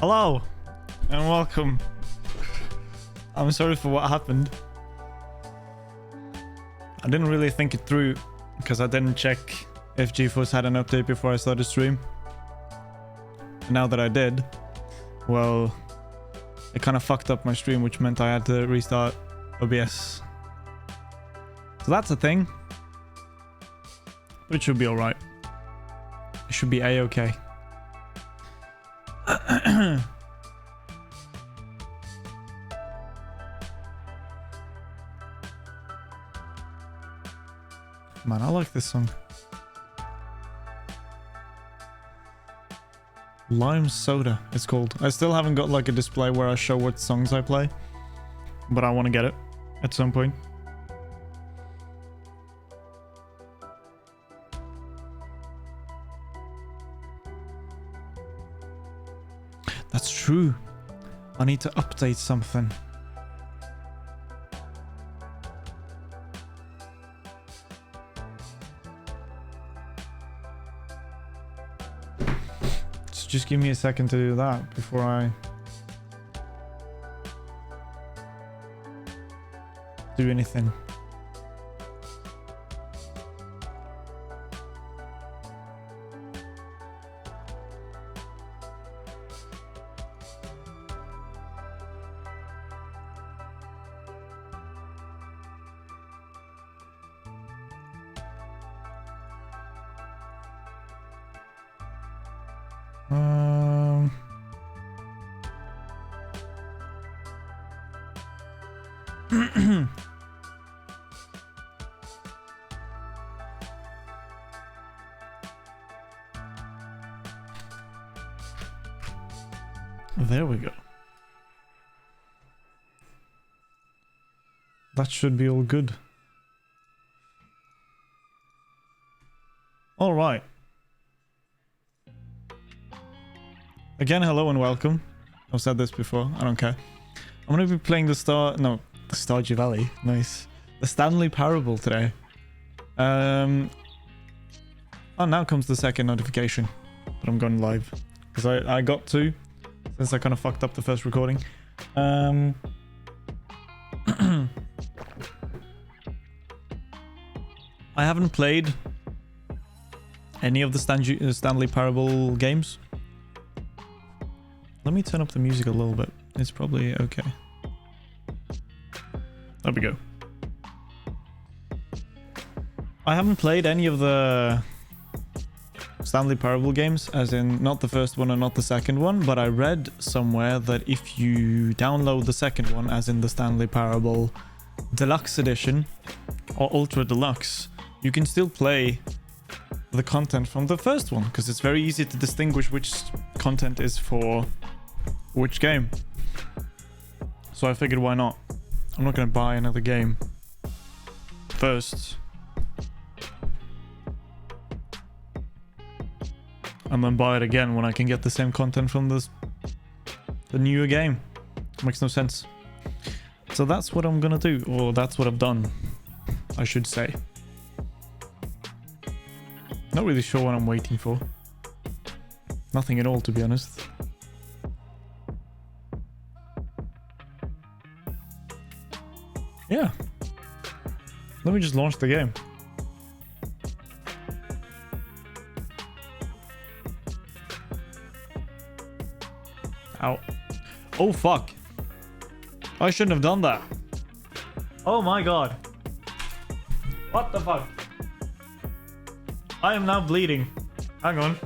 Hello and welcome. I'm sorry for what happened. I didn't really think it through because I didn't check if GeForce had an update before I started stream. And now that I did, well, it kind of fucked up my stream, which meant I had to restart OBS. So that's a thing. But it should be alright. It should be a-okay. Man, I like this song. Lime Soda, it's called. I still haven't got like a display where I show what songs I play, but I want to get it at some point. That's true. I need to update something. So just give me a second to do that before I do anything. There we go. That should be all good. All right. Again, hello and welcome. I've said this before, I don't care. I'm going to be playing the Stardew Valley. Nice. The Stanley Parable today. Oh, now comes the second notification that I'm going live. Because I got to, since I kind of fucked up the first recording. I haven't played any of the Stanley Parable games. Let me turn up the music a little bit. It's probably okay. There we go. I haven't played any of the Stanley Parable games, as in not the first one and not the second one, but I read somewhere that if you download the second one, as in the Stanley Parable Deluxe Edition or Ultra Deluxe, you can still play the content from the first one, because it's very easy to distinguish which content is for which game. So I figured, why not? I'm not going to buy another game first and then buy it again when I can get the same content from the newer game. Makes no sense. So that's what I'm gonna do, or that's what I've done, I should say. Not really sure what I'm waiting for. Nothing at all, to be honest. Yeah. Let me just launch the game. Ow. Oh, fuck. I shouldn't have done that. Oh my god. What the fuck? I am now bleeding. Hang on.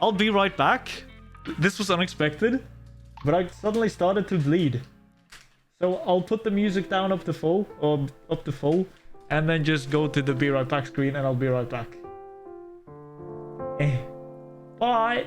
I'll be right back. This was unexpected, but I suddenly started to bleed. So I'll put the music down up to full, and then just go to the be right back screen, and I'll be right back. Bye.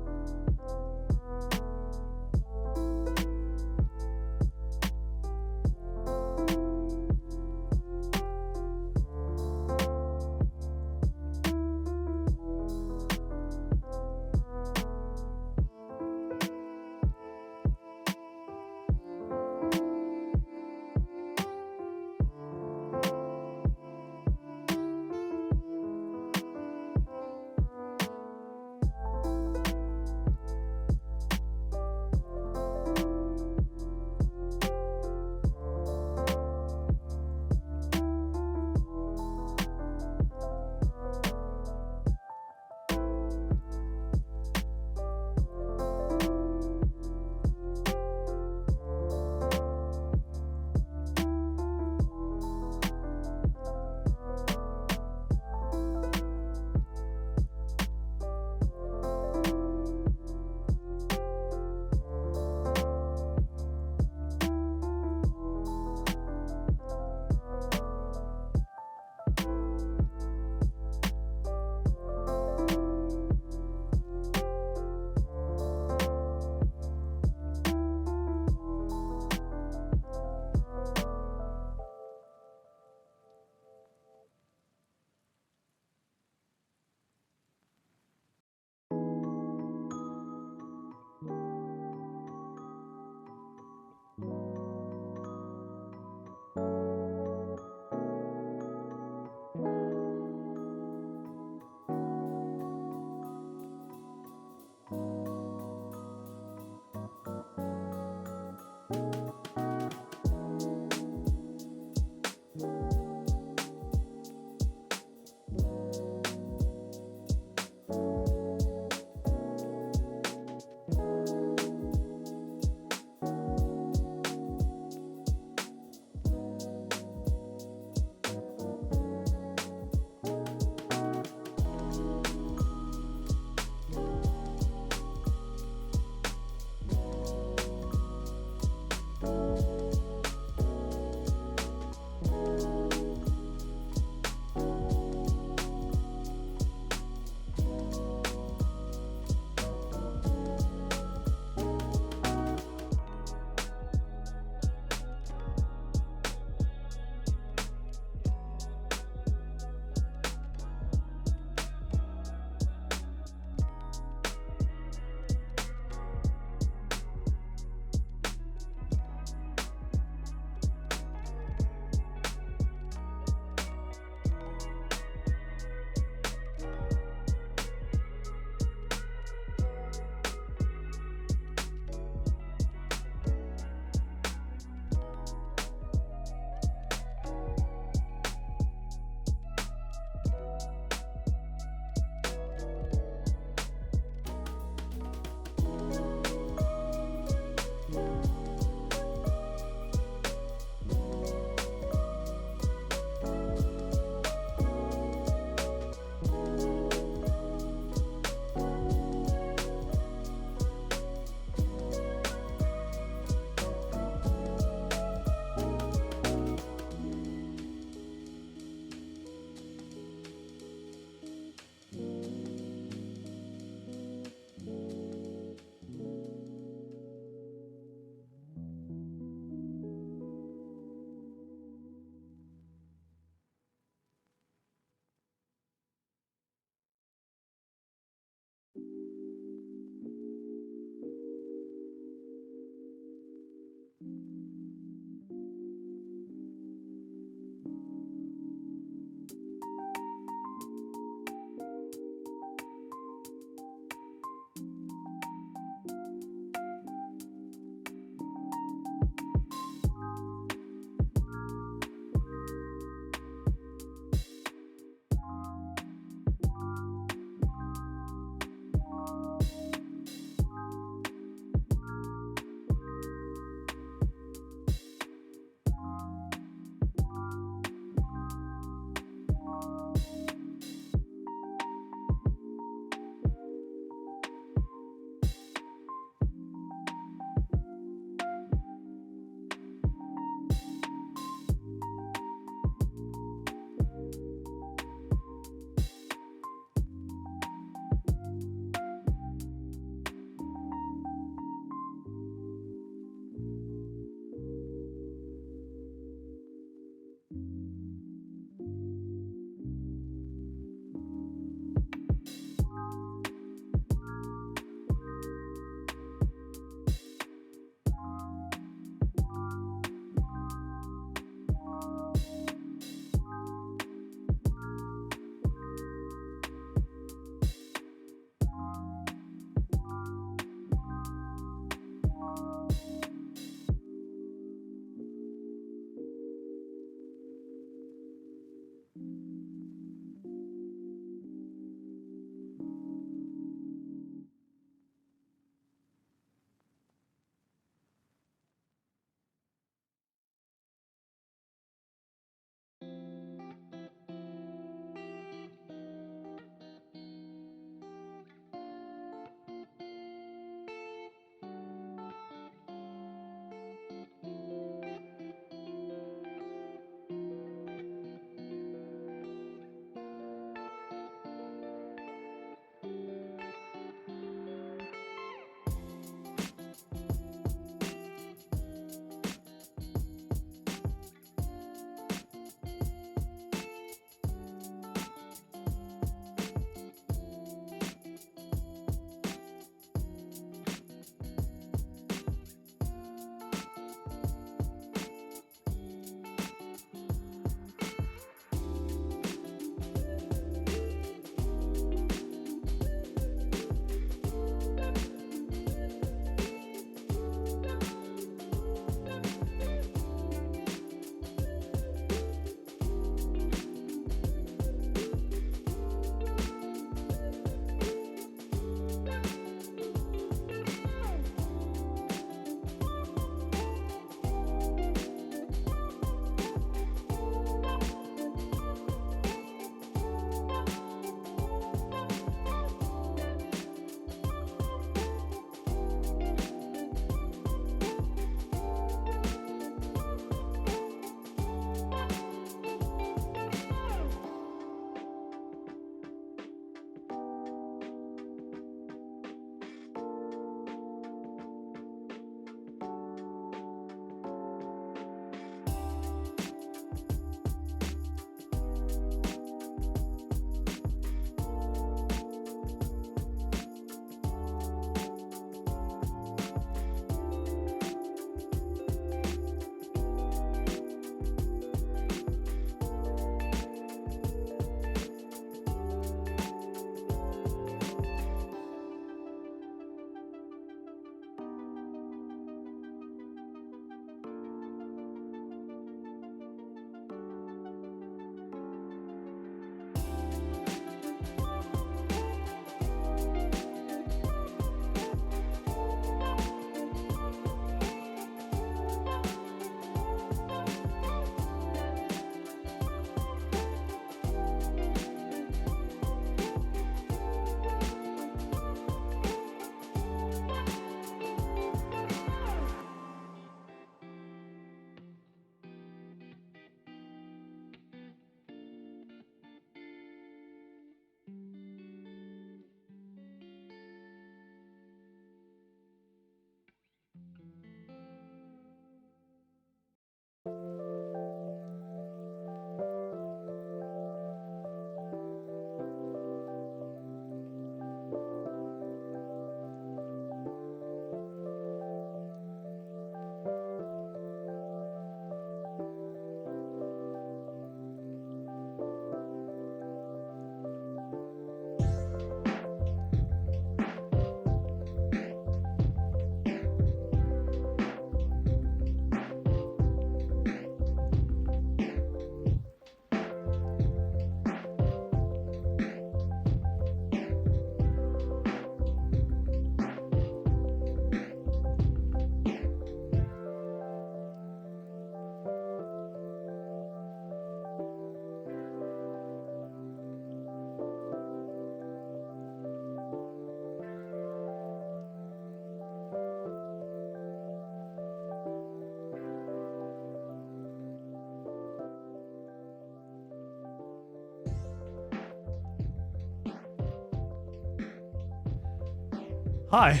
Hi.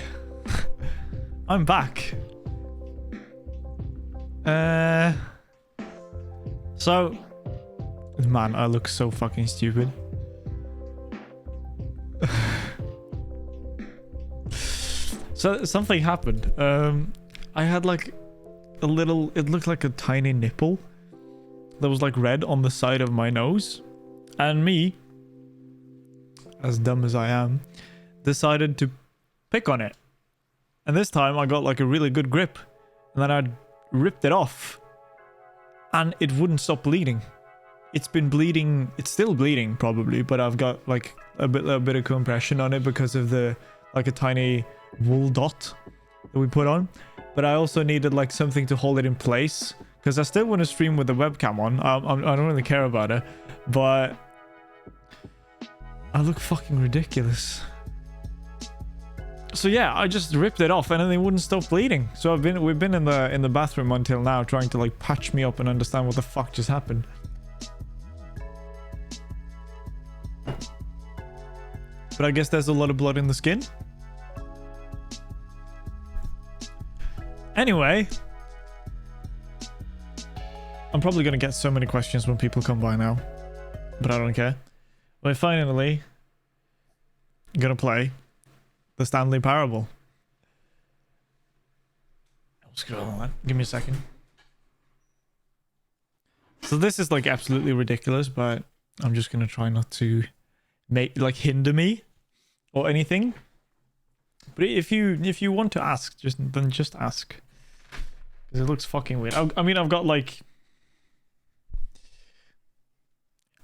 I'm back. So, man, I look so fucking stupid. So something happened. I had like a little, it looked like a tiny nipple that was like red on the side of my nose, and me, as dumb as I am, decided to pick on it. And this time I got like a really good grip, and then I ripped it off, and it wouldn't stop bleeding. It's been bleeding. It's still bleeding probably, but I've got like a bit of compression on it because of the like a tiny wool dot that we put on. But I also needed like something to hold it in place because I still want to stream with the webcam on. I don't really care about it, but I look fucking ridiculous. So yeah, I just ripped it off and then it wouldn't stop bleeding. So we've been in the bathroom until now trying to like patch me up and understand what the fuck just happened. But I guess there's a lot of blood in the skin. Anyway, I'm probably gonna get so many questions when people come by now, but I don't care. We're finally gonna play the Stanley Parable. Let's go on that. Give me a second. So this is like absolutely ridiculous, but I'm just gonna try not to make like hinder me or anything. But if you want to ask, just ask, because it looks fucking weird. I mean, I've got like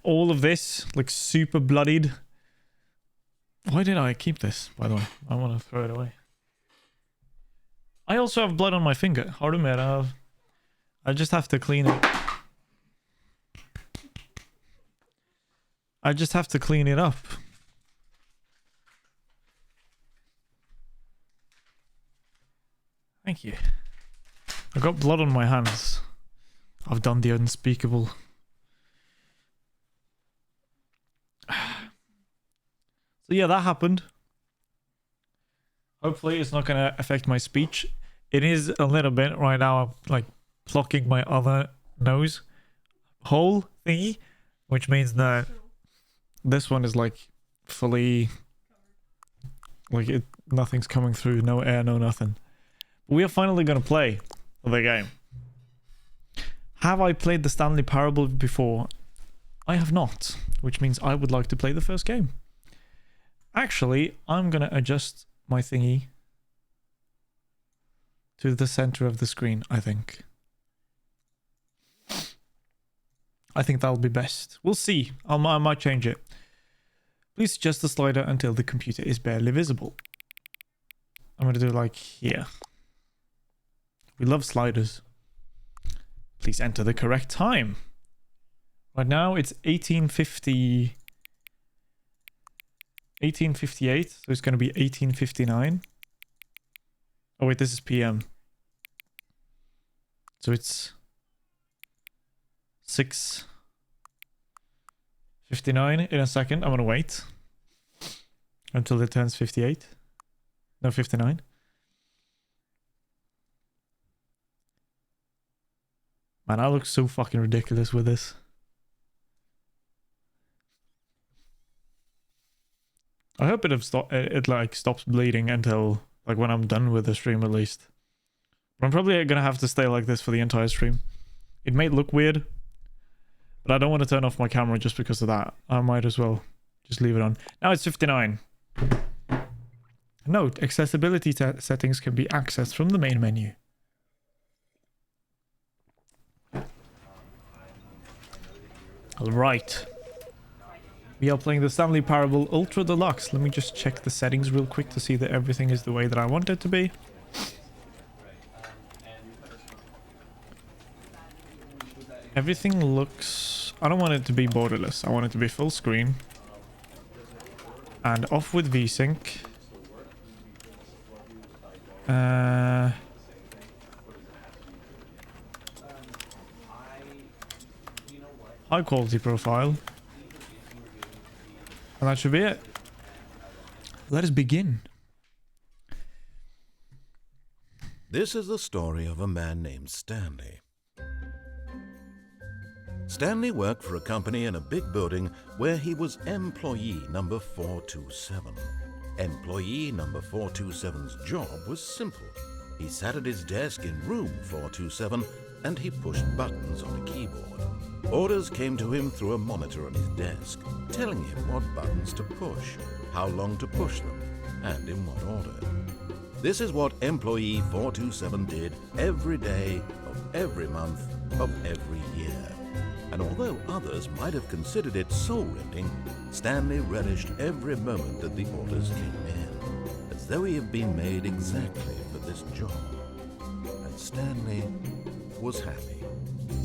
all of this like super bloodied. Why did I keep this, by the way? I want to throw it away. I also have blood on my finger. Har du mer av? I just have to clean it. I just have to clean it up. Thank you. I got blood on my hands. I've done the unspeakable. So yeah, that happened. Hopefully it's not going to affect my speech. It is a little bit right now. I'm like plucking my other nose hole thingy, which means that this one is like fully like nothing's coming through, no air, no nothing. We are finally going to play the game. Have I played the Stanley Parable before? I have not, which means I would like to play the first game. Actually, I'm going to adjust my thingy to the center of the screen, I think. I think that'll be best. We'll see. I might change it. Please adjust the slider until the computer is barely visible. I'm going to do it like here. We love sliders. Please enter the correct time. Right now it's 18:58, so it's going to be 18:59. Oh wait, this is PM. So it's 6:59 in a second. I'm going to wait until it turns 58. No, 59. Man, I look so fucking ridiculous with this. I hope it like stops bleeding until like when I'm done with the stream at least. But I'm probably gonna have to stay like this for the entire stream. It may look weird, but I don't want to turn off my camera just because of that. I might as well just leave it on. Now it's 59. Note, accessibility settings can be accessed from the main menu. Alright. We are playing the Stanley Parable Ultra Deluxe. Let me just check the settings real quick to see that everything is the way that I want it to be. Everything looks... I don't want it to be borderless. I want it to be full screen. And off with VSync. High quality profile. And that should be it. Let us begin. This is the story of a man named Stanley. Stanley worked for a company in a big building where he was employee number 427. Employee number 427's job was simple. He sat at his desk in room 427 and he pushed buttons on a keyboard. Orders came to him through a monitor on his desk, telling him what buttons to push, how long to push them, and in what order. This is what employee 427 did every day of every month of every year. And although others might have considered it soul-rending, Stanley relished every moment that the orders came in, as though he had been made exactly for this job. And Stanley was happy.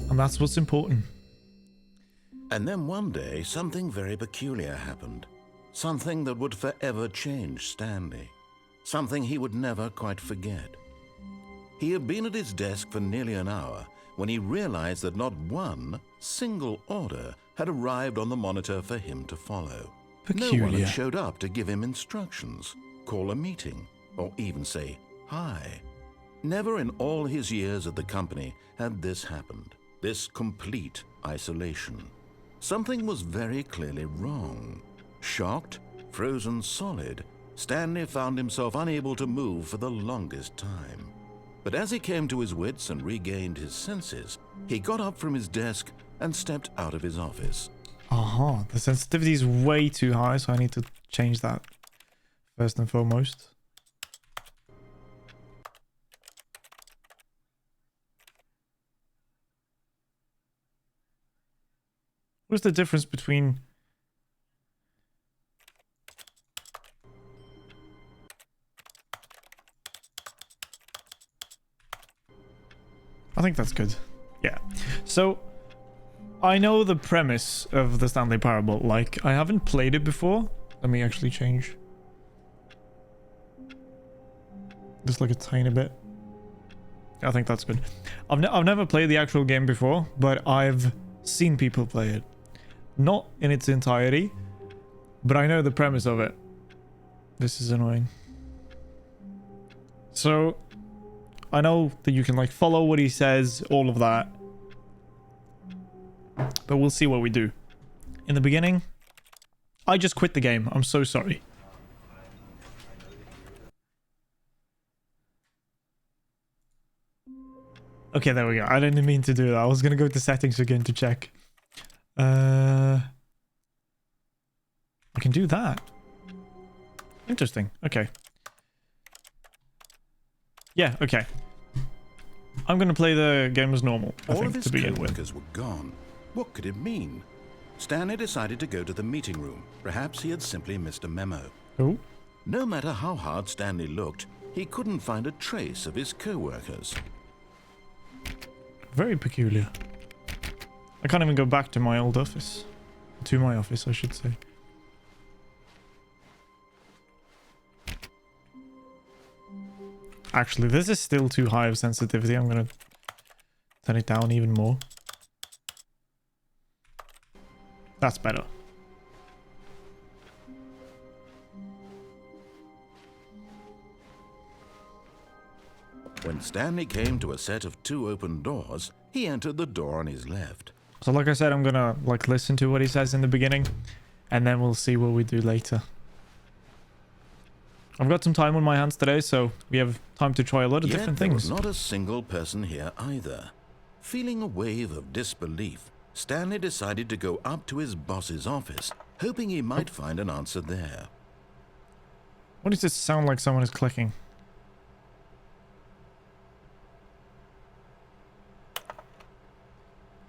And that's what's important. And then one day, something very peculiar happened. Something that would forever change Stanley. Something he would never quite forget. He had been at his desk for nearly an hour when he realized that not one single order had arrived on the monitor for him to follow. Peculiar. No one had showed up to give him instructions, call a meeting, or even say hi. Never in all his years at the company had this happened, this complete isolation. Something was very clearly wrong. Shocked, frozen solid, Stanley found himself unable to move for the longest time. But as he came to his wits and regained his senses, he got up from his desk and stepped out of his office. Aha, the sensitivity is way too high, so I need to change that first and foremost. What's the difference between... I think that's good. Yeah. So, I know the premise of the Stanley Parable. Like, I haven't played it before. Let me actually change. Just like a tiny bit. I think that's good. I've never played the actual game before, but I've seen people play it. Not in its entirety, but I know the premise of it. This is annoying. So, I know that you can like follow what he says, all of that. But we'll see what we do. In the beginning, I just quit the game. I'm so sorry. Okay, there we go. I didn't mean to do that. I was gonna go to settings again to check. I can do that. Interesting. Okay. Yeah, okay. I'm gonna play the game as normal, I think, to begin with. All of his co-workers were gone. What could it mean? Stanley decided to go to the meeting room. Perhaps he had simply missed a memo. Oh? No matter how hard Stanley looked, he couldn't find a trace of his co-workers. Very peculiar. I can't even go back to my old office. To my office, I should say. Actually, this is still too high of sensitivity. I'm gonna turn it down even more. That's better. When Stanley came to a set of 2 open doors, he entered the door on his left. So like I said, I'm gonna like listen to what he says in the beginning, and then we'll see what we do later. I've got some time on my hands today, so we have time to try a lot of different things. There was not a single person here either. Feeling a wave of disbelief, Stanley decided to go up to his boss's office, hoping he might find an answer there. What does it sound like someone is clicking?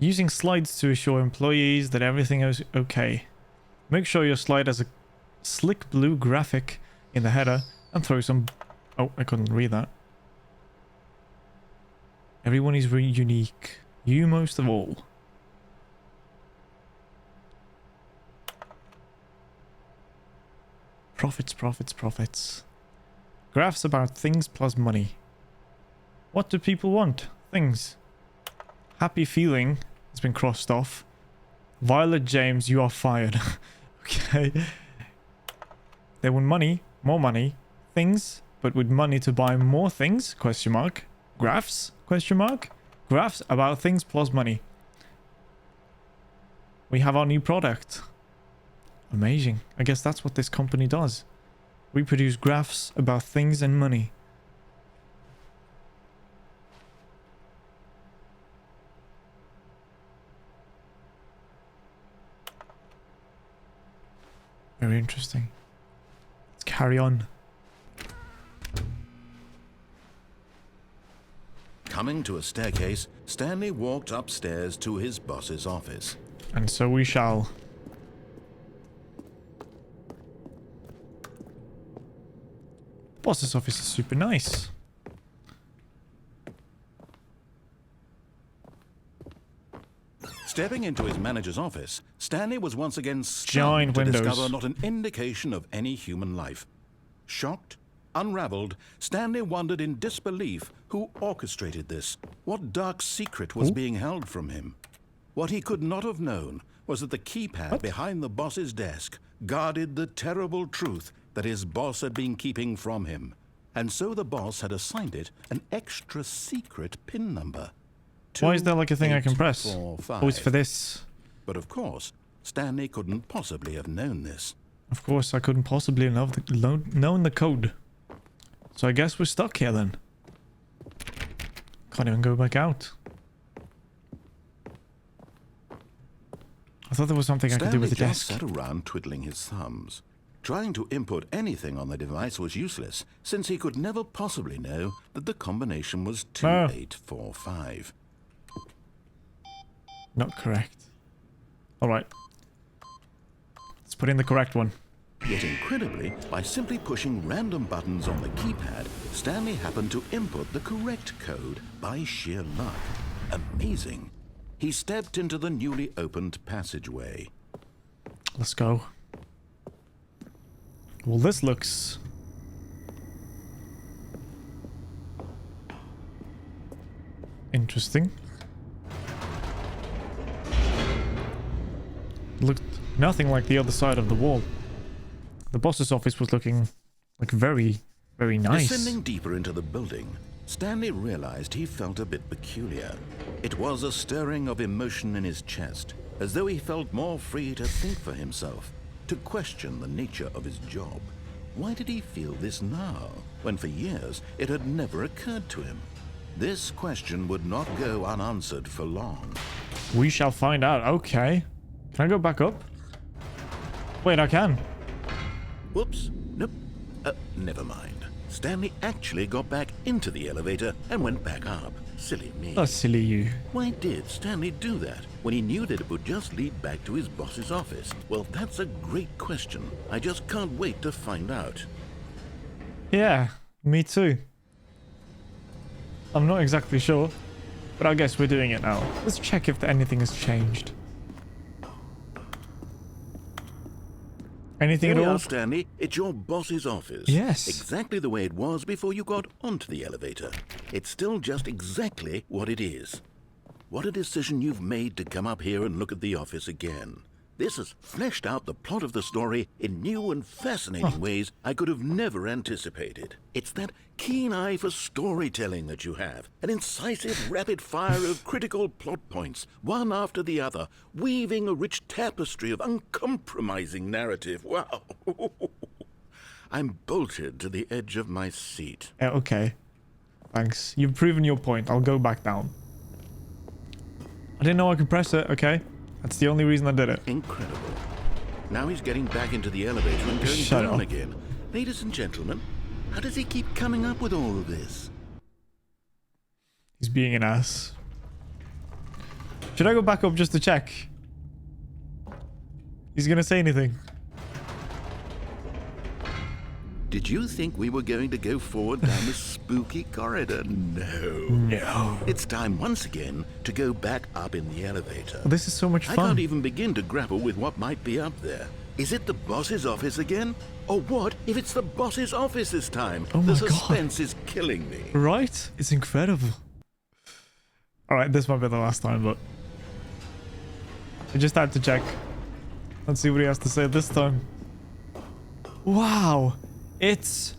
Using slides to assure employees that everything is okay. Make sure your slide has a slick blue graphic in the header and throw some... Oh, I couldn't read that. Everyone is really unique. You most of all. Profits, profits, profits. Graphs about things plus money. What do people want? Things. Happy feeling has been crossed off. Violet James, you are fired. Okay. They want money, more money, things, but with money to buy more things, question mark. Graphs? Question mark? Graphs about things plus money. We have our new product. Amazing. I guess that's what this company does. We produce graphs about things and money. Very interesting. Let's carry on. Coming to a staircase, Stanley walked upstairs to his boss's office. And so we shall. Boss's office is super nice. Stepping into his manager's office, Stanley was once again Giant stunned to windows. discover not an indication of any human life. Shocked, unraveled, Stanley wondered in disbelief who orchestrated this. What dark secret was being held from him? What he could not have known was that the keypad behind the boss's desk guarded the terrible truth that his boss had been keeping from him. And so the boss had assigned it an extra secret PIN number. Why is there like a thing I can press? 2845. Oh, it's for this. But of course, Stanley couldn't possibly have known this. Of course, I couldn't possibly have known the code. So I guess we're stuck here then. Can't even go back out. I thought there was something I could do with the desk. Stanley just sat around twiddling his thumbs. Trying to input anything on the device was useless, since he could never possibly know that the combination was 2845. Not correct. Alright. Let's put in the correct one. Yet incredibly, by simply pushing random buttons on the keypad, Stanley happened to input the correct code by sheer luck. Amazing. He stepped into the newly opened passageway. Let's go. Well, this looks... interesting. Looked nothing like the other side of the wall. The boss's office was looking like very, very nice. Descending deeper into the building, Stanley realized he felt a bit peculiar. It was a stirring of emotion in his chest, as though he felt more free to think for himself, to question the nature of his job. Why did he feel this now, when for years it had never occurred to him? This question would not go unanswered for long. We shall find out. Okay. Can I go back up? Wait, I can. Whoops. Nope. Never mind. Stanley actually got back into the elevator and went back up. Silly me. Oh, silly you. Why did Stanley do that when he knew that it would just lead back to his boss's office? Well, that's a great question. I just can't wait to find out. Yeah, me too. I'm not exactly sure, but I guess we're doing it now. Let's check if anything has changed. Anything Here at we all? are, Stanley. It's your boss's office. Yes. Exactly the way it was before you got onto the elevator. It's still just exactly what it is. What a decision you've made to come up here and look at the office again. This has fleshed out the plot of the story in new and fascinating ways I could have never anticipated. It's that keen eye for storytelling that you have, an incisive rapid fire of critical plot points, one after the other, weaving a rich tapestry of uncompromising narrative. Wow. I'm bolted to the edge of my seat. Okay. Thanks. You've proven your point. I'll go back down. I didn't know I could press it, okay? That's the only reason I did it. Incredible. Now he's getting back into the elevator and going Shut down up. again. Ladies and gentlemen, how does he keep coming up with all of this? He's being an ass. Should I go back up just to check? He's gonna say anything. Did you think we were going to go forward down this spooky corridor? No. No. It's time once again to go back up in the elevator. This is so much I fun. can't even begin to grapple with what might be up there. Is it the boss's office again? Or what if it's the boss's office this time? Oh my the God. suspense is killing me. Right? It's incredible. Alright, this might be the last time, but... I just had to check. Let's see what he has to say this time. Wow! It's...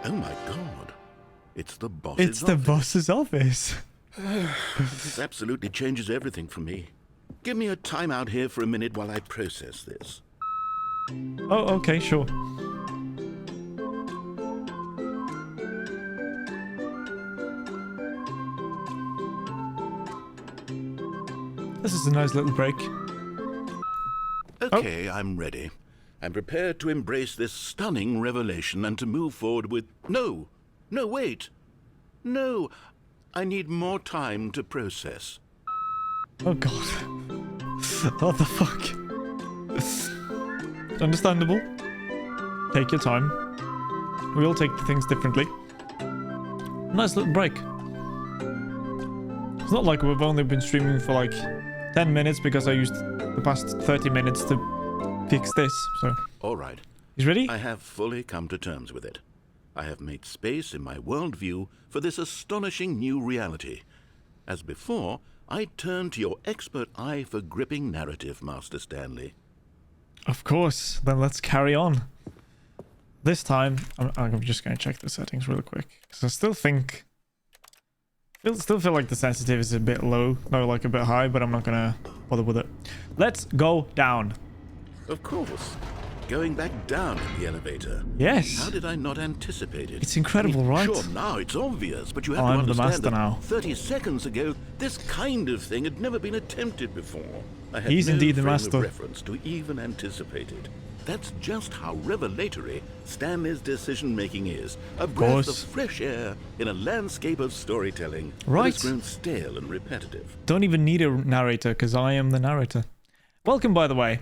Oh my god. It's the boss's It's the office. boss's office. This absolutely changes everything for me. Give me a time out here for a minute while I process this. Oh, okay, sure. This is a nice little break. Okay, I'm ready. I'm prepared to embrace this stunning revelation and to move forward with... No, wait. No, I need more time to process. Oh god. What the fuck? Understandable. Take your time. We all take things differently. Nice little break. It's not like we've only been streaming for like 10 minutes because I used the past 30 minutes to fix this, so... All right. He's ready? I have fully come to terms with it. I have made space in my worldview for this astonishing new reality. As before, I turn to your expert eye for gripping narrative, Master Stanley. Of course. Then let's carry on. This time, I'm just going to check the settings really quick. Because I still think... Still feel like the sensitivity is a bit low. No, like a bit high, but I'm not going to bother with it. Let's go down. Of course. Going back down in the elevator. Yes. How did I not anticipate it? It's incredible, right? Sure, now it's obvious, but you have I'm to the understand master that now. 30 seconds ago, this kind of thing had never been attempted before. I had He's no indeed the frame master. of reference to even anticipate it. That's just how revelatory Stanley's decision-making is. A breath of fresh air in a landscape of storytelling that has grown stale and repetitive. Don't even need a narrator, because I am the narrator. Welcome, by the way.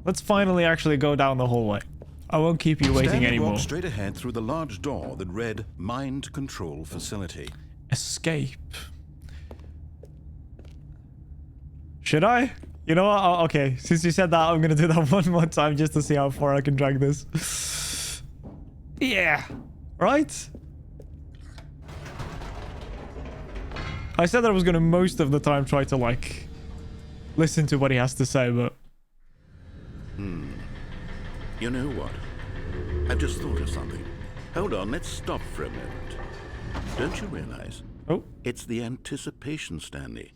Let's finally actually go down the hallway. I won't keep you waiting Stanley anymore. walked straight ahead through the large door that read Mind Control Facility. Escape. Should I? You know what? Okay, since you said that, I'm gonna do that one more time just to see how far I can drag this. Yeah. Right? I said that I was gonna most of the time try to, like, listen to what he has to say, but... You know what? I've just thought of something. Hold on, let's stop for a moment. Don't you realize? Oh. It's the anticipation, Stanley.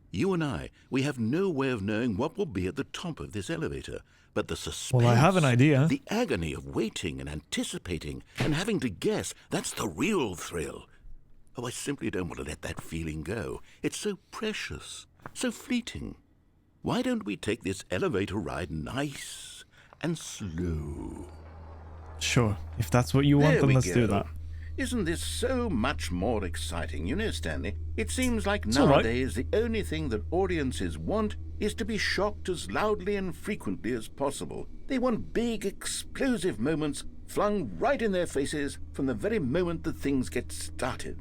You and I, we have no way of knowing what will be at the top of this elevator. But the suspense... Well, I have an idea. The agony of waiting and anticipating and having to guess, that's the real thrill. Oh, I simply don't want to let that feeling go. It's so precious, so fleeting. Why don't we take this elevator ride nice and slow? Sure. If that's what you want, then let's do that. Isn't this so much more exciting? You know, Stanley, it seems like nowadays the only thing that audiences want is to be shocked as loudly and frequently as possible. They want big, explosive moments flung right in their faces from the very moment that things get started.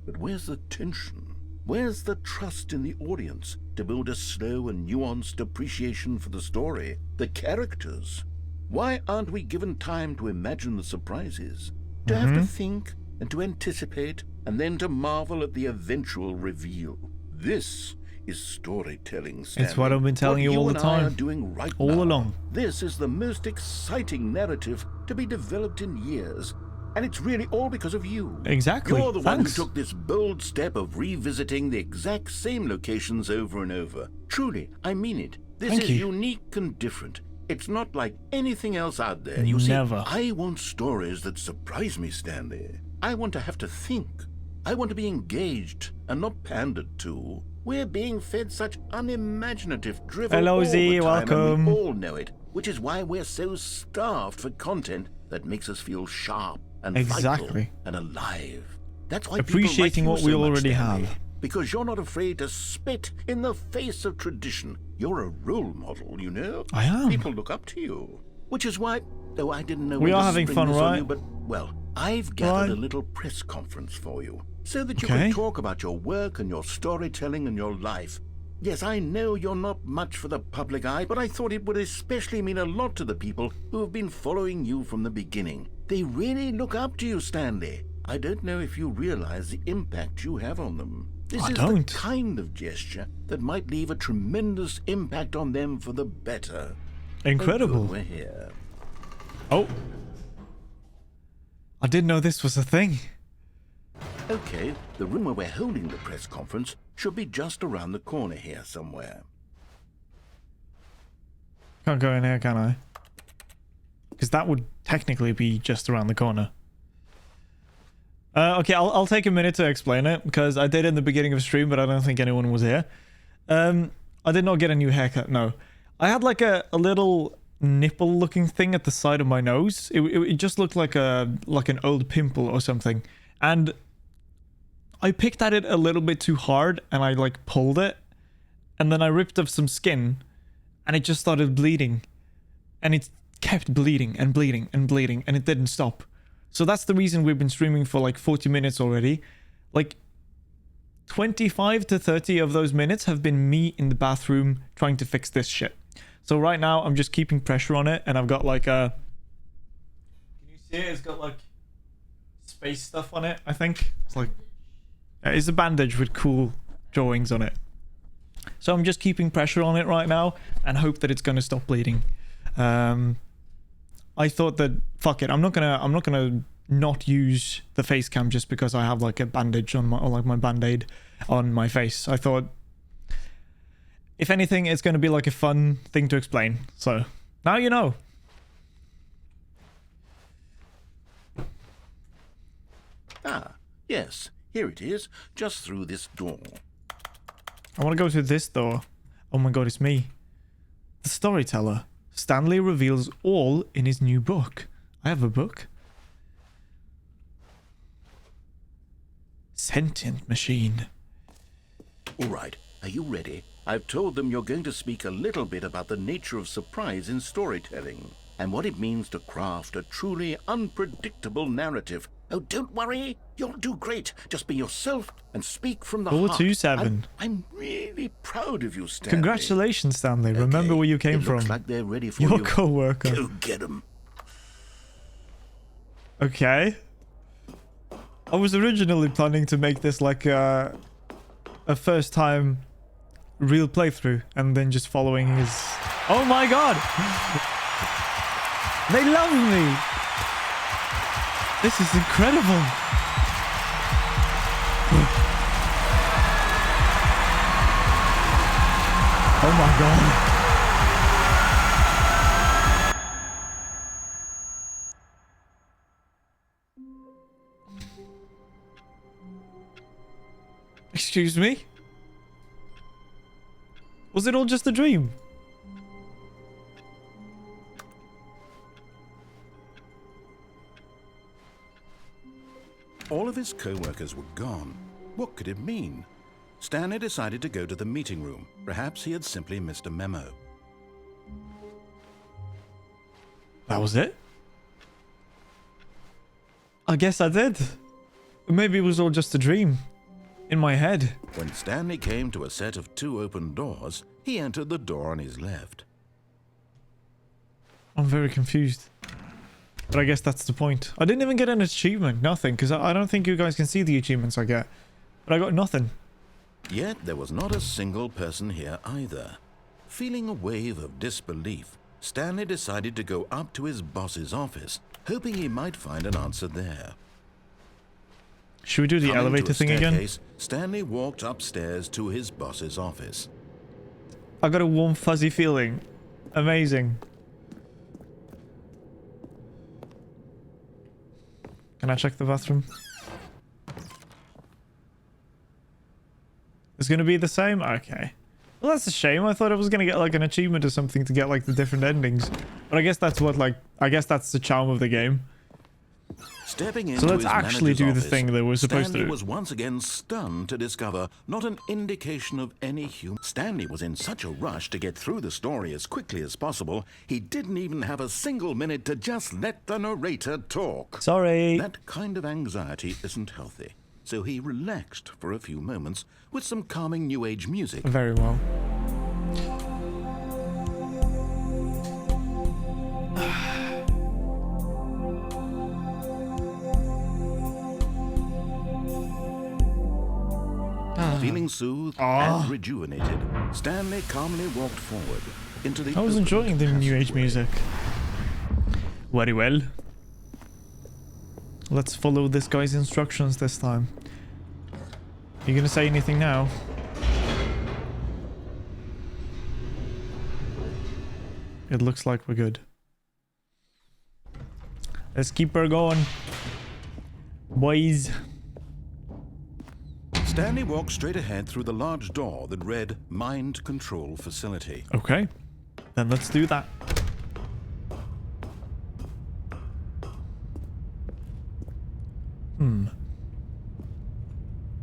But where's the tension? Where's the trust in the audience to build a slow and nuanced appreciation for the story, the characters? Why aren't we given time to imagine the surprises, to have to think and to anticipate, and then to marvel at the eventual reveal? This is storytelling, Stanley. It's what I've been telling you all the time. You and I are doing right now. All along. This is the most exciting narrative to be developed in years. And it's really all because of you. Exactly. You're the one who took this bold step of revisiting the exact same locations over and over. Truly, I mean it. This is unique and different. It's not like anything else out there. You see, I want stories that surprise me, Stanley. I want to have to think. I want to be engaged and not pandered to. We're being fed such unimaginative drivel all the time, welcome. And we all know it, which is why we're so starved for content that makes us feel sharp and vital and alive. That's why appreciating people what like we you so already much, Stanley, have. because you're not afraid to spit in the face of tradition. You're a role model, you know. I am. People look up to you, which is why. Oh, I didn't know we when are to having spring fun, this on right? you, but well, I've gathered a little press conference for you so that you can talk about your work and your storytelling and your life. Yes, I know you're not much for the public eye, but I thought it would especially mean a lot to the people who have been following you from the beginning. They really look up to you, Stanley. I don't know if you realize the impact you have on them. This is the kind of gesture that might leave a tremendous impact on them for the better. Incredible. Oh, good, we're here. Oh. I didn't know this was a thing. Okay, the room where we're holding the press conference should be just around the corner here somewhere. Can't go in here, can I? Because that would technically be just around the corner. Okay, I'll take a minute to explain it, because I did in the beginning of stream, but I don't think anyone was here. I did not get a new haircut, no. I had like a little nipple-looking thing at the side of my nose. It just looked like an old pimple or something. And I picked at it a little bit too hard, and I like pulled it. And then I ripped off some skin, and it just started bleeding. And it kept bleeding and bleeding and bleeding, and it didn't stop. So that's the reason we've been streaming for like 40 minutes already. Like 25 to 30 of those minutes have been me in the bathroom trying to fix this shit. So right now I'm just keeping pressure on it, and I've got like a... Can you see it? It's got like space stuff on it, I think. It's like... It's a bandage with cool drawings on it. So I'm just keeping pressure on it right now and hope that it's going to stop bleeding. I thought that, fuck it, I'm not gonna not use the face cam just because I have like a bandage on my, or like my band-aid on my face. I thought, if anything, it's gonna be like a fun thing to explain. So now you know. Ah, yes, here it is, just through this door. I want to go to this door. Oh my god, it's me. The storyteller. Stanley reveals all in his new book. I have a book. Sentient machine. All right, are you ready? I've told them you're going to speak a little bit about the nature of surprise in storytelling and what it means to craft a truly unpredictable narrative. Oh, don't worry. You'll do great. Just be yourself and speak from the heart. 427. I'm really proud of you, Stanley. Congratulations, Stanley. Okay, Remember where you came from. Looks like they're ready for Your you. co-worker. Go get them. Okay. I was originally planning to make this like a first time real playthrough and then just following his... Oh my god! They love me! This is incredible! Oh my god. Excuse me? Was it all just a dream? All of his co-workers were gone. What could it mean? Stanley decided to go to the meeting room. Perhaps he had simply missed a memo. That was it? I guess I did. Maybe it was all just a dream. In my head. When Stanley came to a set of 2 open doors, he entered the door on his left. I'm very confused. But I guess that's the point. I didn't even get an achievement. Nothing. Because I don't think you guys can see the achievements I get. But I got nothing. Yet there was not a single person here either. Feeling a wave of disbelief, Stanley decided to go up to his boss's office, hoping he might find an answer there. Should we do the Coming elevator to a thing again? staircase, Stanley walked upstairs to his boss's office. I got a warm fuzzy feeling. Amazing. Can I check the bathroom? It's gonna be the same? Okay. Well, that's a shame. I thought I was gonna get like an achievement or something to get like the different endings. But I guess that's what like... I guess that's the charm of the game. Stepping into So let's his actually do the manager's thing that we're supposed Stanley to do. was once again stunned to discover not an indication of any human. Stanley was in such a rush to get through the story as quickly as possible, he didn't even have a single minute to just let the narrator talk. Sorry. That kind of anxiety isn't healthy, so he relaxed for a few moments with some calming new age music. Very well. Feeling soothed and rejuvenated, Stanley calmly walked forward into the I was open enjoying the new age passageway. music. Very well. Let's follow this guy's instructions this time. You gonna say anything now? It looks like we're good. Let's keep her going, boys. Stanley walked straight ahead through the large door that read Mind Control Facility. Okay, then let's do that.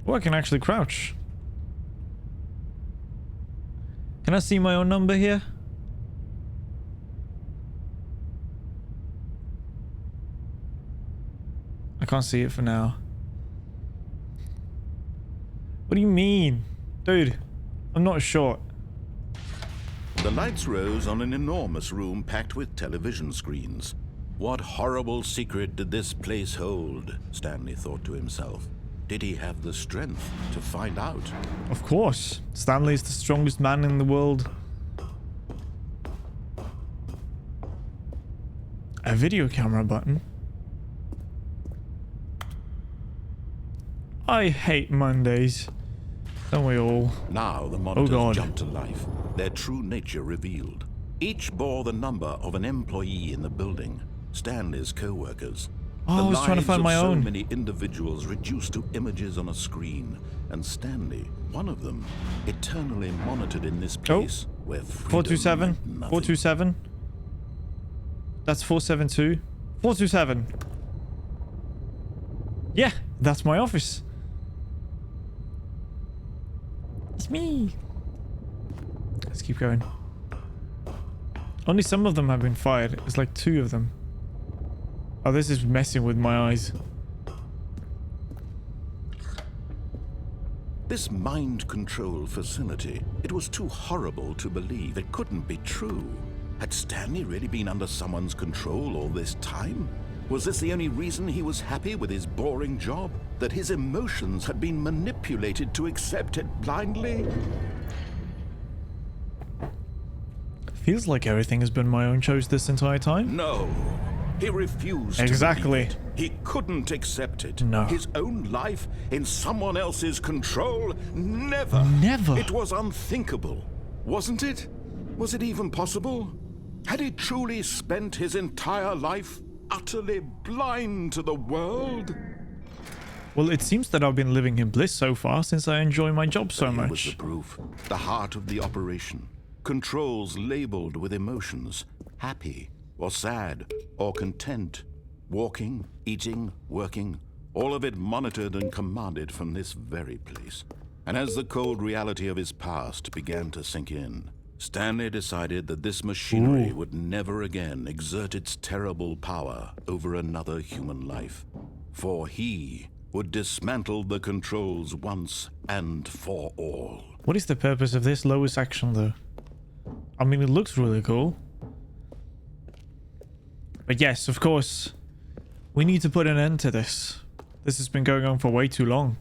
Oh, I can actually crouch. Can I see my own number here? I can't see it for now. What do you mean? Dude, I'm not short. The lights rose on an enormous room packed with television screens. What horrible secret did this place hold? Stanley thought to himself. Did he have the strength to find out? Of course. Stanley is the strongest man in the world. A video camera button. I hate Mondays. Don't we all? Now the monitors jumped to life, their true nature revealed. Each bore the number of an employee in the building, Stanley's co-workers. Oh, I was trying to find my own. So many individuals reduced to images on a screen, and Stanley, one of them, eternally monitored in this place where freedom 427. meant nothing. 427. That's 472. 427. Yeah, that's my office. It's me. Let's keep going. Only some of them have been fired. It's like 2 of them. Oh, this is messing with my eyes. This mind control facility, it was too horrible to believe. It couldn't be true. Had Stanley really been under someone's control all this time? Was this the only reason he was happy with his boring job? That his emotions had been manipulated to accept it blindly? Feels like everything has been my own choice this entire time. No. He refused Exactly. to believe it. He couldn't accept it. No. His own life in someone else's control? Never. Never. It was unthinkable. Wasn't it? Was it even possible? Had he truly spent his entire life utterly blind to the world? Well, it seems that I've been living in bliss so far since I enjoy my job so Here was much. the proof. The heart of the operation. Controls labeled with emotions. Happy or sad or content. Walking, eating, working. All of it monitored and commanded from this very place. And as the cold reality of his past began to sink in, Stanley decided that this machinery would never again exert its terrible power over another human life. For he would dismantle the controls once and for all. What is the purpose of this lowest action though? I mean, it looks really cool. But yes, of course, we need to put an end to this. This has been going on for way too long.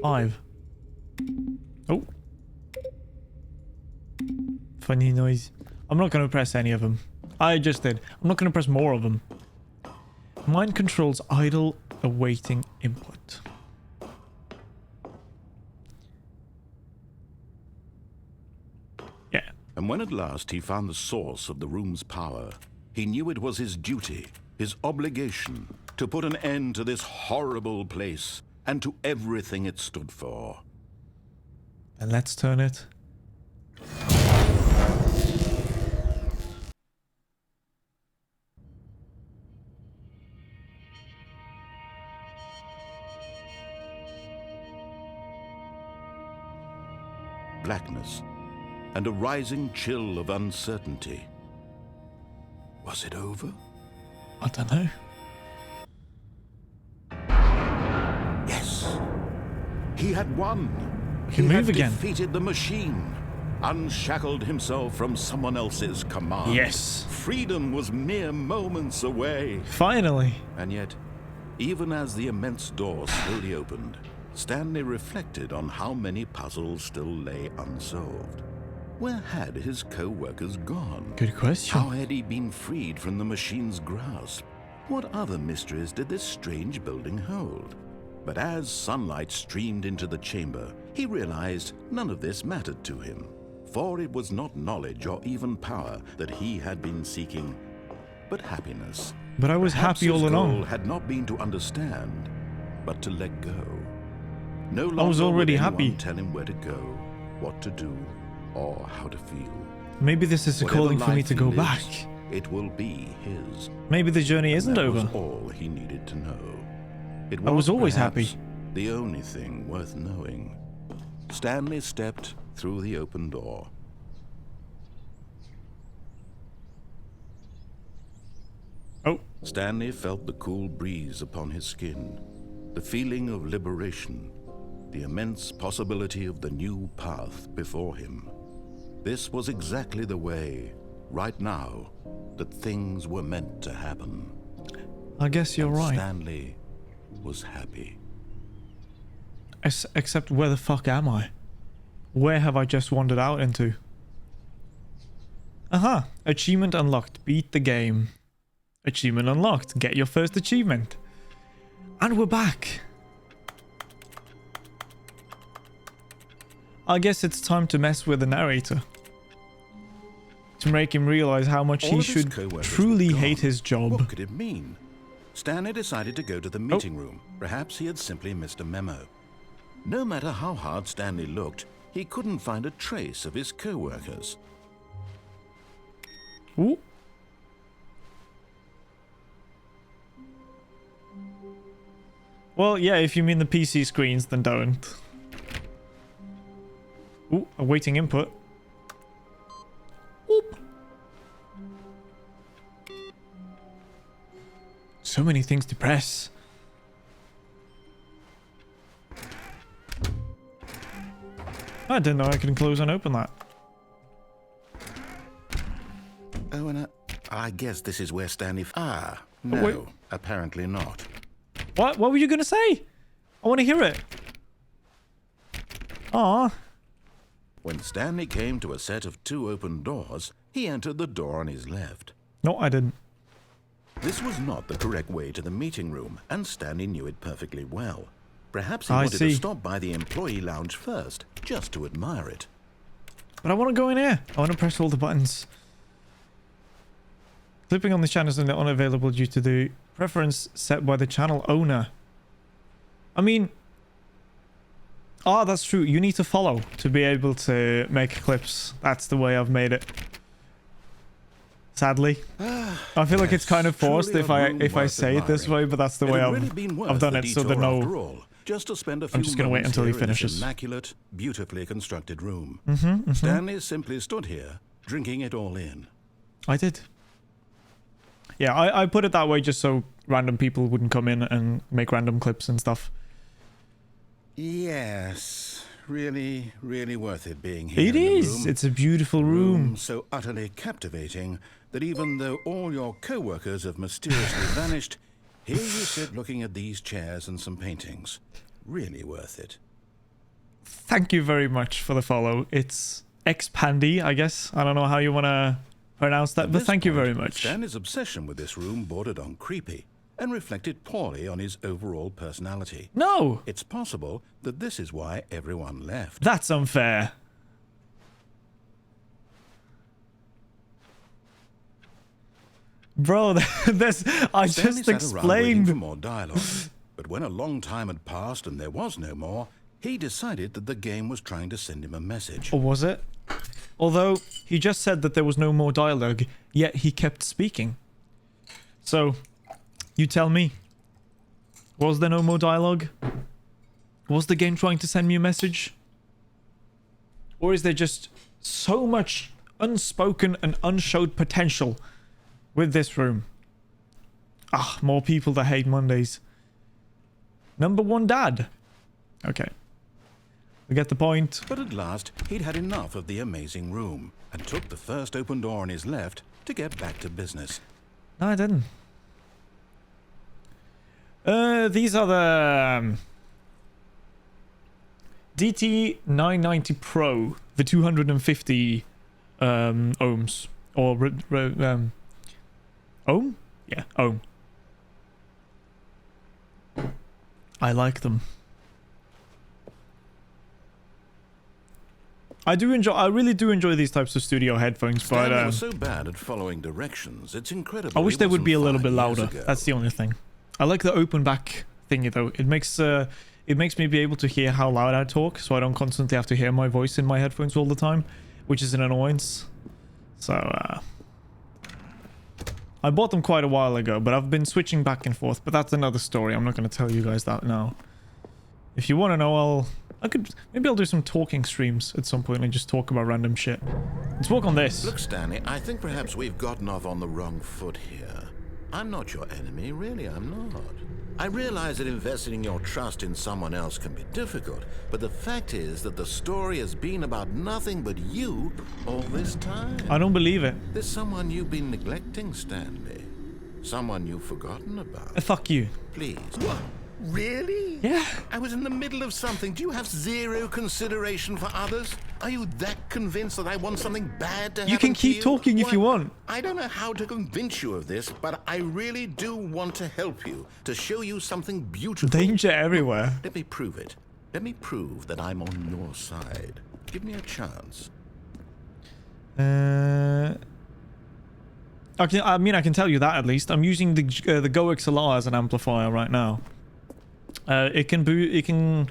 5. Oh. Funny noise. I'm not going to press any of them. I just did. I'm not going to press more of them. Mind controls idle, awaiting input. Yeah. And when at last he found the source of the room's power, he knew it was his duty, his obligation, to put an end to this horrible place and to everything it stood for. And let's turn it. Blackness and a rising chill of uncertainty. Was it over? I don't know. Yes. He had won. He can move again. Defeated the machine. Unshackled himself from someone else's command. Yes. Freedom was mere moments away. Finally. And yet, even as the immense door slowly opened, Stanley reflected on how many puzzles still lay unsolved. Where had his co-workers gone? Good question. How had he been freed from the machine's grasp? What other mysteries did this strange building hold? But as sunlight streamed into the chamber, he realized none of this mattered to him, for it was not knowledge or even power that he had been seeking, but happiness. But I was Perhaps happy all his goal along. had not been to understand, but to let go. No longer I was already would anyone happy. tell him where to go, what to do, or how to feel. Maybe this is a Whatever calling for me life to he go lives, back. It will be his. Maybe the journey isn't That over. was all he needed to know. It I was always perhaps happy. the only thing worth knowing. Stanley stepped through the open door. Oh, Stanley felt the cool breeze upon his skin, the feeling of liberation, the immense possibility of the new path before him. This was exactly the way, right now, that things were meant to happen. I guess you're And right. Stanley was happy. Except where the fuck am I? Where have I just wandered out into? Aha! Achievement unlocked. Beat the game. Achievement unlocked. Get your first achievement. And we're back. I guess it's time to mess with the narrator. To make him realize how much All he of his should co-workers truly were hate gone. his job. What could it mean? Stanley decided to go to the meeting room. Perhaps he had simply missed a memo. No matter how hard Stanley looked, he couldn't find a trace of his co-workers. Ooh. Well, yeah, if you mean the PC screens, then don't. Ooh, awaiting input. Oop. So many things to press. I didn't know I could close and open that. Oh, and I guess this is where Stanley... wait. no, apparently not. What were you gonna say? I want to hear it. Ah. When Stanley came to a set of 2 open doors, he entered the door on his left. No, I didn't. This was not the correct way to the meeting room, and Stanley knew it perfectly well. Perhaps he I wanted see. to stop by the employee lounge first, just to admire it. But I want to go in here. I want to press all the buttons. Clipping on the channels is unavailable due to the preference set by the channel owner. I mean... that's true. You need to follow to be able to make clips. That's the way I've made it. Sadly. I feel like it's kind of forced if I say it this way, but that's the way I've done it, so they know. Just to spend a few I'm just going to wait until he moments here in this finishes. immaculate, beautifully constructed room. Stanley simply stood here, drinking it all in. I did. Yeah, I put it that way just so random people wouldn't come in and make random clips and stuff. Yes, really, really worth it being here. It in the is. room. It's a beautiful room. So utterly captivating that even though all your co-workers have mysteriously vanished, here you sit looking at these chairs and some paintings. Really worth it. Thank you very much for the follow. It's Xpandy, I guess. I don't know how you want to pronounce that, At but this thank you point, very much. Stanley's obsession with this room bordered on creepy and reflected poorly on his overall personality. No! It's possible that this is why everyone left. That's unfair. Bro, this... I Stanley just sat around waiting for explained... more dialogue, but when a long time had passed and there was no more, he decided that the game was trying to send him a message. Or was it? Although, he just said that there was no more dialogue, yet he kept speaking. So, you tell me. Was there no more dialogue? Was the game trying to send me a message? Or is there just so much unspoken and unshowed potential with this room? Ah, more people that hate Mondays. Number 1 dad. Okay. We get the point. But at last, he'd had enough of the amazing room and took the first open door on his left to get back to business. No, I didn't. These are the DT990 Pro, the 250 ohms or ohm? Yeah, ohm. I like them. I really do enjoy these types of studio headphones, Stanley but was so bad at following directions. It's incredible. I wish they would be a little bit 5 years louder. ago. That's the only thing. I like the open back thingy though. It makes me be able to hear how loud I talk, so I don't constantly have to hear my voice in my headphones all the time, which is an annoyance. So I bought them quite a while ago, but I've been switching back and forth. But that's another story. I'm not going to tell you guys that now. If you want to know, maybe I'll do some talking streams at some point and just talk about random shit. Let's work on this. Look, Stanley, I think perhaps we've gotten off on the wrong foot here. I'm not your enemy, really, I'm not. I realize that investing your trust in someone else can be difficult, but the fact is that the story has been about nothing but you all this time. I don't believe it. There's someone you've been neglecting, Stanley. Someone you've forgotten about. Fuck you. Please. What? Really? Yeah. I was in the middle of something. Do you have zero consideration for others? Are you that convinced that I want something bad to happen to you? You can keep talking if you want. I don't know how to convince you of this, but I really do want to help you, to show you something beautiful. Danger everywhere. Let me prove it. Let me prove that I'm on your side. Give me a chance. I can tell you that at least. I'm using the Go XLR as an amplifier right now. It can.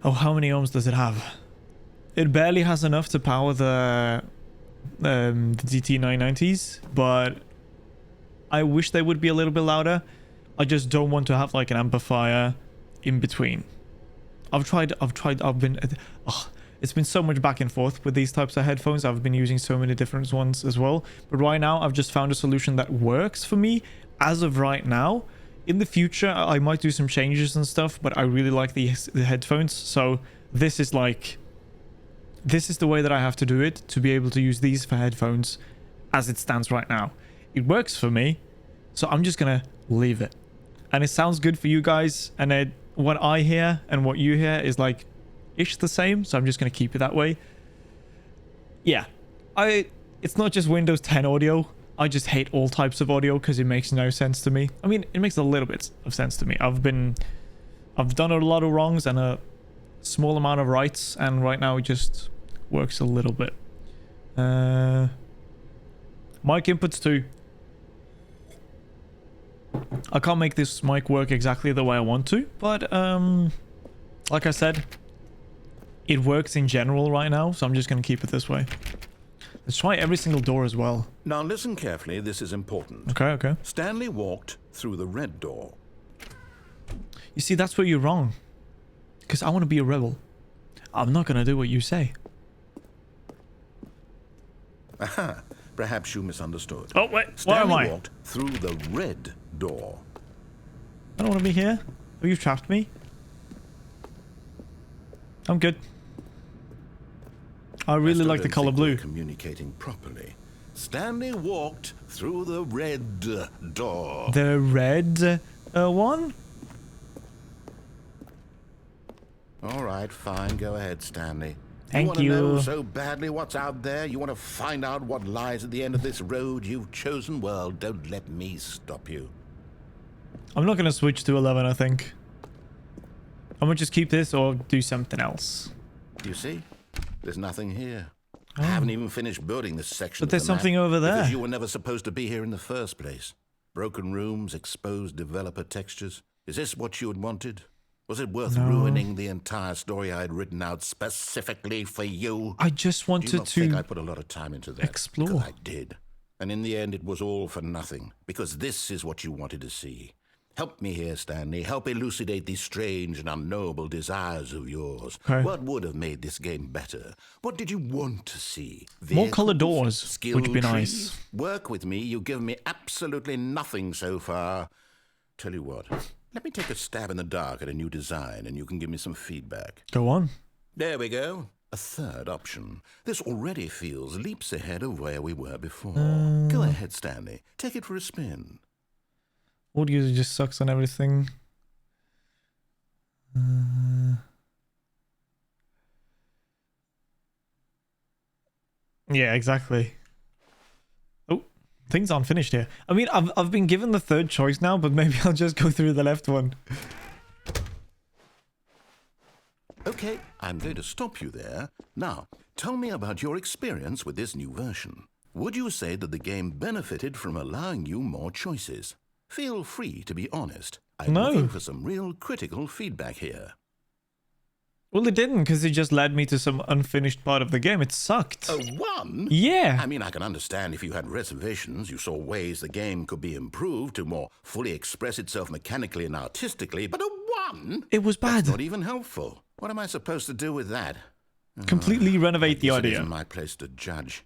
Oh, how many ohms does it have? It barely has enough to power the DT990s, but I wish they would be a little bit louder. I just don't want to have like an amplifier in between. It's been so much back and forth with these types of headphones. I've been using so many different ones as well. But right now, I've just found a solution that works for me as of right now. In the future, I might do some changes and stuff, but I really like the headphones. So this is the way that I have to do it to be able to use these for headphones as it stands right now. It works for me, so I'm just going to leave it. And it sounds good for you guys. And what I hear and what you hear is like ish the same, so I'm just going to keep it that way. Yeah, it's not just Windows 10 audio. I just hate all types of audio because it makes no sense to me. I mean, it makes a little bit of sense to me. I've done a lot of wrongs and a small amount of rights, and right now it just works a little bit. Mic inputs too. I can't make this mic work exactly the way I want to, but like I said, it works in general right now, so I'm just going to keep it this way. Let's try every single door as well. Now listen carefully, this is important. Okay. Stanley walked through the red door. You see, that's where you're wrong. Because I want to be a rebel. I'm not going to do what you say. Aha, perhaps you misunderstood. Oh, wait, Stanley where am I? walked through the red door. I don't want to be here. Have you trapped me? I'm good. I really like the color blue. Communicating properly. Stanley walked through the red door. The red one? All right, fine. Go ahead, Stanley. Thank you. You want to know so badly what's out there? You want to find out what lies at the end of this road you've chosen? Well, don't let me stop you. I'm not going to switch to 11, I think. I'm going to just keep this or do something else. You see? There's nothing here. I haven't even finished building this section. But there's something over there. Because you were never supposed to be here in the first place. Broken rooms, exposed developer textures. Is this what you had wanted? Was it worth ruining the entire story I had written out specifically for you? I just wanted Do you not to think I put a lot of time into that? explore. 'Cause I did. And in the end, it was all for nothing. Because this is what you wanted to see. Help me here, Stanley. Help elucidate these strange and unknowable desires of yours. Okay. What would have made this game better? What did you want to see? More colored Vehicles? doors Skill would be trees? nice. Work with me. You've given me absolutely nothing so far. Tell you what. Let me take a stab in the dark at a new design, and you can give me some feedback. Go on. There we go. A third option. This already feels leaps ahead of where we were before. Go ahead, Stanley. Take it for a spin. Audio just sucks on everything. Yeah, exactly. Oh, things aren't finished here. I mean, I've been given the third choice now, but maybe I'll just go through the left one. Okay, I'm going to stop you there. Now, tell me about your experience with this new version. Would you say that the game benefited from allowing you more choices? Feel free to be honest. I'm looking for some real critical feedback here. Well, it didn't, because it just led me to some unfinished part of the game. It sucked. A 1? Yeah. I mean, I can understand if you had reservations, you saw ways the game could be improved to more fully express itself mechanically and artistically, but a 1? It was bad. That's not even helpful. What am I supposed to do with that? Completely renovate the It audio. isn't my place to judge.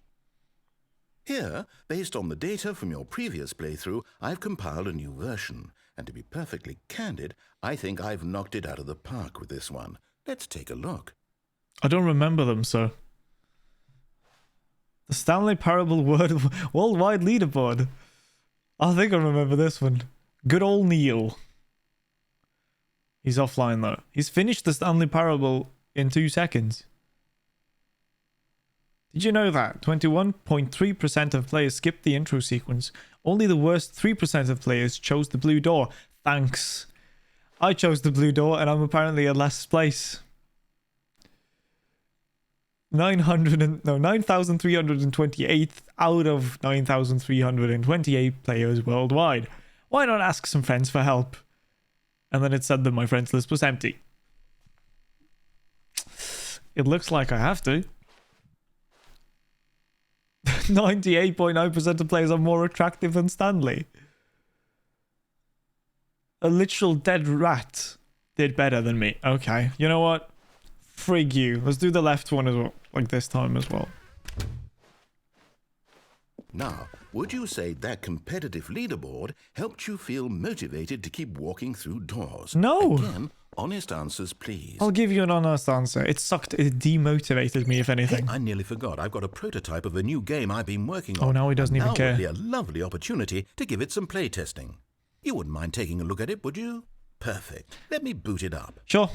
Here, based on the data from your previous playthrough, I've compiled a new version. And to be perfectly candid, I think I've knocked it out of the park with this one. Let's take a look. I don't remember them, so. The Stanley Parable Worldwide Leaderboard. I think I remember this one. Good old Neil. He's offline though. He's finished the Stanley Parable in 2 seconds. Did you know that 21.3% of players skipped the intro sequence? Only the worst 3% of players chose the blue door. Thanks. I chose the blue door and I'm apparently in last place. 9,328 out of 9,328 players worldwide. Why not ask some friends for help? And then it said that my friends list was empty. It looks like I have to. 98.9% of players are more attractive than Stanley. A literal dead rat did better than me. Okay, you know what? Frig you. Let's do the left one as well, like this time as well. Now, would you say that competitive leaderboard helped you feel motivated to keep walking through doors? No. Again, honest answers, please. I'll give you an honest answer. It sucked. It demotivated me, if anything. Hey, I nearly forgot. I've got a prototype of a new game I've been working on. Oh, now he doesn't even care. Now would be a lovely opportunity to give it some playtesting. You wouldn't mind taking a look at it, would you? Perfect. Let me boot it up. Sure.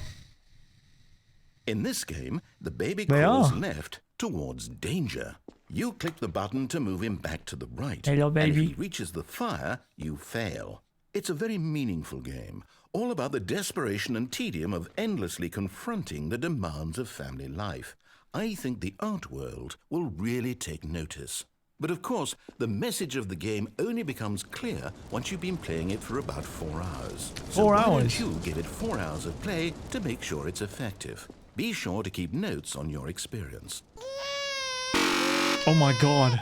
In this game, the baby crawls left towards danger. You click the button to move him back to the right. Hello, baby. And if he reaches the fire, you fail. It's a very meaningful game, all about the desperation and tedium of endlessly confronting the demands of family life. I think the art world will really take notice. But of course, the message of the game only becomes clear once you've been playing it for about 4 hours. So 4 why hours? don't you give it 4 hours of play to make sure it's effective? Be sure to keep notes on your experience. Oh my god.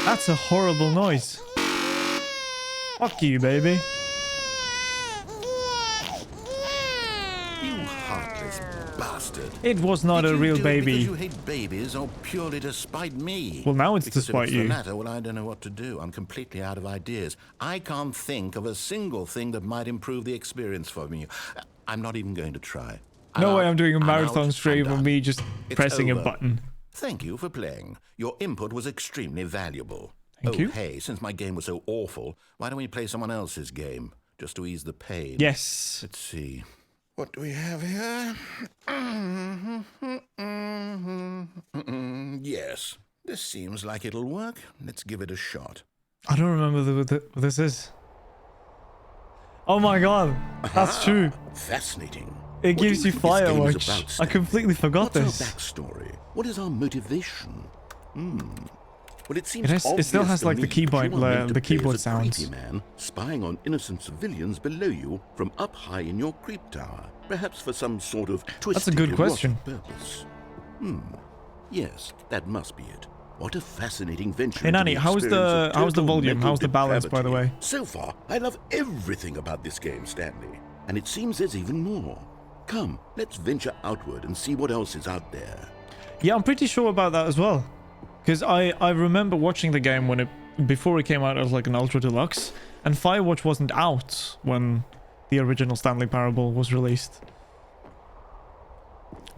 That's a horrible noise. Fuck you, baby. You heartless bastard. It was not Did a you real do it baby. because you hate babies or purely to spite me? Well, now it's because to spite if it's you. the latter, well, I don't know what to do. I'm completely out of ideas. I can't think of a single thing that might improve the experience for me. I'm not even going to try. No way I'm doing a I'm marathon out, stream I'm of done. me just It's pressing a over. button. Thank you for playing. Your input was extremely valuable. Thank you. Hey, since my game was so awful, why don't we play someone else's game? Just to ease the pain. Yes. Let's see. What do we have here? Yes. This seems like it'll work. Let's give it a shot. I don't remember what this is. Oh my god. That's true. Fascinating. It What do gives you think this game is fireworks. about, I Stanley? completely forgot What's this. our backstory? What is our motivation? Well, it seems It still obvious has, to like, the me keyboard- that you are meant to the play keyboard as a sounds. creepy man spying on innocent civilians below you from up high in your creep tower, perhaps for some sort of twisted good erotic question. purpose. Yes, that must be it. What a fascinating venture. Hey, into Nanny, the how's the- experience of how's the total volume? mental How's the balance, by the depravity. way? So far, I love everything about this game, Stanley. And it seems there's even more. Come, let's venture outward and see what else is out there. Yeah, I'm pretty sure about that as well. Because I remember watching the game before it came out as like an Ultra Deluxe, and Firewatch wasn't out when the original Stanley Parable was released.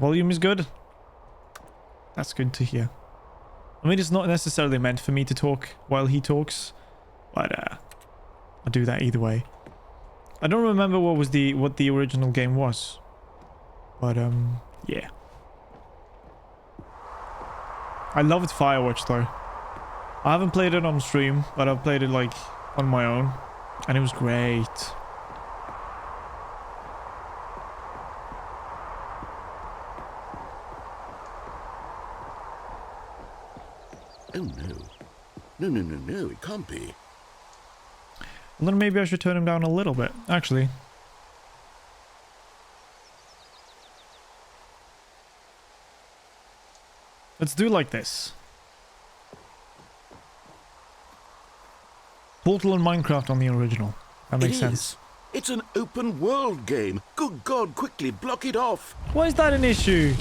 Volume is good. That's good to hear. I mean, it's not necessarily meant for me to talk while he talks, but I'll do that either way. I don't remember what the original game was, but yeah. I loved Firewatch though. I haven't played it on stream, but I've played it like on my own, and it was great. No, it can't be. Well, then maybe I should turn him down a little bit, actually. Let's do like this. Portal and Minecraft on the original. That makes sense. It's an open world game. Good God, quickly block it off. Why is that an issue?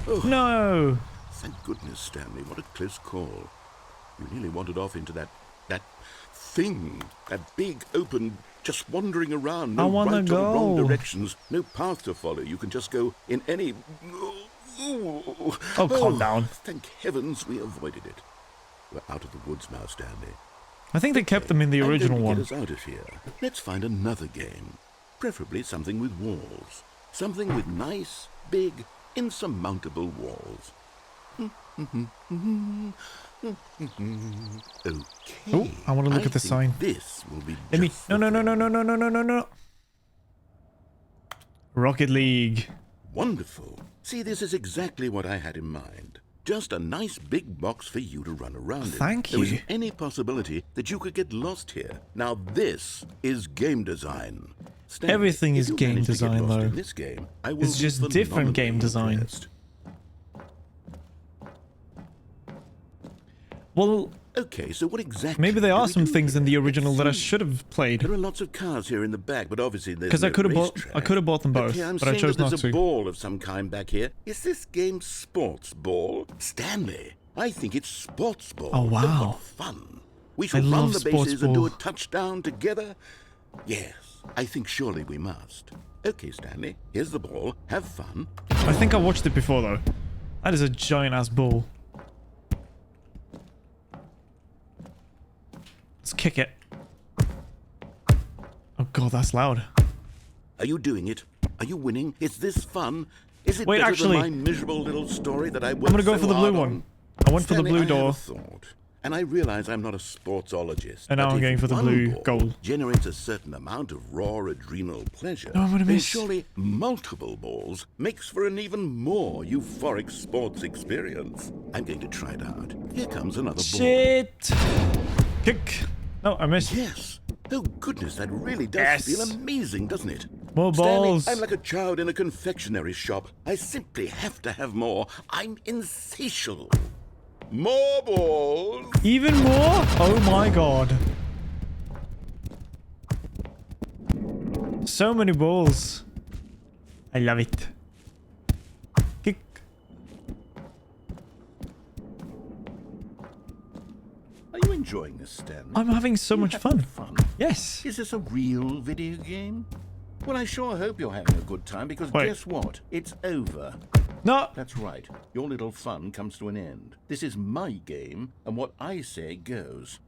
Oh. No. Thank goodness, Stanley. What a close call. You nearly wandered off into that thing. That big, open, just wandering around. No right or wrong directions. No path to follow. You can just go in any... Oh, calm down. Thank heavens we avoided it. We're out of the woods now, Stanley. I think they kept them in the original one. Get us out of here. Let's find another game. Preferably something with walls. Something with nice, big, insurmountable walls. Okay. Oh, I want to look at the sign. This will be No. Rocket League. Wonderful. See, this is exactly what I had in mind. Just a nice big box for you to run around in. Thank you. There isn't any possibility that you could get lost here. Now this is game design. Stanley, everything is game design, though. In this game, I will it's just different game design. Impressed. Well, okay, so what exactly? Maybe there are some things in the original that I should have played. There are lots of cars here in the back, but obviously there's because I could have bought them both, okay, but I chose not there's to. a ball of some kind back here. Is this game sports ball? Stanley, I think it's sports ball. Oh wow, look, what fun! We shall run the bases and do a touchdown together. Yes, I think surely we must. Okay, Stanley, here's the ball. Have fun. I think I watched it before though. That is a giant ass ball. Let's kick it. Oh god, that's loud. Are you doing it? Are you winning? Is this fun? Is it Wait, better actually, than my miserable little story that I worked I'm gonna go so for the blue hard one. on? I went for the blue door. I have a thought, and I realize I'm not a sportsologist. And now I'm going for the blue goal. Generates a certain amount of raw adrenal pleasure. No, I'm gonna then miss. Surely multiple balls makes for an even more euphoric sports experience. I'm going to try it out. Here comes another ball. Shit! Kick. No, I missed. Yes. Oh goodness, that really does feel amazing, doesn't it? More balls. Stanley, I'm like a child in a confectionery shop. I simply have to have more. I'm insatiable. More balls. Even more? Oh my god. So many balls. I love it. Kick. Are you enjoying this, Stanley? I'm having so much fun. Yes. Is this a real video game? Well, I sure hope you're having a good time, because guess what? It's over. No. That's right. Your little fun comes to an end. This is my game, and what I say goes.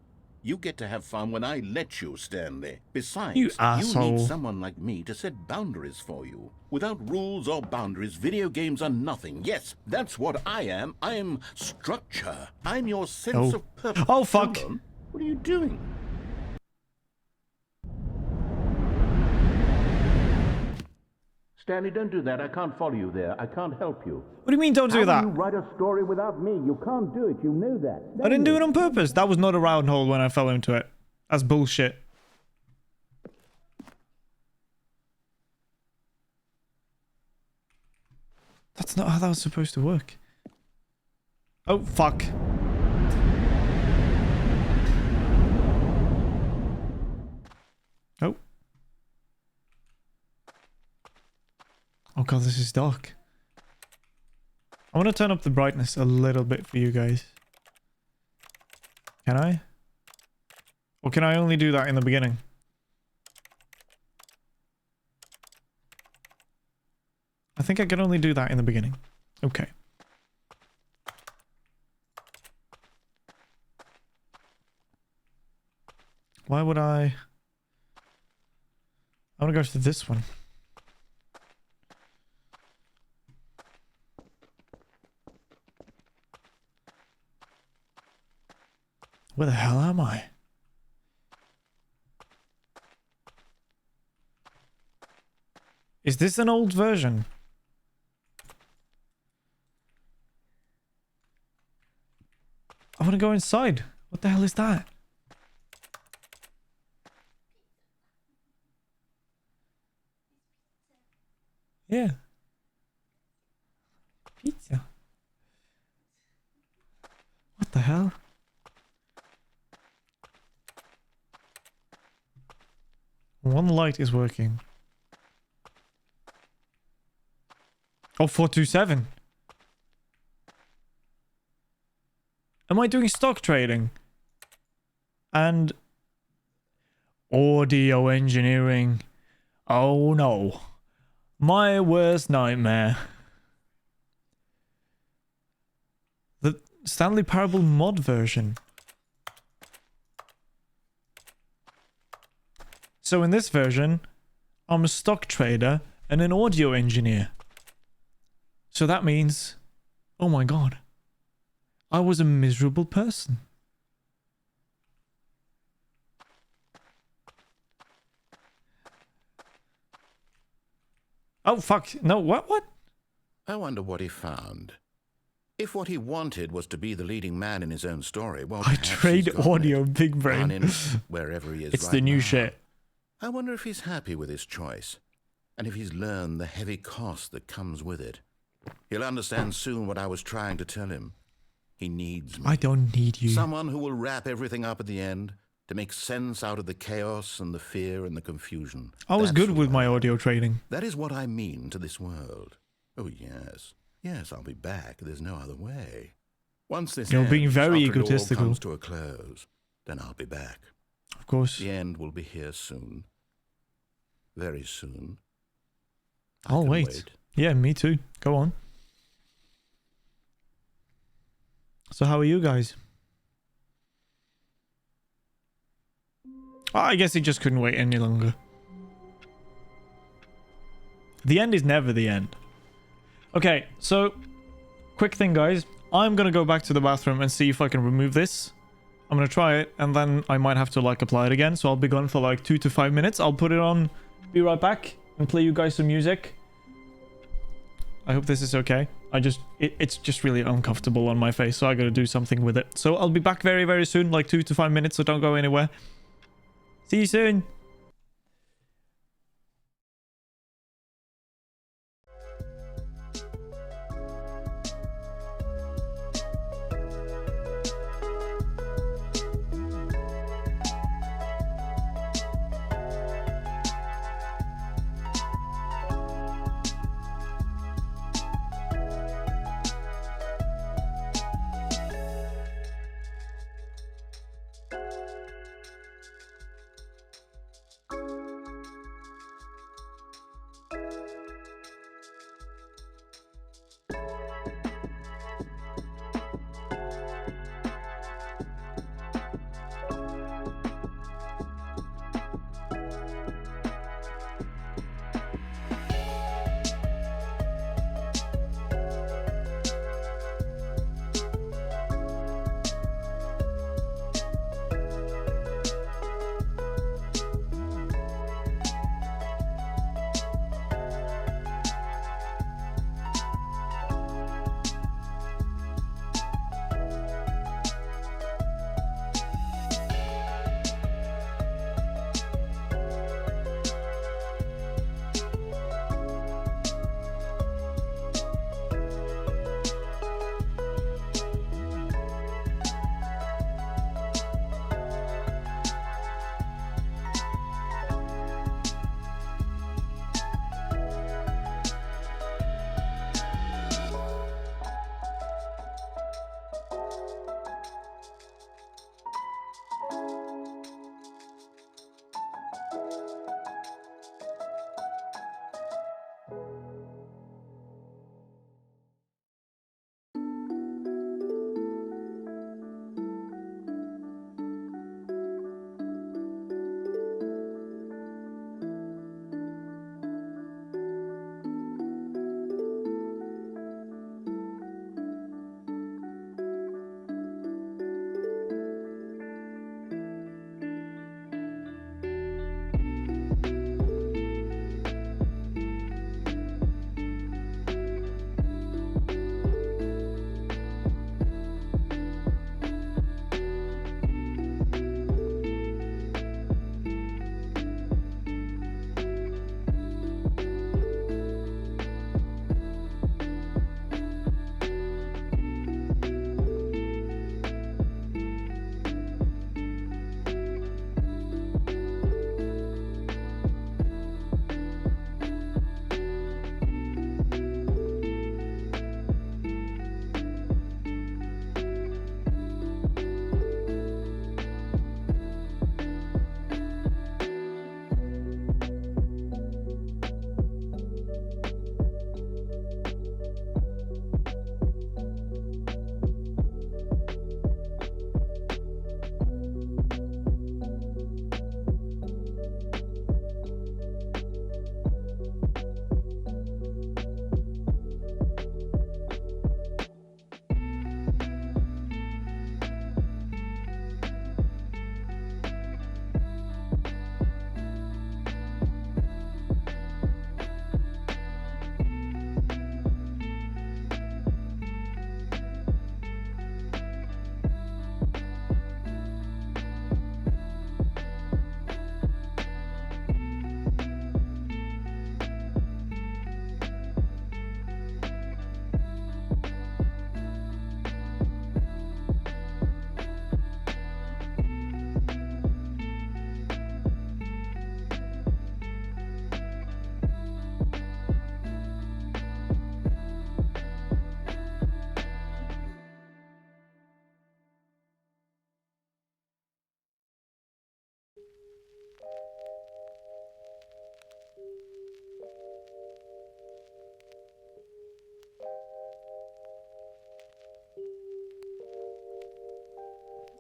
You get to have fun when I let you, Stanley. Besides, you need someone like me to set boundaries for you. Without rules or boundaries, video games are nothing. Yes, that's what I am. I am structure. I'm your sense of purpose. Oh, fuck. Hold on. What are you doing? Stanley, don't do that. I can't follow you there. I can't help you. What do you mean don't do that? How do you write a story without me? You can't do it. You know that. I didn't do it on purpose. That was not a round hole when I fell into it. That's bullshit. That's not how that was supposed to work. Oh, fuck. Oh. Oh god, this is dark. I want to turn up the brightness a little bit for you guys. Can I? Or can I only do that in the beginning? I think I can only do that in the beginning. Okay. Why would I want to go to this one. Where the hell am I? Is this an old version? I want to go inside. What the hell is that? Yeah. Pizza. What the hell? One light is working. Oh, 427. Am I doing stock trading? And audio engineering. Oh no. My worst nightmare. The Stanley Parable mod version. So in this version, I'm a stock trader and an audio engineer. So that means, oh my god, I was a miserable person. Oh fuck, no, what? I wonder what he found. If what he wanted was to be the leading man in his own story, well, I perhaps trade he's got audio, it. big brain. Down in wherever he is It's right the new now. shit. I wonder if he's happy with his choice, and if he's learned the heavy cost that comes with it. He'll understand soon what I was trying to tell him. He needs me. I don't need you. Someone who will wrap everything up at the end to make sense out of the chaos and the fear and the confusion. I was That's good what with my I- audio trading. That is what I mean to this world. Oh, yes. Yes, I'll be back. There's no other way. Once this You're being ends, very after it all egotistical. comes to a close, then I'll be back. Of course. The end will be here soon. Very soon. I I'll can wait. Yeah, me too. Go on. So how are you guys? Oh, I guess he just couldn't wait any longer. The end is never the end. Okay, so quick thing, guys. I'm gonna go back to the bathroom and see if I can remove this. I'm gonna try it, and then I might have to like apply it again. So I'll be gone for like 2 to 5 minutes. I'll put it on, be right back, and play you guys some music. I hope this is okay. It's just really uncomfortable on my face, so I gotta do something with it. So I'll be back very, very soon, like 2 to 5 minutes, so don't go anywhere. See you soon.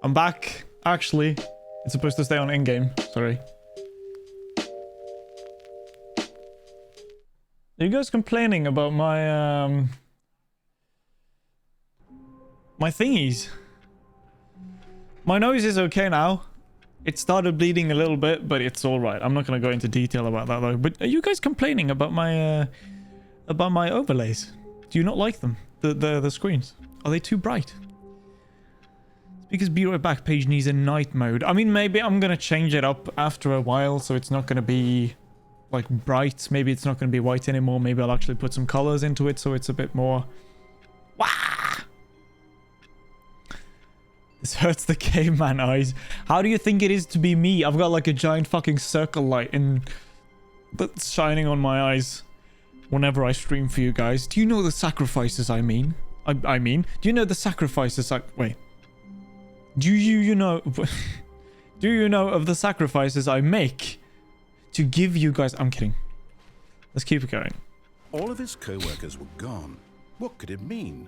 I'm back. Actually, it's supposed to stay on in-game. Sorry. Are you guys complaining about my my thingies? My nose is okay now. It started bleeding a little bit, but it's all right. I'm not gonna go into detail about that though. But are you guys complaining about my overlays? Do you not like them? The screens? Are they too bright? It's because Be Right Back page needs a night mode. I mean, maybe I'm gonna change it up after a while, so it's not gonna be like bright. Maybe it's not gonna be white anymore. Maybe I'll actually put some colors into it so it's a bit more. Wah! This hurts the caveman eyes. How do you think it is to be me? I've got like a giant fucking circle light that's shining on my eyes whenever I stream for you guys. Do you know the sacrifices I mean? I mean, do you know the sacrifices wait. Do you know do you know of the sacrifices I make to give you guys? I'm kidding. Let's keep it going. All of his co-workers were gone. What could it mean?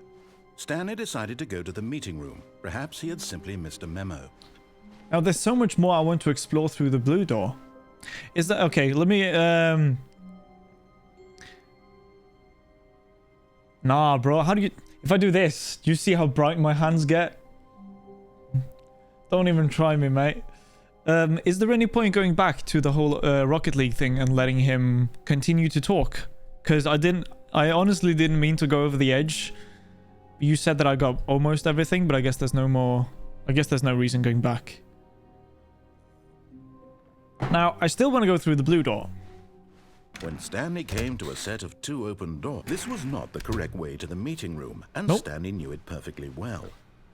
Stanley decided to go to the meeting room. Perhaps he had simply missed a memo. Now, there's so much more I want to explore through the blue door. Is that... Okay, let me... Nah, bro. How do you... If I do this, do you see how bright my hands get? Don't even try me, mate. Is there any point going back to the whole Rocket League thing and letting him continue to talk? Because I honestly didn't mean to go over the edge. You said that I got almost everything, but I guess there's no more... I guess there's no reason going back. Now, I still want to go through the blue door. When Stanley came to a set of 2 open doors, this was not the correct way to the meeting room, and Nope. Stanley knew it perfectly well.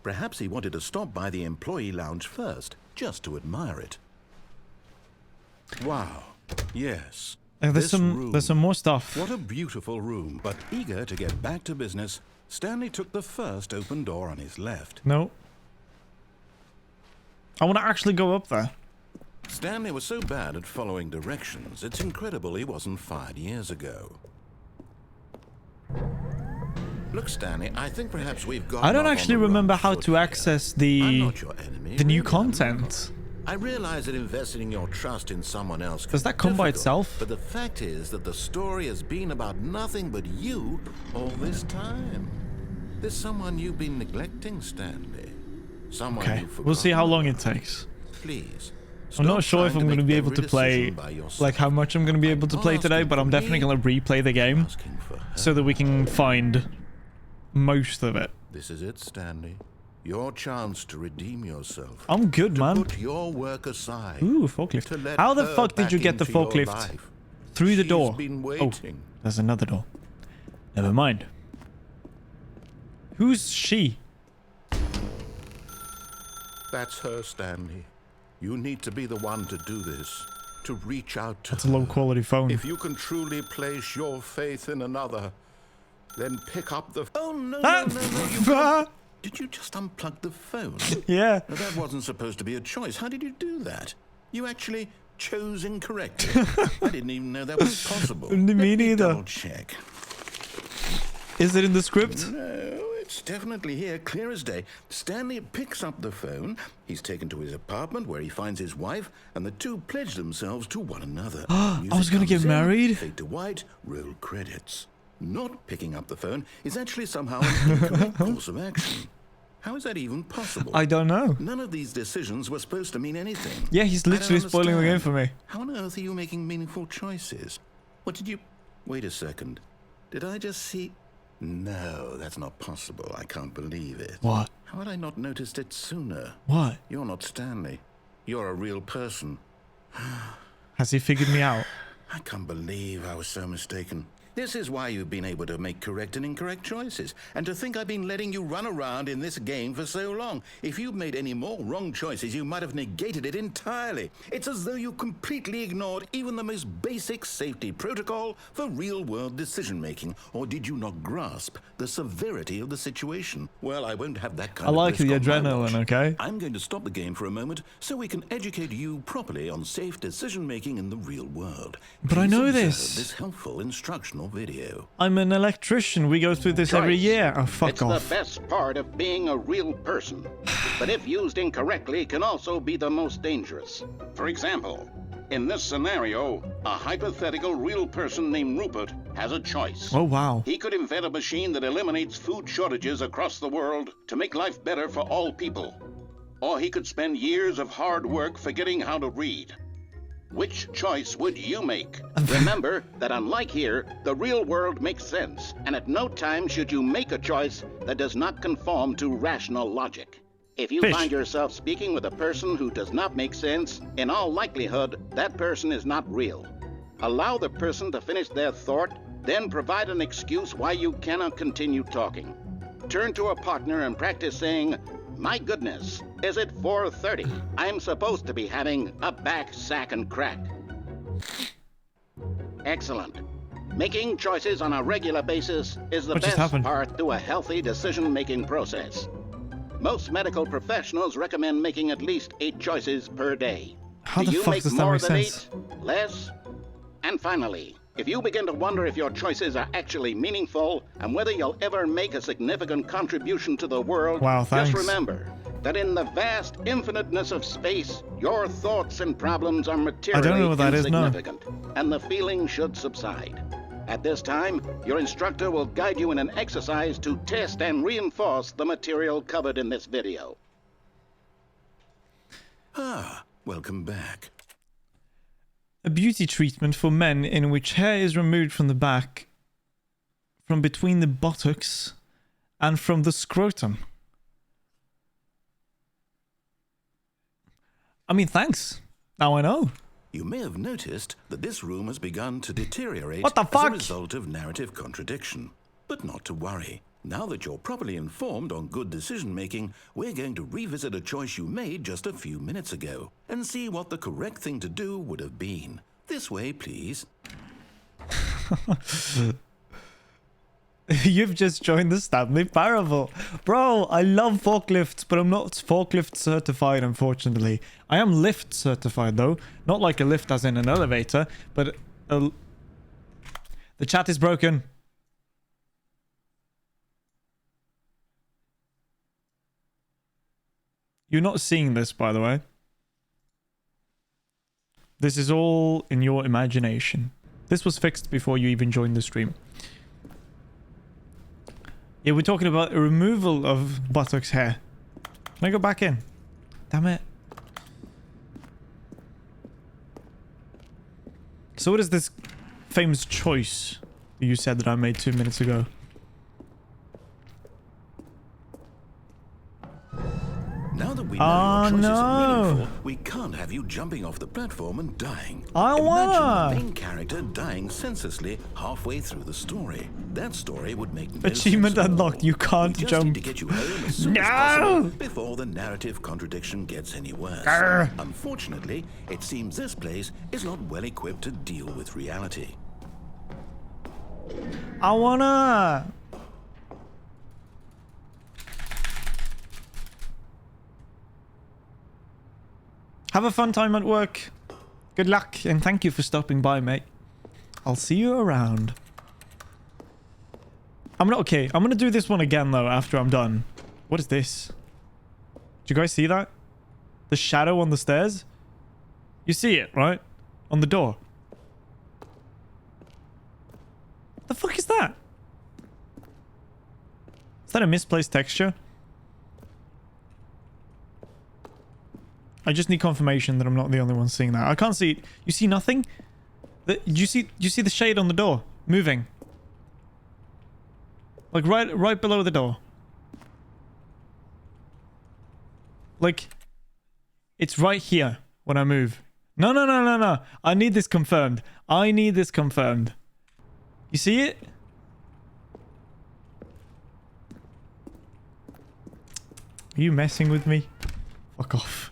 Perhaps he wanted to stop by the employee lounge first, just to admire it. Wow. Yes. There's some more stuff. What a beautiful room. But eager to get back to business, Stanley took the first open door on his left. No. I want to actually go up there. Stanley was so bad at following directions, it's incredible he wasn't fired years ago. Look, Stanley, I think perhaps we've got... I don't actually remember how to access the new content. I realize that investing your trust in someone else Does that come by itself? But the fact is that the story has been about nothing but you all this time. There's someone you've been neglecting, Stanley. Someone Okay, you've forgotten we'll see how long it about. takes. Please. I'm not sure if Stop I'm going to trying be make able to every play, decision by yourself. like how much I'm going to be able to play today, but I'm definitely going to replay the game Asking for help. so that we can find most of it. This is it, Stanley. Your chance to redeem yourself. I'm good, To man. put your work aside. Ooh, To forklift. let How the her fuck did you back get the into your forklift life. through the She's door? been Oh, waiting. there's another door. Never mind. Who's she? That's her, Stanley. You need to be the one to do this. To reach out to That's a low her. quality phone. If you can truly place your faith in another, then pick up the... Oh, no, Ah! no, no, no. You can't. Did you just unplug the phone? Yeah. Now, that wasn't supposed to be a choice. How did you do that? You actually chose incorrectly. I didn't even know that was possible. Me neither. Double check. Is it in the script? No, it's definitely here, clear as day. Stanley picks up the phone. He's taken to his apartment where he finds his wife, and the two pledge themselves to one another. I was Music gonna get comes in, married? Fade to white, roll credits. Not picking up the phone is actually somehow an incorrect course of action. How is that even possible? I don't know. None of these decisions were supposed to mean anything. Yeah, he's I don't literally spoiling the game for understand. me. How on earth are you making meaningful choices? What did you... Wait a second. Did I just see... No, that's not possible. I can't believe it. What? How had I not noticed it sooner? What? You're not Stanley. You're a real person. Has he figured me out? I can't believe I was so mistaken. This is why you've been able to make correct and incorrect choices. And to think I've been letting you run around in this game for so long. If you'd made any more wrong choices, you might have negated it entirely. It's as though you completely ignored even the most basic safety protocol for real-world decision-making. Or did you not grasp the severity of the situation? Well, I won't have that kind I of like risk the on my adrenaline, watch. okay? I'm going to stop the game for a moment so we can educate you properly on safe decision-making in the real world. But I Please know observe this. This helpful instructional your video. I'm an electrician. We go through this every year. Oh, fuck it's off. It's the best part of being a real person. But if used incorrectly, can also be the most dangerous. For example, in this scenario, a hypothetical real person named Rupert has a choice. Oh, wow. He could invent a machine that eliminates food shortages across the world to make life better for all people. Or he could spend years of hard work forgetting how to read. Which choice would you make? Remember that unlike here, the real world makes sense, and at no time should you make a choice that does not conform to rational logic. If you find yourself speaking with a person who does not make sense, in all likelihood, that person is not real. Allow the person to finish their thought, then provide an excuse why you cannot continue talking. Turn to a partner and practice saying, "My goodness, is it 4:30? I'm supposed to be having a back, sack, and crack." Excellent. Making choices on a regular basis is the best part to a healthy decision-making process. Most medical professionals recommend making at least 8 choices per day. How the fuck does that make sense? 8? Less? And finally, if you begin to wonder if your choices are actually meaningful and whether you'll ever make a significant contribution to the world, just remember that in the vast infiniteness of space, your thoughts and problems are materially insignificant, and the feeling should subside. At this time, your instructor will guide you in an exercise to test and reinforce the material covered in this video. Welcome back. A beauty treatment for men in which hair is removed from the back, from between the buttocks, and from the scrotum. I mean, thanks. Now I know. You may have noticed that this room has begun to deteriorate as a result of narrative contradiction. But not to worry. Now that you're properly informed on good decision-making, we're going to revisit a choice you made just a few minutes ago and see what the correct thing to do would have been. This way, please. You've just joined the Stanley Parable. Bro, I love forklifts, but I'm not forklift certified, unfortunately. I am lift certified, though. Not like a lift as in an elevator, but... The chat is broken. You're not seeing this, by the way. This is all in your imagination. This was fixed before you even joined the stream. Yeah, we're talking about a removal of buttocks hair. Can I go back in? Damn it. So what is this famous choice you said that I made 2 minutes ago? Now that we know your choices are meaningful, we can't have you jumping off the platform and dying. Imagine the main character dying senselessly halfway through the story. That story would make no Achievement sense unlocked. You can't we jump. Need to get you home as soon as possible before the narrative contradiction gets any worse. Unfortunately, it seems this place is not well equipped to deal with reality. I wanna... Have a fun time at work. Good luck, and thank you for stopping by, mate. I'll see you around. I'm gonna do this one again, though, after I'm done. What is this? Do you guys see that? The shadow on the stairs? You see it, right? On the door. What the fuck is that? Is that a misplaced texture? I just need confirmation that I'm not the only one seeing that. I can't see it. You see nothing? Do you see the shade on the door moving? Like right below the door. Like it's right here when I move. No. I need this confirmed. I need this confirmed. You see it? Are you messing with me? Fuck off.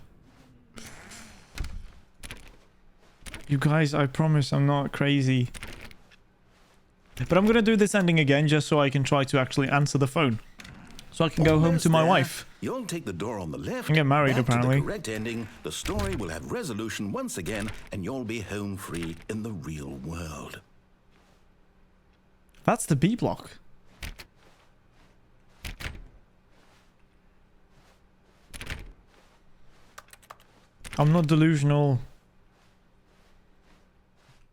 You guys, I promise I'm not crazy. But I'm going to do this ending again just so I can try to actually answer the phone. So I can go home to my wife. You'll take the door on the left. And get married, apparently. To the correct ending, the story will have resolution once again, and you'll be home free in the real world. That's the B block. I'm not delusional.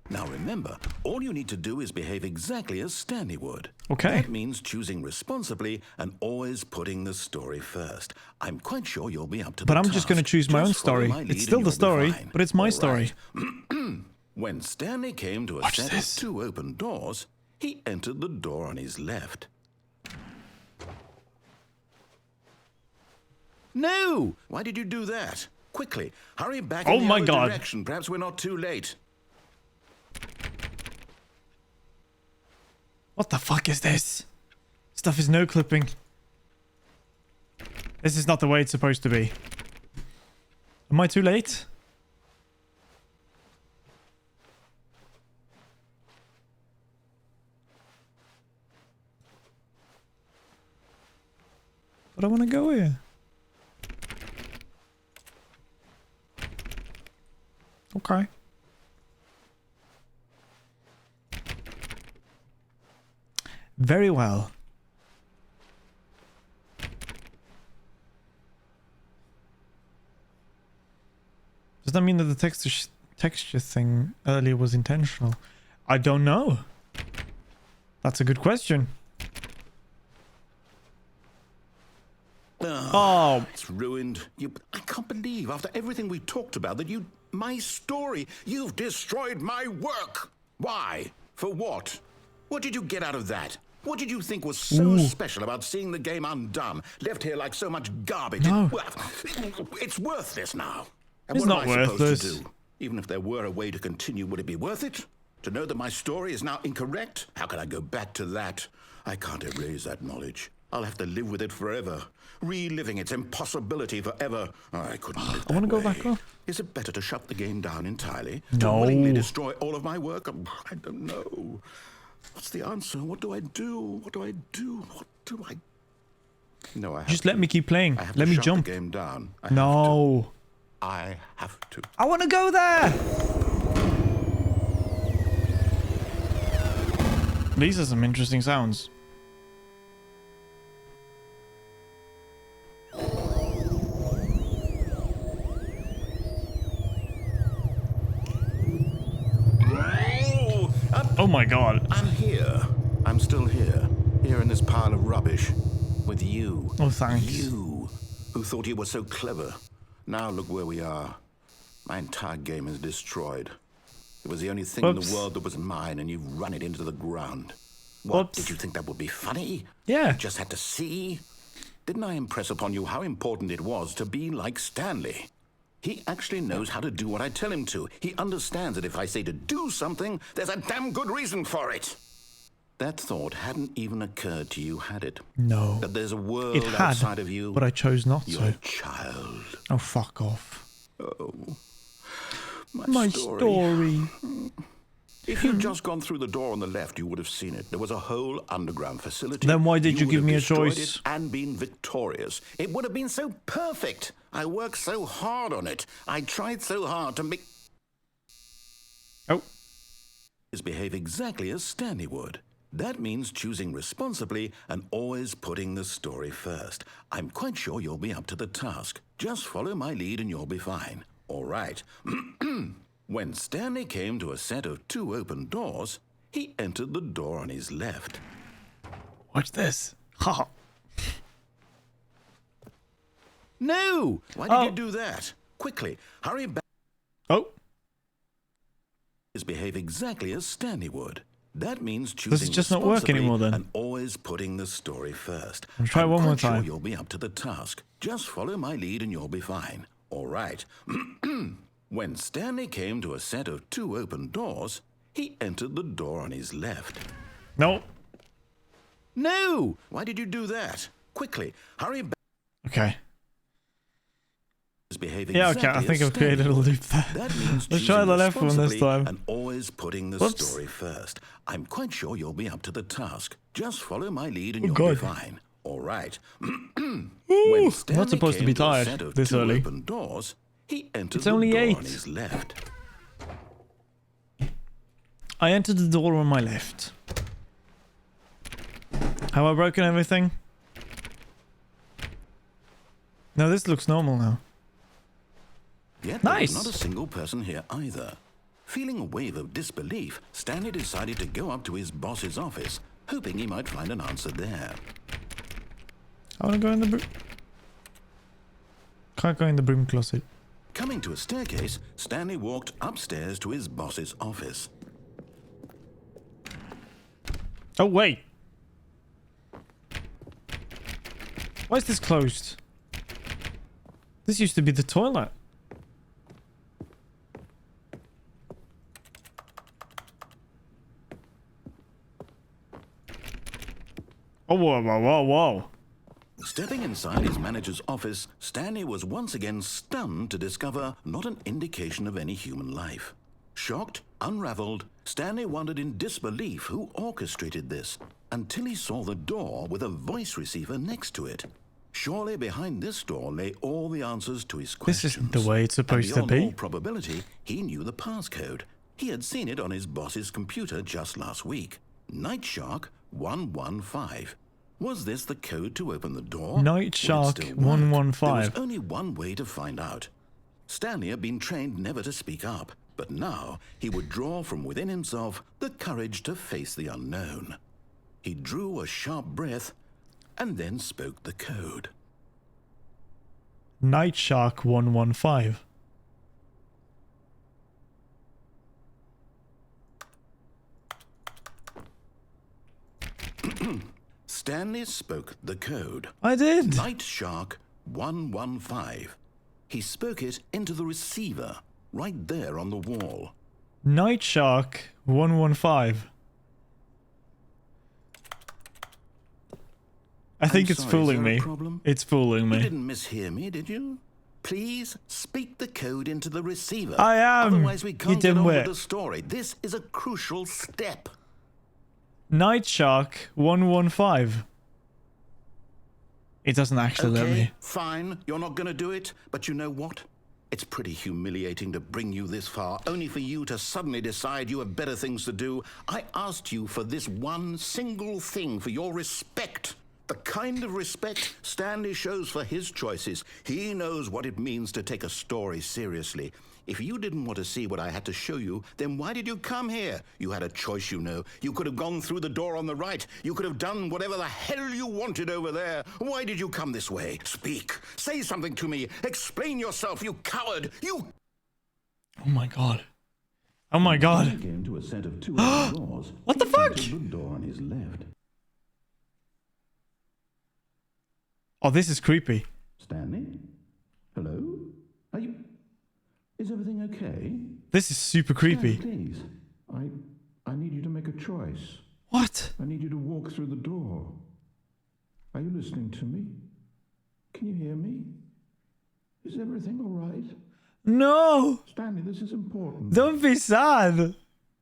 Now remember, all you need to do is behave exactly as Stanley would. Okay. That means choosing responsibly and always putting the story first. I'm quite sure you'll be up to the But I'm task. just going to choose my own Just follow story. my lead It's still and the you'll be story, fine. but it's my All story. right. When Stanley came to a Watch set this. of 2 open doors, he entered the door on his left. No! Why did you do that? Quickly, hurry back Oh in the my other God. direction. Perhaps we're not too late. What the fuck is this? Stuff is no clipping. This is not the way it's supposed to be. Am I too late? But I want to go here. Okay. Very well. Does that mean that the texture thing earlier was intentional? I don't know. That's a good question. Oh, It's ruined. I can't believe, after everything we talked about, that my story, you've destroyed my work. Why? For what? What did you get out of that? What did you think was so special about seeing the game undone, left here like so much garbage? No. It's worthless now. And It's what not am I supposed worthless. to do? Even if there were a way to continue, would it be worth it? To know that my story is now incorrect? How can I go back to that? I can't erase that knowledge. I'll have to live with it forever, reliving its impossibility forever. I couldn't live I want to go way. back up. Is it better to shut the game down entirely? No. To willingly destroy all of my work? I don't know. What's the answer? What do I do? What do I do? What do I... No, I have just to. let me keep playing. I have Let to me shut jump. the game down. I have to. No. I have to. I want to go there. These are some interesting sounds. Oh my god. I'm here. I'm still here. Here in this pile of rubbish. With you. Oh, thanks. You, who thought you were so clever. Now look where we are. My entire game is destroyed. It was the only thing in Whoops. the world that was mine, and you've run it into the ground. What, Whoops. did you think that would be funny? Yeah. You just had to see? Didn't I impress upon you how important it was to be like Stanley? He actually knows how to do what I tell him to. He understands that if I say to do something, there's a damn good reason for it. That thought hadn't even occurred to you, had it? No. That there's a world It had, outside of you. but I chose not You're to. a child. Oh, fuck off. Oh, My story. If you'd just gone through the door on the left, you would have seen it. There was a whole underground facility. Then why did you would give have me a destroyed choice? it and been victorious. It would have been so perfect. I worked so hard on it. I tried so hard to make Oh. behave exactly as Stanley would. That means choosing responsibly and always putting the story first. I'm quite sure you'll be up to the task. Just follow my lead and you'll be fine. All right. When Stanley came to a set of 2 open doors, he entered the door on his left. Watch this. Ha. No! Why did you do that? Quickly, hurry back. Oh. Behave exactly as Stanley would. That means choosing Does it just not work responsibly anymore then? and always putting the story first. I'll try I'm one more quite sure time. you'll be up to the task. Just follow my lead and you'll be fine. All right. When Stanley came to a set of 2 open doors, he entered the door on his left. No. No! Why did you do that? Quickly, hurry back. Okay. Behave Yeah, okay. I exactly think as I've created a Stanley would. loop there. That means Let's try choosing the left one this responsibly time. and always putting the Whoops. story first. I'm quite sure you'll be up to the task. Just follow my lead and Oh, you'll God. be fine. All right. Ooh, When I'm Stanley not supposed to came be a tired set of this 2 early. open doors, he entered It's the only door 8. on his left. I entered the door on my left. Have I broken everything? No, this looks normal now. Yet Nice. there was not a single person here either. Feeling a wave of disbelief, Stanley decided to go up to his boss's office, hoping he might find an answer there. I want to go in the broom. Can't go in the broom closet. Coming to a staircase, Stanley walked upstairs to his boss's office. Oh, wait. Why is this closed? This used to be the toilet. Oh, whoa, whoa, whoa, whoa. Stepping inside his manager's office, Stanley was once again stunned to discover not an indication of any human life. Shocked, unraveled, Stanley wondered in disbelief who orchestrated this, until he saw the door with a voice receiver next to it. Surely behind this door lay all the answers to his questions. This isn't the way it's supposed to and beyond all be. probability, he knew the passcode. He had seen it on his boss's computer just last week. Night Shark 115. Was this the code to open the door? Night Would it Shark still work? 115. There was only one way to find out. Stanley had been trained never to speak up, but now he would draw from within himself the courage to face the unknown. He drew a sharp breath and then spoke the code. Night Shark 115. Stanley spoke the code. I did. Night Shark 115. He spoke it into the receiver, right there on the wall. Night Shark 115. I think it's sorry, fooling is there a me. problem? It's fooling You me. didn't mishear me, did you? Please speak the code into the receiver. I am, Otherwise we you can't get on dimwit. with the story. This is a crucial step. Night Shark 115. It doesn't actually let me. Fine. You're not going to do it. But you know what? It's pretty humiliating to bring you this far, only for you to suddenly decide you have better things to do. I asked you for this one single thing, for your respect. The kind of respect Stanley shows for his choices. He knows what it means to take a story seriously. If you didn't want to see what I had to show you, then why did you come here? You had a choice, you know. You could have gone through the door on the right. You could have done whatever the hell you wanted over there. Why did you come this way? Speak. Say something to me. Explain yourself, you coward. You... Oh my god. Oh my god. He came to a set of two other doors. What the fuck? The door on his left. Oh, this is creepy. Stanley? Hello? Are you... Is everything okay? This is super creepy. Stanley, please. I need you to make a choice. What? I need you to walk through the door. Are you listening to me? Can you hear me? Is everything all right? No! Stanley, this is important. Don't be sad.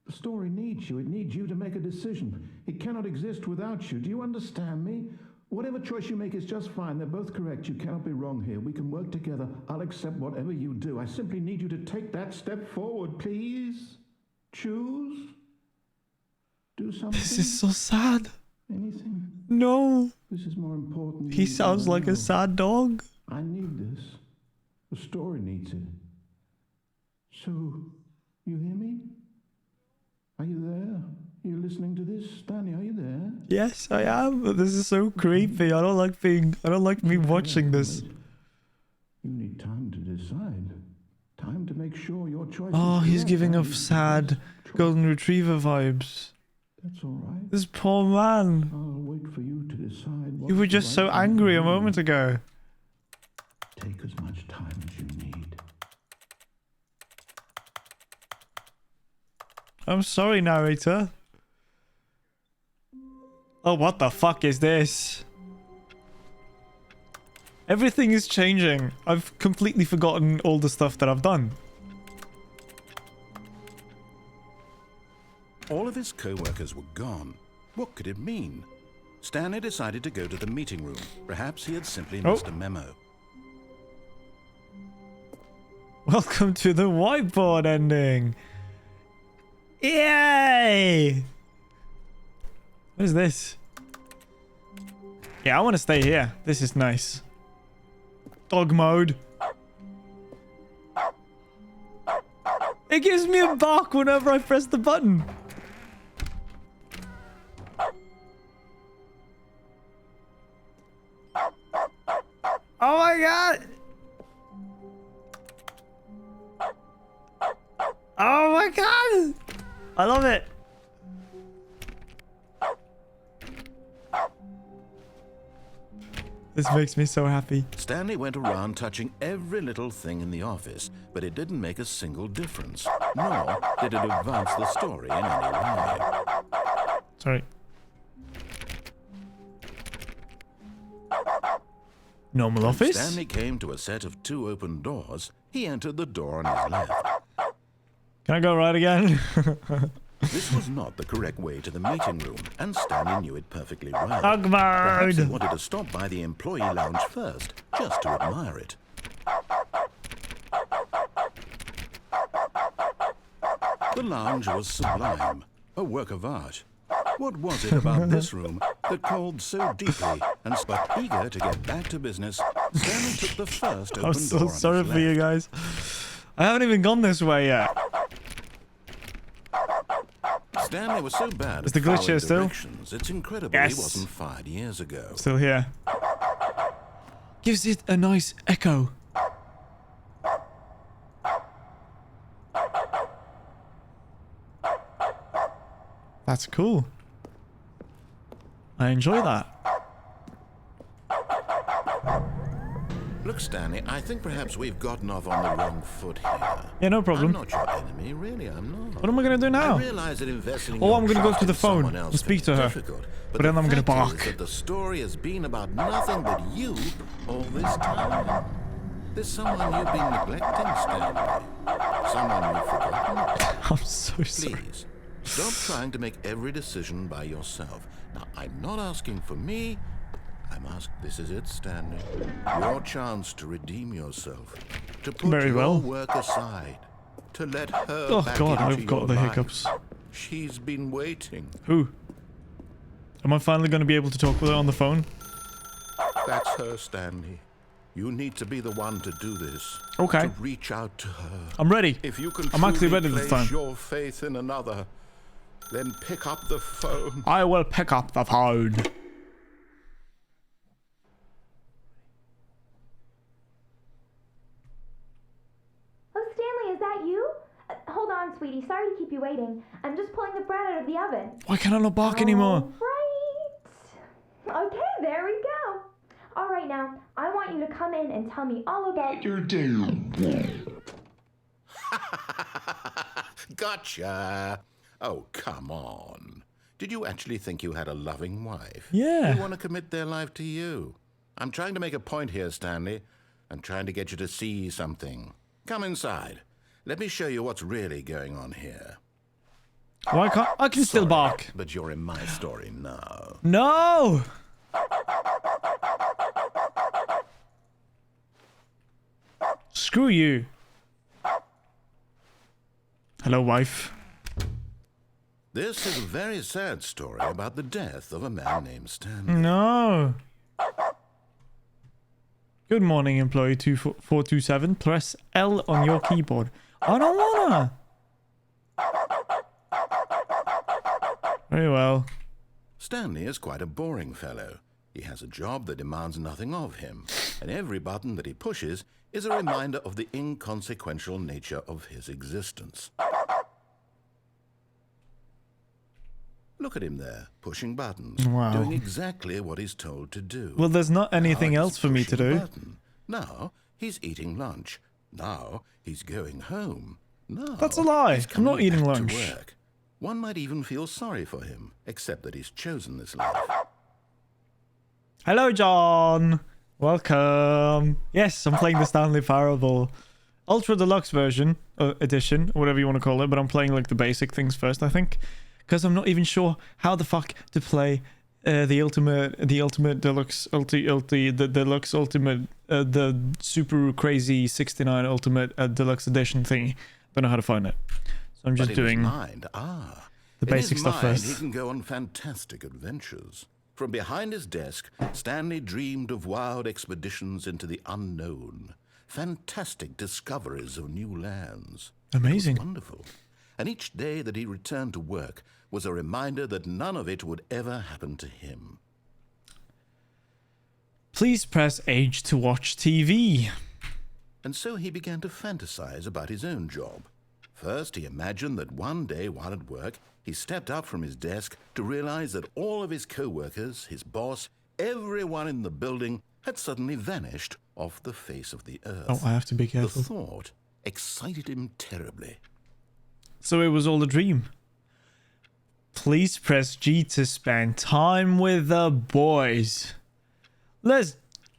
The story needs you. It needs you to make a decision. It cannot exist without you. Do you understand me? Whatever choice you make is just fine. They're both correct. You cannot be wrong here. We can work together. I'll accept whatever you do. I simply need you to take that step forward, please. Choose. Do something. This is so sad. Anything. No. This is more important. He sounds like a sad dog. I need this. The story needs it. So, you hear me? Are you there? Are you listening to this? Stanley, are you there? Yes, I am. But this is so creepy. I don't like me watching this. You need time to decide. Time to make sure your choice Oh, is he's correct. giving I off need sad choice. golden retriever vibes. That's all right. This poor man. I'll wait for you to decide what You were just so angry a moment ago. Take as much time as you need. I'm sorry, narrator. Oh, what the fuck is this? Everything is changing. I've completely forgotten all the stuff that I've done. All of his co-workers were gone. What could it mean? Stanley decided to go to the meeting room. Perhaps he had simply missed a memo. Welcome to the whiteboard ending. Yay! What is this? Yeah, I want to stay here. This is nice. Dog mode. It gives me a bark whenever I press the button. Oh my god! Oh my god! I love it. This makes me so happy. Stanley went around touching every little thing in the office, but it didn't make a single difference, nor did it advance the story in any way. Sorry. Normal When office? Stanley came to a set of 2 open doors, he entered the door on his left. Can I go right again? This was not the correct way to the meeting room, and Stanley knew it perfectly well. Hug Perhaps he mode. wanted to stop by the employee lounge first, just to admire it. The lounge was sublime, a work of art. What was it about this room that called so deeply, and but eager to get back to business, Stanley took the first open I'm door so on sorry his for you left. guys. I haven't even gone this way yet. Stanley was so bad Is at the glitch following here still? directions, it's incredible Yes. he wasn't fired years ago. Still here. Gives it a nice echo. That's cool. I enjoy that. Look, Stanley, I think perhaps we've gotten off on the wrong foot here. Yeah, no I'm problem. not your enemy, really, I'm not. What am I going to do now? I realize that investing in Oh, your I'm gonna go trust to the in phone someone else and speak can to be her. difficult, But then the I'm gonna fact is bark. that the story has been about nothing but you all this time. There's someone you've been neglecting, Stanley. Someone you've forgotten. I'm so sorry. Please, stop trying to make every decision by yourself. Now, I'm not asking for me. I'm asking, this is it, Stanley. Your chance to redeem yourself. To put Very your well. work aside. To let her Oh back god, into I've got your the life. hiccups. She's been waiting. Who? Am I finally going to be able to talk with her on the phone? That's her, Stanley. You need to be the one to do this. Okay. To reach out to her. I'm ready. If you can I'm actually truly ready this place time. your faith in another, then pick up the phone. I will pick up the phone. Oh, Stanley, is that you? Hold on, sweetie. Sorry to keep you waiting. I'm just pulling the bread out of the oven. Why can I not bark anymore? Right. Okay, there we go. All right, now, I want you to come in and tell me all about your day. Gotcha. Oh, come on. Did you actually think you had a loving wife? Yeah. They want to commit their life to you. I'm trying to make a point here, Stanley. I'm trying to get you to see something. Come inside. Let me show you what's really going on here. Why can't I can still Sorry, bark? but you're in my story now. No! Screw you. Hello, wife. This is a very sad story about the death of a man named Stanley. No. Good morning, employee 2427. Press L on your keyboard. I don't wanna. Very well. Stanley is quite a boring fellow. He has a job that demands nothing of him, and every button that he pushes is a reminder of the inconsequential nature of his existence. Look at him there, pushing buttons, Wow. doing exactly what he's told to do. Well, there's not anything Now else he's for me to pushing a do. button. Now he's eating lunch. Now he's going home. Now That's a lie. he's I'm not coming eating back to lunch. work. One might even feel sorry for him, except that he's chosen this life. Hello, John. Welcome. Yes, I'm playing the Stanley Parable Ultra Deluxe version, edition, or whatever you want to call it. But I'm playing like the basic things first, I think, because I'm not even sure how the fuck to play the ultimate deluxe, the deluxe ultimate, the super crazy 69 ultimate deluxe edition thingy. Don't know how to find it, so I'm just But in doing his mind, the basic in his stuff mind, first. he can go on fantastic adventures. From behind his desk, Stanley dreamed of wild expeditions into the unknown, fantastic discoveries of new lands. Amazing. It was wonderful. And each day that he returned to work was a reminder that none of it would ever happen to him. Please press H to watch TV. And so he began to fantasize about his own job. First, he imagined that one day while at work, he stepped up from his desk to realize that all of his co-workers, his boss, everyone in the building had suddenly vanished off the face of the earth. Oh, I have to be careful. The thought excited him terribly. So it was all a dream. Please press G to spend time with the boys. Let's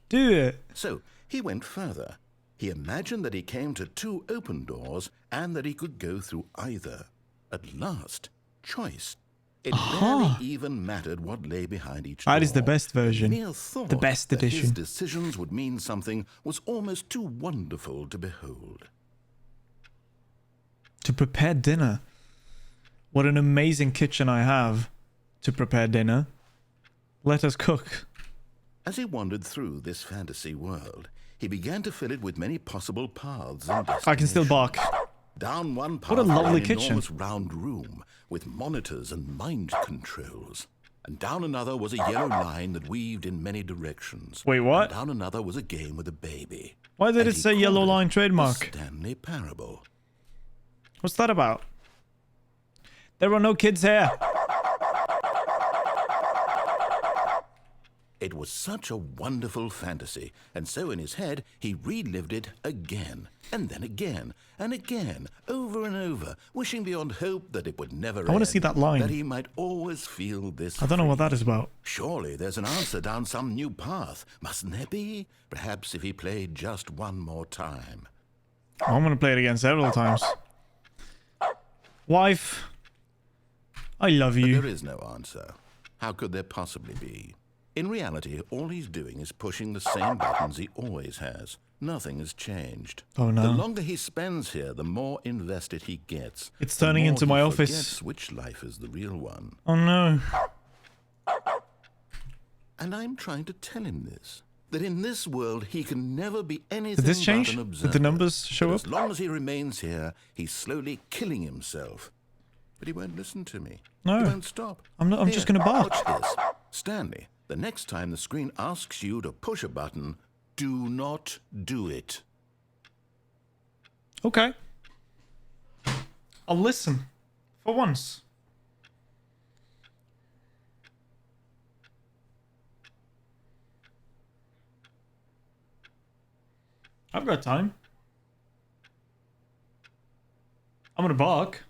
do it. So he went further. He imagined that he came to 2 open doors and that he could go through either. At last, choice. It barely even mattered what lay behind each door. That is the best version. Mere thought The best that edition. his decisions would mean something was almost too wonderful to behold. To prepare dinner. What an amazing kitchen I have to prepare dinner. Let us cook. As he wandered through this fantasy world, he began to fill it with many possible paths and destinations. I can still bark. Down one path, What a lovely an kitchen. enormous round room with monitors and mind controls. And down another was a yellow line that weaved in many directions. Wait, what? And down another was a game with a baby. Why did And it he say called yellow it line the trademark? Stanley Parable. What's that about? There are no kids here. It was such a wonderful fantasy, and so in his head he relived it again, and then again, and again, over and over, wishing beyond hope that it would never end. I want to see that line. That he might always feel this I don't know what free. that is about. Surely there's an answer down some new path, mustn't there be? Perhaps if he played just one more time. I'm going to play it again several times. Wife, I love But you. there is no answer. How could there possibly be? In reality, all he's doing is pushing the same buttons he always has. Nothing has changed. Oh, no. The longer he spends here, the more invested he gets. It's The turning more into he my office. forgets which life is the real one. Oh no. And I'm trying to tell him this. That in this world, he can never be anything Did this change? but an Did observer. the numbers show But up? as long as he remains here, he's slowly killing himself. But he won't listen to me. No. He won't stop. I'm not- I'm just gonna bark. Watch this. Stanley, the next time the screen asks you to push a button, do not do it. Okay. I'll listen. For once. I've got time. I'm gonna bark.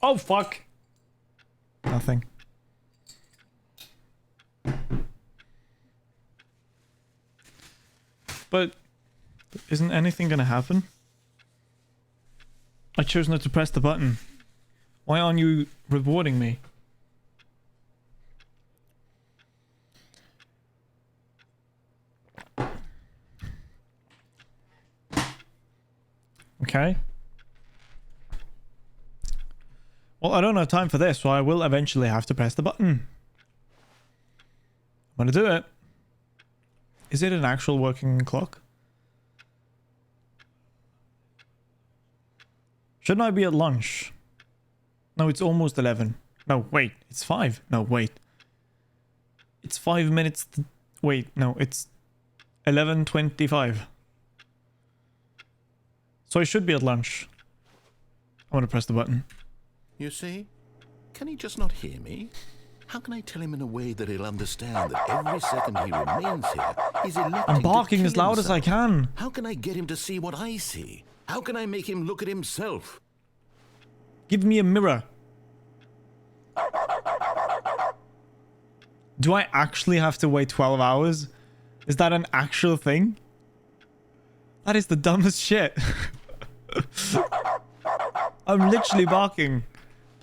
Oh, fuck. Nothing. But isn't anything gonna happen? I chose not to press the button. Why aren't you rewarding me? Okay. Well, I don't have time for this, so I will eventually have to press the button. I'm gonna do it. Is it an actual working clock? Shouldn't I be at lunch? No, it's almost 11. No, wait, it's 5. No, wait. It's 5 minutes. Wait, no, it's 11:25. So I should be at lunch. I want to press the button. You see? Can he just not hear me? How can I tell him in a way that he'll understand that every second he remains here, he's electing I'm barking to as kill loud as I himself? can. How can I get him to see what I see? How can I make him look at himself? Give me a mirror. Do I actually have to wait 12 hours? Is that an actual thing? That is the dumbest shit. I'm literally barking.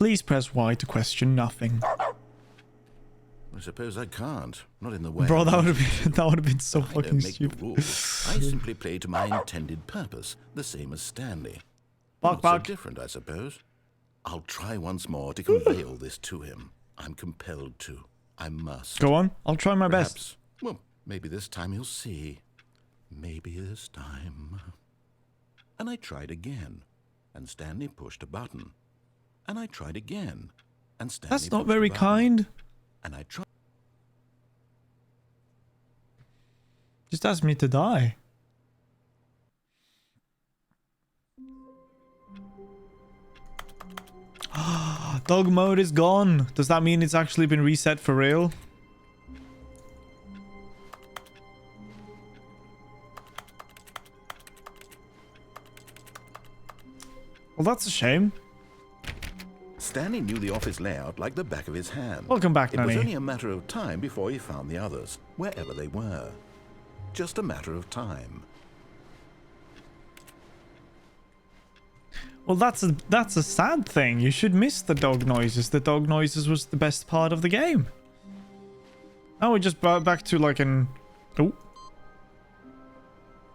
Please press Y to question nothing. I suppose I can't. Not in the way. Bro, that would have been so I fucking don't make stupid. the rules. I simply play to my intended purpose, the same as Stanley. Bark, Not so bark. different, I suppose. I'll try once more to convey all this to him. I'm compelled to. I must. Go on. I'll try my best. Perhaps. Well, maybe this time he'll see. Maybe this time. And I tried again, and Stanley pushed a button. And I tried again, and Stanley That's not pushed a very button. kind. And I tried. Just ask me to die. Dog mode is gone. Does that mean it's actually been reset for real? Well, that's a shame. Stanley knew the office layout like the back of his hand. Welcome back, It was Nanny. only a matter of time before he found the others, wherever they were. Just a matter of time. Well, that's a sad thing. You should miss the dog noises. The dog noises was the best part of the game. Now we're just back to like an... Oh.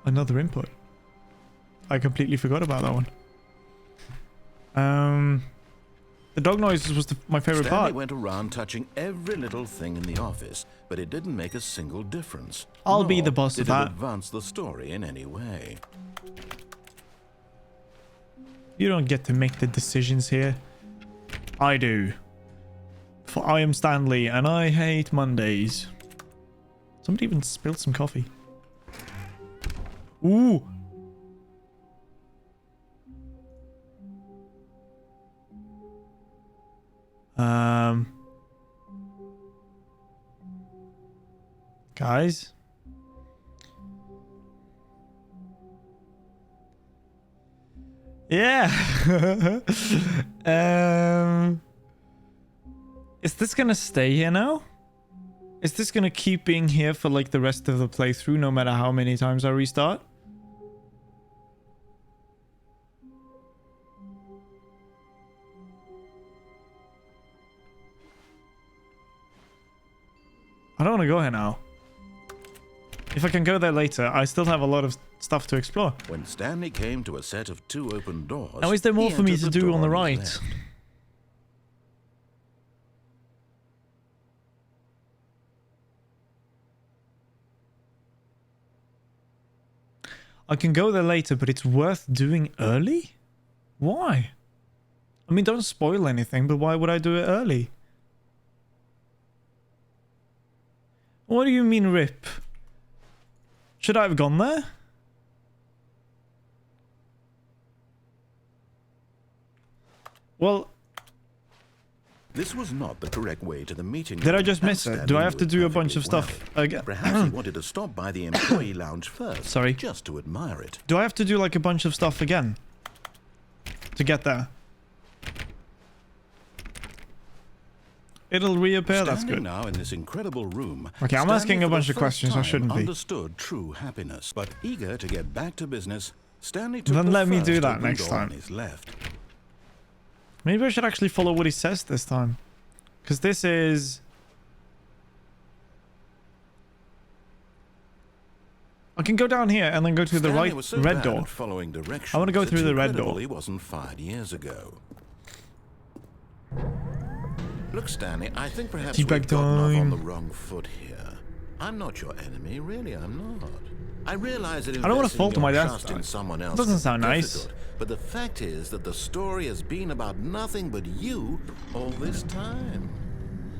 Another input. I completely forgot about that one. The dog noises was my favorite Stanley part. went around touching every little thing in the office, but it didn't make a single difference. I'll be Nor the boss did of it that. advance the story in any way. You don't get to make the decisions here. I do. For I am Stanley and I hate Mondays. Somebody even spilled some coffee. Ooh. Guys. Yeah. Is this gonna stay here now? Is this gonna keep being here for like the rest of the playthrough, no matter how many times I restart? I don't want to go here now. If I can go there later, I still have a lot of stuff to explore. When Stanley came to a set of 2 open doors... Now, is there more he for me entered to do door on the his right? left. I can go there later, but it's worth doing early? Why? I mean, don't spoil anything, but why would I do it early? What do you mean, rip? Should I have gone there? Well... This was not the correct way to the meeting. Did I just and miss it? Stanley Do I have to knew it do a bunch of perfectly stuff well. again? Perhaps he wanted to stop by the employee lounge first. Sorry. Just to admire it. Do I have to do like a bunch of stuff again? To get there? It'll reappear, that's Standing good. now in this incredible room. Okay, I'm Stanley asking a for the bunch of first questions I time shouldn't be. Understood true happiness, but eager to get back to business, Stanley took Then the let me first do that open next door time. on his left. Maybe I should actually follow what he says this time. Because this is... I can go down here and then go to the Stanley right was so red bad door. at following directions, I wanna go it's through the red incredible door. He wasn't fired years ago. Look, Stanley, I think perhaps Teabag we've gotten off on time. the wrong foot here. I'm not your enemy, really. I'm not. I realize that I don't wanna investing fault your my death, trust though. in someone else Doesn't is sound nice. difficult, but the fact is that the story has been about nothing but you all this time.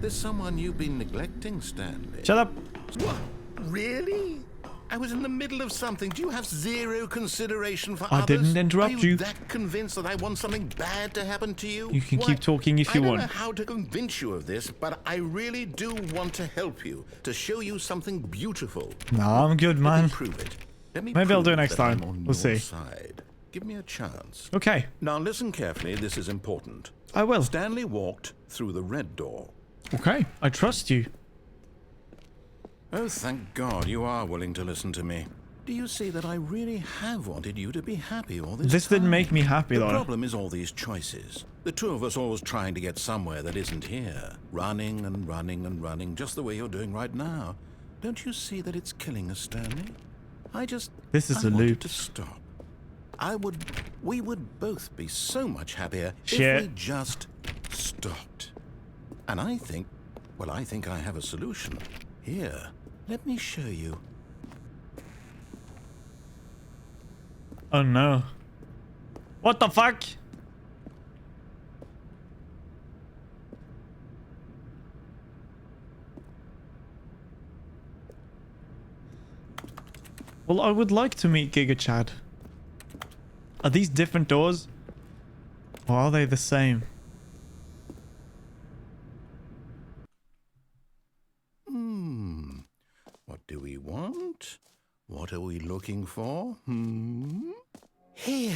There's someone you've been neglecting, Stanley. Shut up. What? Really? I was in the middle of something. Do you have zero consideration for I others? didn't interrupt Are you. you that convinced that I want something bad to happen to you? You can Why, keep talking if you I don't want. know how to convince you of this, but I really do want to help you, to show you something beautiful. No, I'm good, Let me man. prove it. Let me Maybe I'll do it prove next that I'm time. on We'll your see. Side. Give me a chance. Okay, Now listen carefully, this is important. I will. Stanley walked through the red door. Okay, I trust you. Oh, thank God you are willing to listen to me. Do you see that I really have wanted you to be happy all this This time? didn't make me happy, though. The problem is all these choices. The two of us always trying to get somewhere that isn't here. Running and running and running, just the way you're doing right now. Don't you see that it's killing us, Stanley? This is I a wanted loop. to stop. We would both be so much happier Shit. if we just stopped. And I think I have a solution. Here, let me show you. Oh no. What the fuck? Well, I would like to meet Giga Chad. Are these different doors? Or are they the same? What do we want? What are we looking for? Here.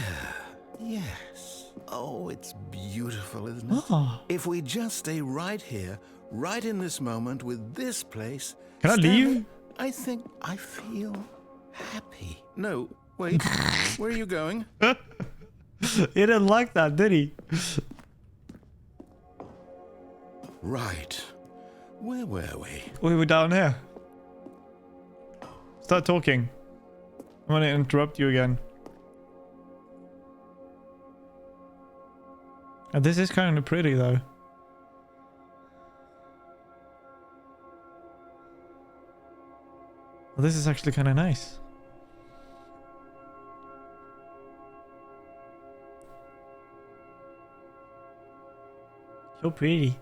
Yes. Oh, it's beautiful, isn't it? Oh. If we just stay right here, right in this moment with this place... Can I Stanley, leave? I think I feel happy. No, wait. Where are you going? He didn't like that, did he? Right. Where were we? We were down here. Start talking. I want to interrupt you again. And this is kind of pretty, though. Well, this is actually kind of nice. So pretty.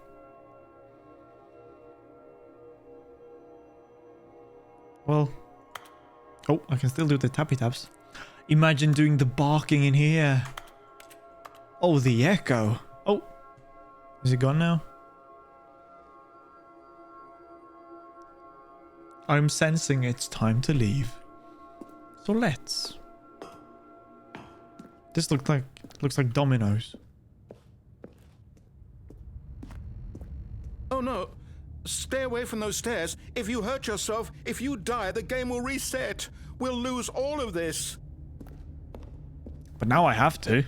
Well, oh, I can still do the tappy taps. Imagine doing the barking in here. Oh, the echo. Oh, is it gone now? I'm sensing it's time to leave. So let's. This looks like dominoes. Oh no. Stay away from those stairs. If you hurt yourself, if you die, the game will reset. We'll lose all of this. But now I have to.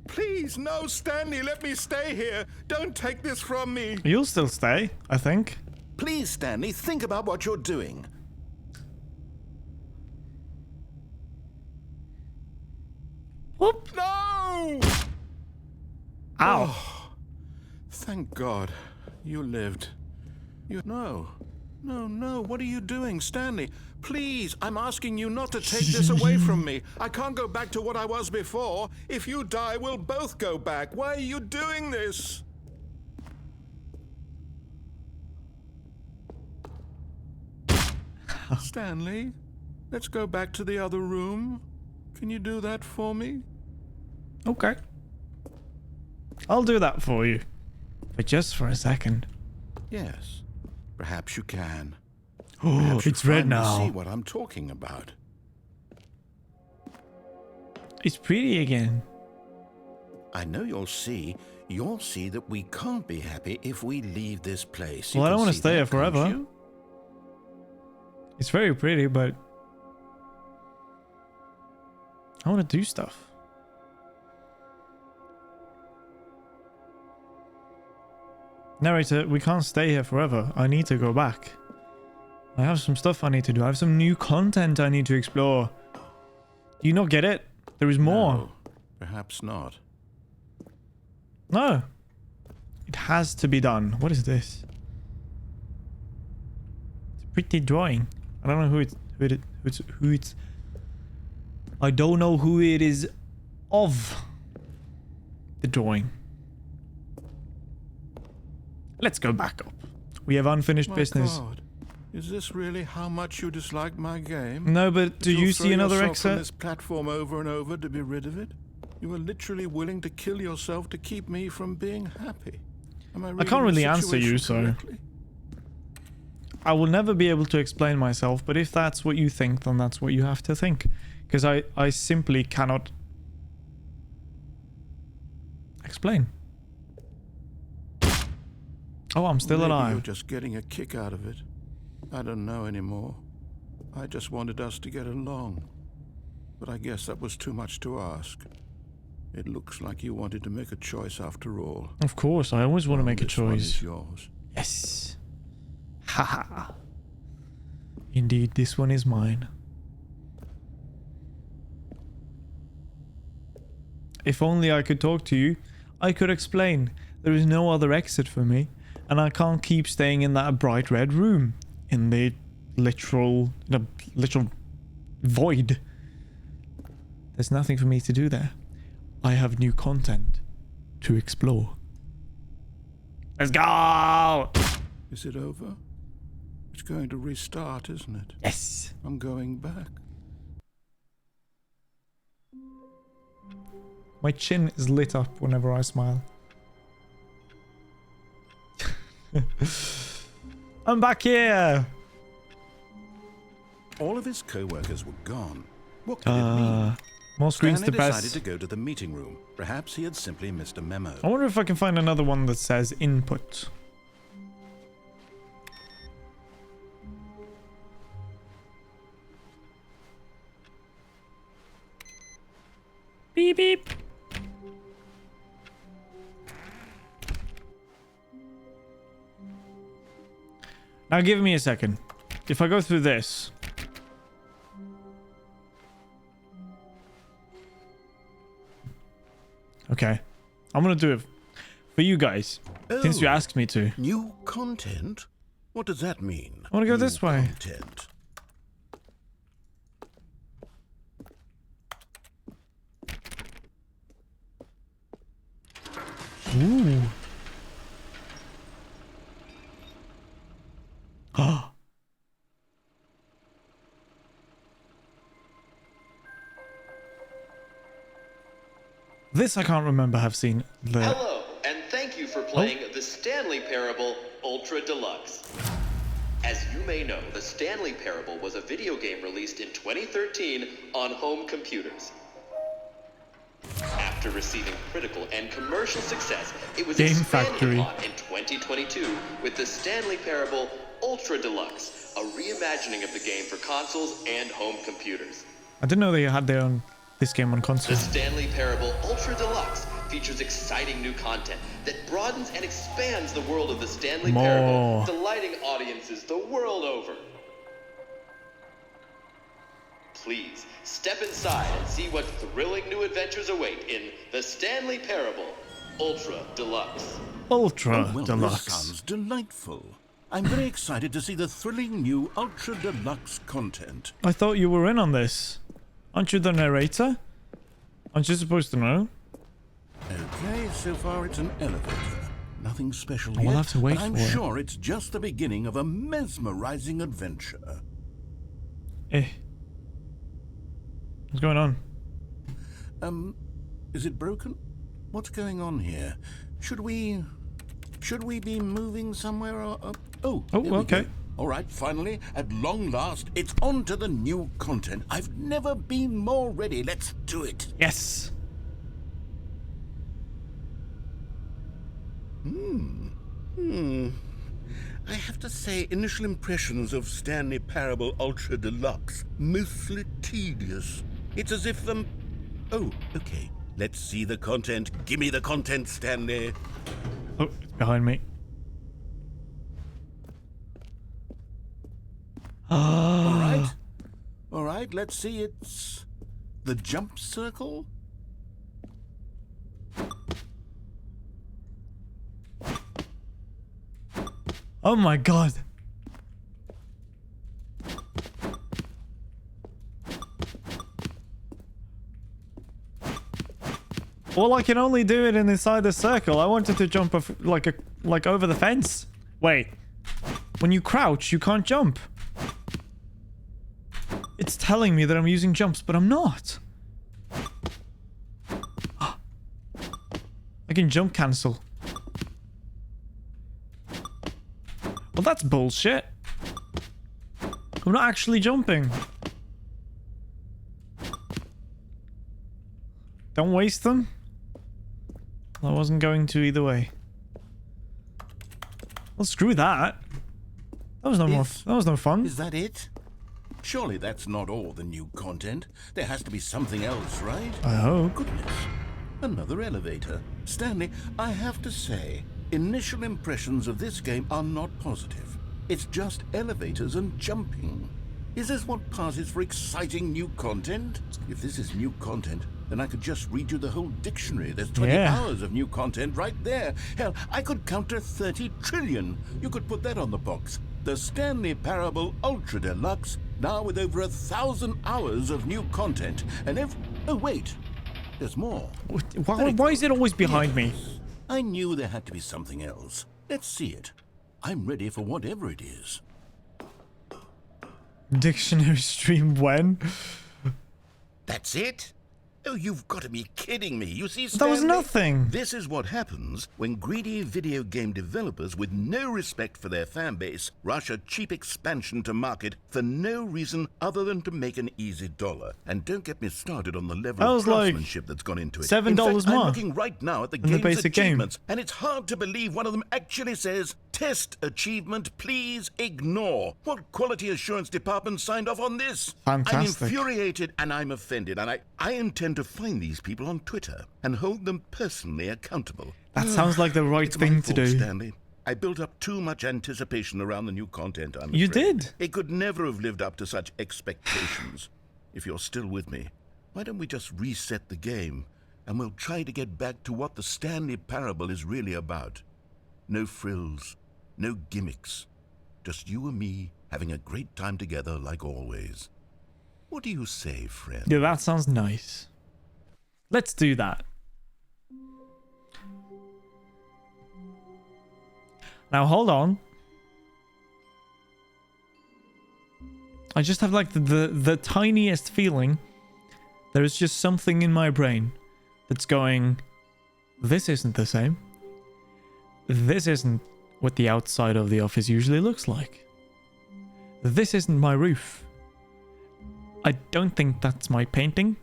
Please, no, Stanley, let me stay here. Don't take this from me. You'll still stay, I think. Please, Stanley, think about what you're doing. Whoop. No! Ow. Oh, thank God you lived. No, what are you doing, Stanley? Please, I'm asking you not to take this away from me. I can't go back to what I was before. If you die, we'll both go back. Why are you doing this? Stanley, let's go back to the other room. Can you do that for me? Okay. I'll do that for you. But just for a second. Yes, perhaps you can. Oh, Perhaps it's you'll red finally now. See what I'm talking about. It's pretty again. I know you'll see that we can't be happy if we leave this place. Well, I don't want to stay here here forever. It's very pretty, but I want to do stuff. Narrator, we can't stay here forever. I need to go back. I have some stuff I need to do. I have some new content I need to explore. Do you not get it? There is more. No, perhaps not. No. It has to be done. What is this? It's a pretty drawing. I don't know who it's I don't know who it is of the drawing. Let's go back up. We have unfinished business. God. Is this really how much you dislike my game? No, but do you see another From exit? this platform over and over to be rid of it? You are literally willing to kill yourself to keep me from being happy. Am I can't really reading the answer you, situation so- correctly? I will never be able to explain myself, but if that's what you think, then that's what you have to think. Because I simply cannot explain. Oh, I'm still Maybe alive. you're just getting a kick out of it. I don't know anymore. I just wanted us to get along. But I guess that was too much to ask. It looks like you wanted to make a choice after all. Of course, I always want to make a This one choice. is yours. Yes. Haha. Indeed, this one is mine. If only I could talk to you, I could explain. There is no other exit for me, and I can't keep staying in that bright red room. In the literal void. There's nothing for me to do there. I have new content to explore. Let's go! Is it over? It's going to restart, isn't it? Yes! I'm going back. My chin is lit up whenever I smile. I'm back here! All of his co-workers were gone. What could it mean? More screens Stanley to press. decided to go to the meeting room. Perhaps he had simply missed a memo. I wonder if I can find another one that says input. Beep beep. Now give me a second. If I go through this. Okay. I'm gonna do it for you guys. Since you Oh. asked me to. New content? What does that mean? I wanna go New this way. Content. Ooh. Ah. This I can't remember have seen. The Hello, and thank you for playing the Stanley Parable Ultra Deluxe. As you may know, the Stanley Parable was a video game released in 2013 on home computers. After receiving critical and commercial success, it was Game expanded Factory. upon in 2022 with the Stanley Parable Ultra Deluxe, a reimagining of the game for consoles and home computers. I didn't know they had their own this game on The console. Stanley Parable Ultra Deluxe features exciting new content that broadens and expands the world of the Stanley More. Parable, delighting audiences the world over. Please, step inside and see what thrilling new adventures await in the Stanley Parable Ultra Deluxe. Ultra Oh, well, Deluxe. this sounds delightful. I'm very excited to see the thrilling new Ultra Deluxe content. I thought you were in on this. Aren't you the narrator? Aren't you supposed to know? Okay, so far it's an elevator. Nothing special yet, We'll have to wait but I'm for it. sure it's just the beginning of a mesmerizing adventure. What's going on? Is it broken? What's going on here? Should we be moving somewhere or... Oh, here we okay. go. All right, finally, at long last, it's on to the new content. I've never been more ready. Let's do it. Yes. I have to say, initial impressions of Stanley Parable Ultra Deluxe, mostly tedious. It's as if, Oh, okay. Let's see the content. Give me the content, Stanley. Oh, it's behind me. Ah. All right, let's see. It's the jump circle. Oh my god. Well, I can only do it inside the circle. I wanted to jump off, like over the fence. Wait. When you crouch, you can't jump. It's telling me that I'm using jumps, but I'm not. I can jump cancel. Well, that's bullshit. I'm not actually jumping. Don't waste them. I wasn't going to either way. Well, screw that. That was no more. That was no fun. Is that it? Surely that's not all the new content. There has to be something else, right? I hope. Goodness. Another elevator. Stanley, I have to say, initial impressions of this game are not positive. It's just elevators and jumping. Is this what passes for exciting new content? If this is new content, then I could just read you the whole dictionary. There's 20 hours of new content right there. Hell, I could count to 30 trillion. You could put that on the box. The Stanley Parable Ultra Deluxe, now with over 1,000 hours of new content. And oh wait, there's more. Why is it always behind me? I knew there had to be something else. Let's see it. I'm ready for whatever it is. Dictionary stream when? That's it? Oh, you've got to be kidding me. You see, That was Stanley, nothing. This is what happens when greedy video game developers with no respect for their fan base rush a cheap expansion to market for no reason other than to make an easy dollar. And don't get me started on the level of craftsmanship that's gone into it. $7 In fact, more I'm looking right now at the than game's the basic achievements, and it's hard to believe one of them actually says, "Test achievement, please ignore." What quality assurance department signed off on this? Fantastic. I'm infuriated and I'm offended, and I intend to find these people on Twitter and hold them personally accountable. That sounds like the right It's my thing to fault, do. Stanley. I built up too much anticipation around the new content, I'm You afraid. did. It could never have lived up to such expectations. If you're still with me, why don't we just reset the game and we'll try to get back to what the Stanley Parable is really about. No frills, no gimmicks. Just you and me having a great time together like always. What do you say, friend? Yeah, that sounds nice. Let's do that. Now, hold on. I just have like the tiniest feeling. There's just something in my brain that's going, this isn't the same. This isn't what the outside of the office usually looks like. This isn't my roof. I don't think that's my painting.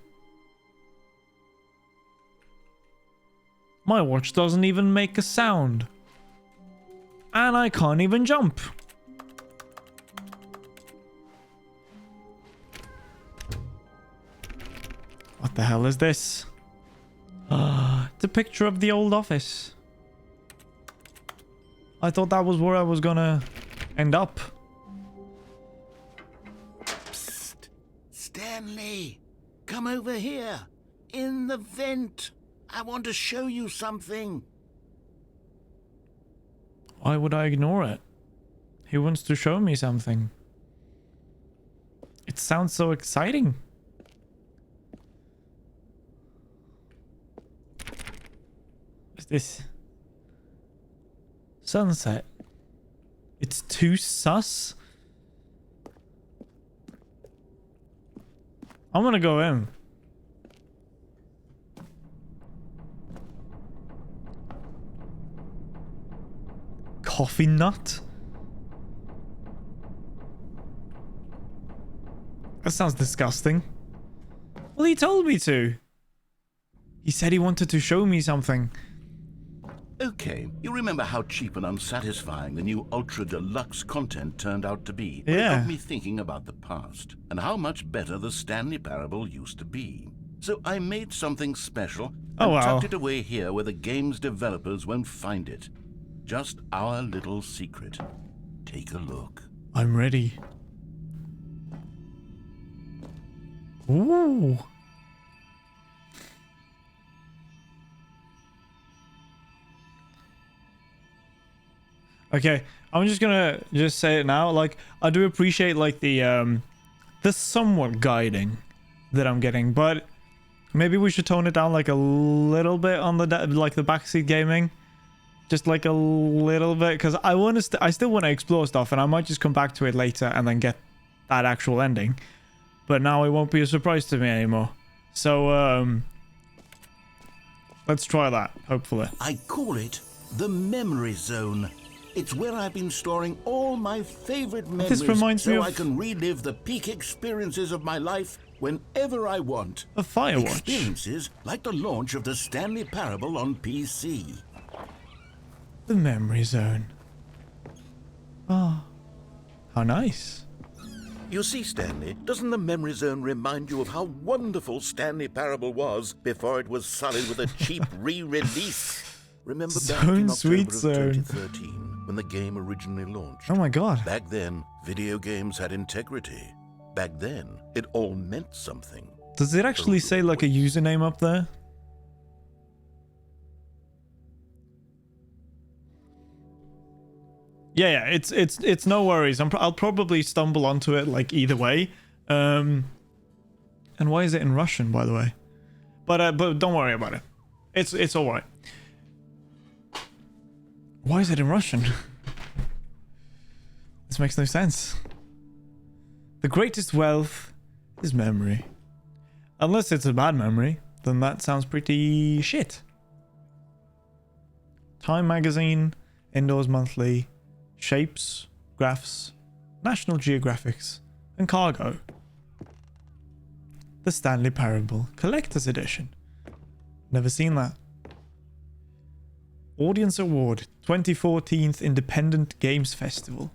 My watch doesn't even make a sound. And I can't even jump. What the hell is this? It's a picture of the old office. I thought that was where I was gonna end up. Psst. Stanley, come over here. In the vent. I want to show you something. Why would I ignore it? He wants to show me something. It sounds so exciting. What's this? Sunset. It's too sus. I'm gonna go in. Coffee nut? That sounds disgusting. Well, he told me to. He said he wanted to show me something. Okay, you remember how cheap and unsatisfying the new Ultra Deluxe content turned out to be? Yeah. It got me thinking about the past and how much better the Stanley Parable used to be. So I made something special and tucked it away here where the game's developers won't find it. Just our little secret. Take a look. I'm ready. Ooh. Okay, I'm just gonna say it now. Like, I do appreciate like the somewhat guiding that I'm getting, but maybe we should tone it down like a little bit on the like the backseat gaming. Just like a little bit, because I still want to explore stuff, and I might just come back to it later and then get that actual ending. But now it won't be a surprise to me anymore. So let's try that, hopefully. I call it the memory zone. It's where I've been storing all my favorite memories, This reminds me so of I can relive the peak experiences of my life whenever I want. a Firewatch. Experiences like the launch of the Stanley Parable on PC. The memory zone. Oh, how nice. You see, Stanley, doesn't the memory zone remind you of how wonderful Stanley Parable was before it was sullied with a cheap re-release? Remember back in Sweet October Zone. of 2013, when the game originally launched? Oh my god. Back then, video games had integrity. Back then, it all meant something. Does it actually say like a username up there? Yeah, it's no worries. I'll probably stumble onto it like either way. And why is it in Russian, by the way? But don't worry about it. It's all right. Why is it in Russian? This makes no sense. The greatest wealth is memory. Unless it's a bad memory, then that sounds pretty shit. Time Magazine, Indoors Monthly, Shapes, Graphs, National Geographics, and Cargo. The Stanley Parable Collector's Edition. Never seen that. Audience Award, 2014 Independent Games Festival.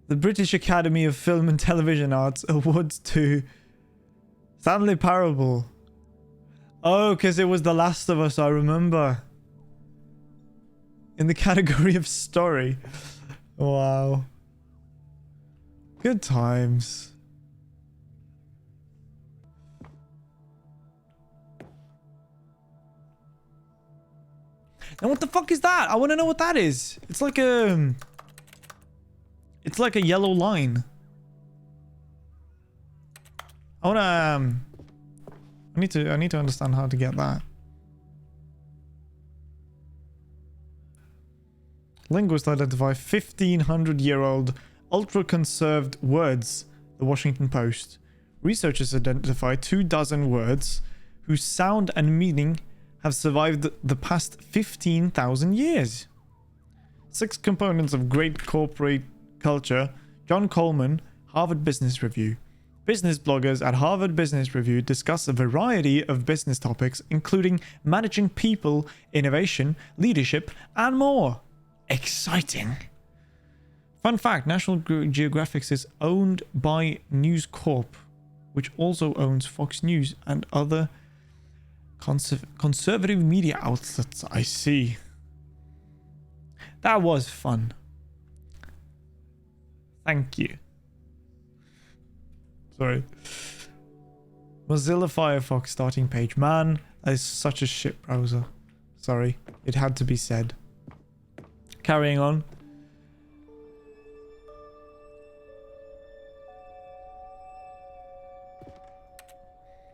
The British Academy of Film and Television Arts awards to Stanley Parable. Oh, because it was The Last of Us, I remember. In the category of story. Wow. Good times. Now what the fuck is that? I want to know what that is. It's like a yellow line. I want to I need to understand how to get that. Linguists identify 1500-year-old ultra-conserved words, the Washington Post. Researchers identify 24 words whose sound and meaning have survived the past 15,000 years. 6 components of great corporate culture. John Coleman, Harvard Business Review. Business bloggers at Harvard Business Review discuss a variety of business topics, including managing people, innovation, leadership, and more. Exciting. Fun fact, National Geographic is owned by News Corp, which also owns Fox News and other conservative media outlets. I see. That was fun. Thank you. Sorry. Mozilla Firefox starting page. Man, that is such a shit browser. Sorry. It had to be said. Carrying on.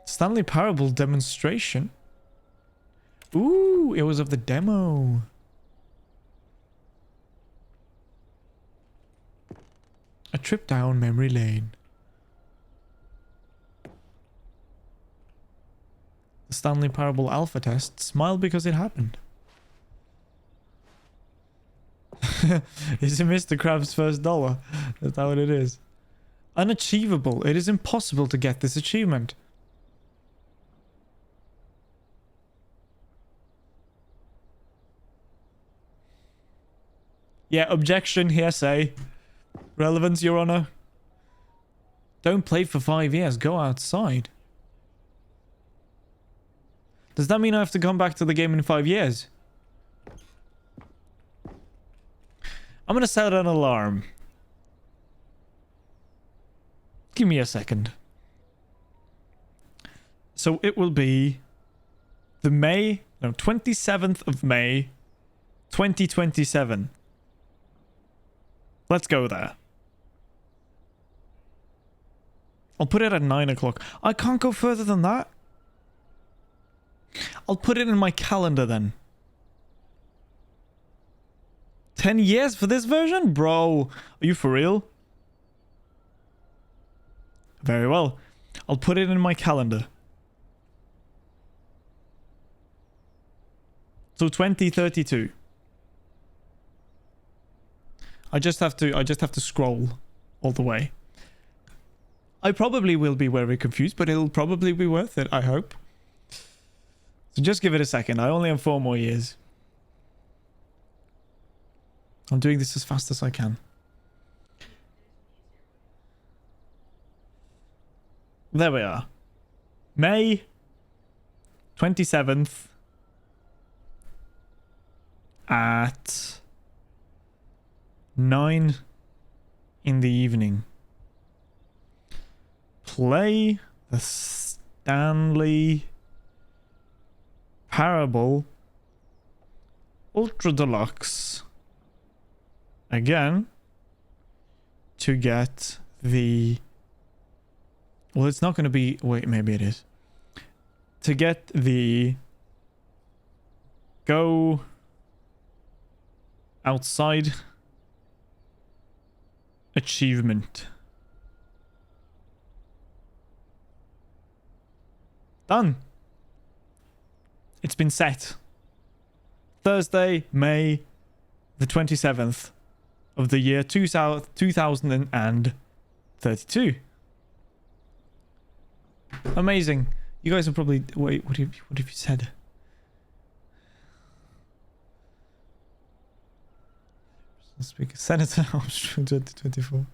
Stanley Parable demonstration. Ooh, it was of the demo. A trip down memory lane. The Stanley Parable alpha test. Smile because it happened. Is it Mr. Krabs' first dollar? That's how it is. Unachievable. It is impossible to get this achievement. Yeah, objection, hearsay. Relevance, Your Honor. Don't play for 5 years. Go outside. Does that mean I have to come back to the game in 5 years? I'm gonna set an alarm. Give me a second. So it will be the 27th of May, 2027. Let's go there. I'll put it at 9 o'clock. I can't go further than that. I'll put it in my calendar then. 10 years for this version? Bro, are you for real? Very well. I'll put it in my calendar. So 2032. I just have to scroll all the way. I probably will be very confused, but it'll probably be worth it, I hope. So just give it a second. I only have 4 more years. I'm doing this as fast as I can. There we are. May 27th at 9 in the evening. Play the Stanley Parable Ultra Deluxe again to get the... Well, it's not going to be... Wait, maybe it is. To get the... Go outside achievement. Done. It's been set. Thursday, May the 27th of the year 2032. Amazing. You guys are probably... Wait, what have you said? Speaker Senator Armstrong 2024.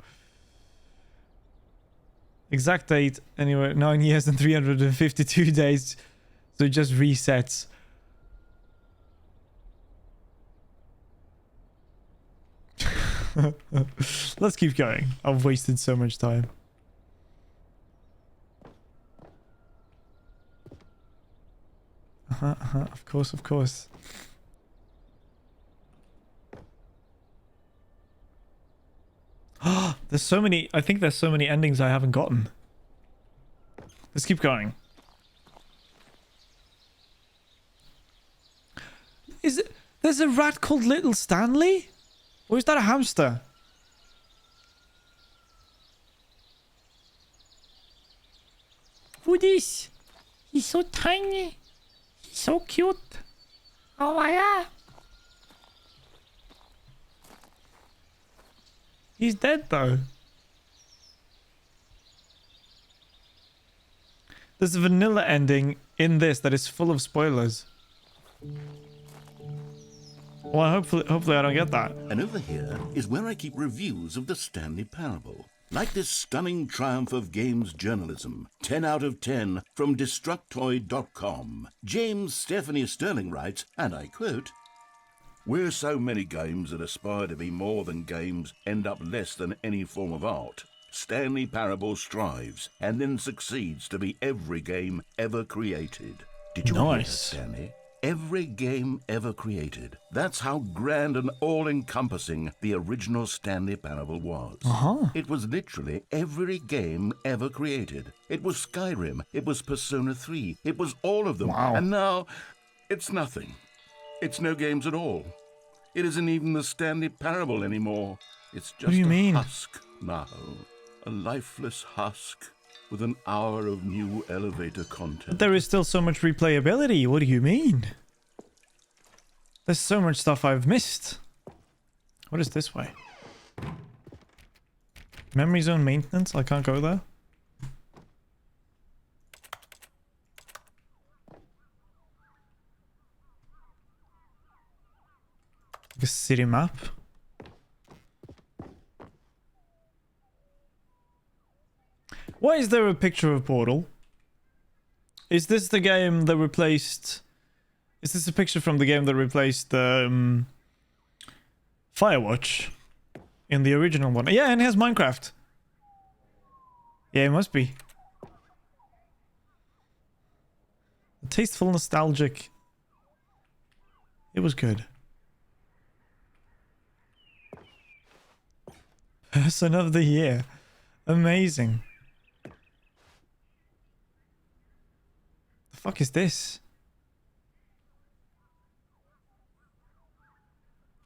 Exact date, anyway, 9 years and 352 days. So it just resets. Let's keep going. I've wasted so much time. Of course, of course. There's so many... I think there's so many endings I haven't gotten. Let's keep going. Is it... There's a rat called Little Stanley? Or is that a hamster? Who is? He's so tiny. He's so cute. Oh my god. He's dead though. There's a vanilla ending in this that is full of spoilers. Well, hopefully I don't get that. And over here is where I keep reviews of the Stanley Parable. Like this stunning triumph of games journalism, 10 out of 10 from Destructoid.com. James Stephanie Sterling writes, and I quote, "Where so many games that aspire to be more than games end up less than any form of art, Stanley Parable strives and then succeeds to be every game ever created." Did you hear that, Stanley? Every game ever created. That's how grand and all-encompassing the original Stanley Parable was. It was literally every game ever created. It was Skyrim. It was Persona 3. It was all of them. Wow. And now, it's nothing. It's no games at all. It isn't even the Stanley Parable anymore. It's just a husk now. A lifeless husk with an hour of new elevator content. But there is still so much replayability. What do you mean? There's so much stuff I've missed. What is this way? Memory zone maintenance? I can't go there. The city map. Why is there a picture of Portal? Is this the game that replaced... Is this a picture from the game that replaced Firewatch in the original one? Yeah, and it has Minecraft. Yeah, it must be. Tasteful, nostalgic. It was good. Person of the year. Amazing. The fuck is this?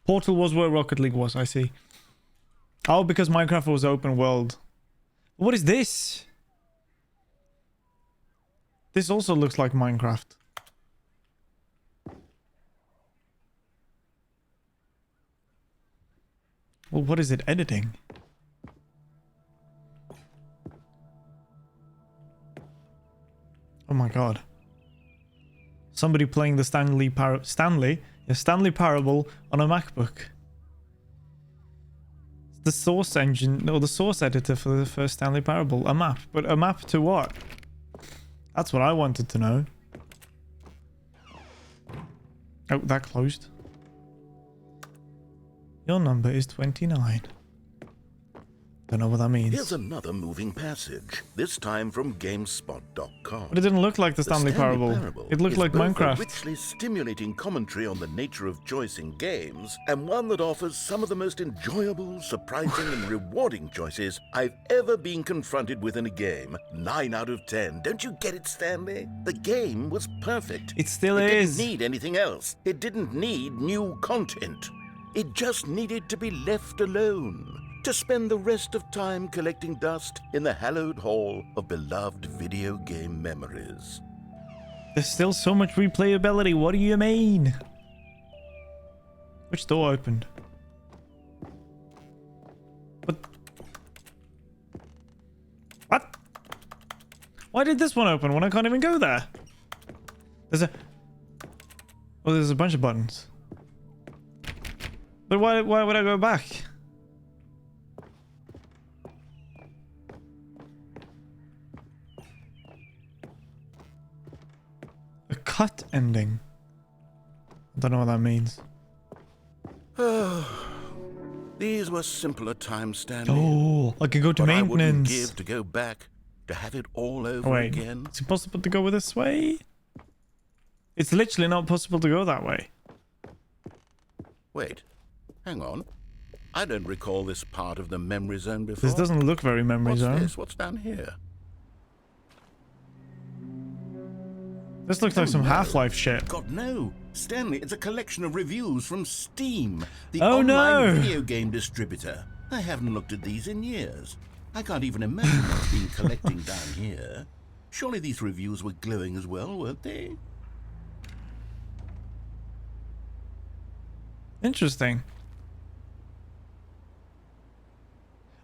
Portal was where Rocket League was, I see. Oh, because Minecraft was open world. What is this? This also looks like Minecraft. Well, what is it editing? Oh my god. Somebody playing the Stanley Parable on a MacBook. The source engine, or the source editor for the first Stanley Parable. A map. But a map to what? That's what I wanted to know. Oh, that closed. Your number is 29. Don't know what that means. Here's another moving passage, this time from GameSpot.com. But it didn't look like the Stanley Parable. It looked like Minecraft. A richly stimulating commentary on the nature of choice in games, and one that offers some of the most enjoyable, surprising, and rewarding choices I've ever been confronted with in a game. 9 out of 10. Don't you get it, Stanley? The game was perfect. It still It is. didn't need anything else. It didn't need new content. It just needed to be left alone, to spend the rest of time collecting dust in the hallowed hall of beloved video game memories. There's still so much replayability. What do you mean? Which door opened? What? Why did this one open when I can't even go there? There's a... Oh, there's a bunch of buttons. But why would I go back? A cut ending. I don't know what that means. These were simpler times, Stanley. Oh, I could go to What I wouldn't maintenance. give to go back, to have it all over Wait, again. is it possible to go this way? It's literally not possible to go that way. Wait, hang on. I don't recall this part of the memory zone before. This doesn't look very memory What's zone. this? What's down here? This looks like some Half-Life shit. God, no. Stanley, it's a collection of reviews from Steam, the Oh, online no. video game distributor. I haven't looked at these in years. I can't even imagine what's been collecting down here. Surely these reviews were glowing as well, weren't they? Interesting.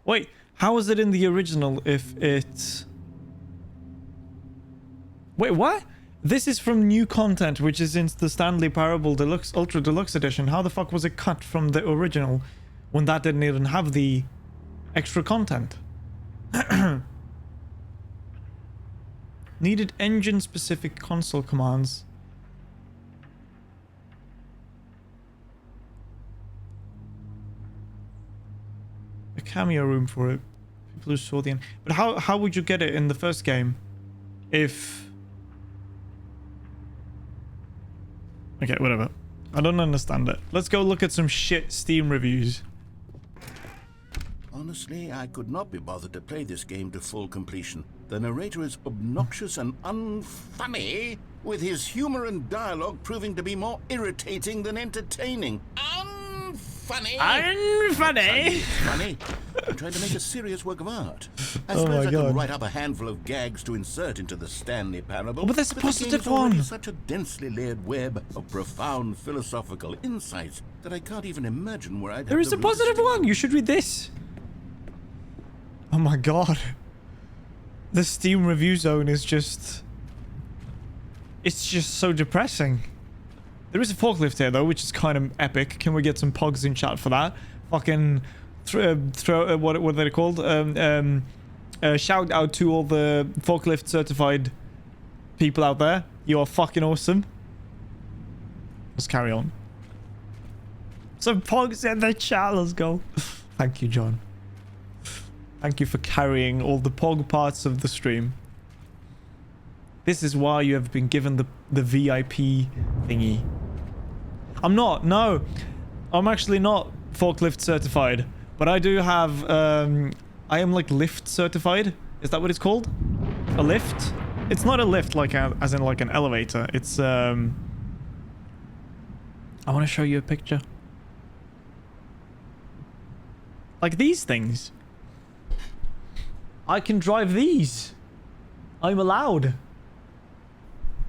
Wait, how is it in the original if it's... Wait, what? This is from new content, which is in the Stanley Parable Deluxe, Ultra Deluxe Edition. How the fuck was it cut from the original when that didn't even have the extra content? Needed engine-specific console commands. A cameo room for it. People who saw the end. But how would you get it in the first game if... Okay, whatever. I don't understand it. Let's go look at some shit Steam reviews. Honestly, I could not be bothered to play this game to full completion. The narrator is obnoxious and unfunny, with his humor and dialogue proving to be more irritating than entertaining. Unfunny! Unfunny! Funny. I'm trying to make a serious work of art. I Oh suppose my I God. could write up a handful of gags to insert into the Stanley Parable. Oh, but there's a the game positive is already one. such a densely layered web of profound philosophical insights that I can't even imagine where I'd There have is the a positive realistic- one. You should read this. Oh my god. The Steam review zone is just... It's just so depressing. There is a forklift here though, which is kind of epic. Can we get some pogs in chat for that? Fucking throw what are they called? Shout out to all the forklift certified people out there. You are fucking awesome. Let's carry on. Some pogs in the chat. Let's go. Thank you, John. Thank you for carrying all the pog parts of the stream. This is why you have been given the VIP thingy. I'm not. No. I'm actually not forklift certified. But I do have... I am like lift certified. Is that what it's called? A lift? It's not a lift like as in like an elevator. It's... I want to show you a picture. Like these things. I can drive these. I'm allowed.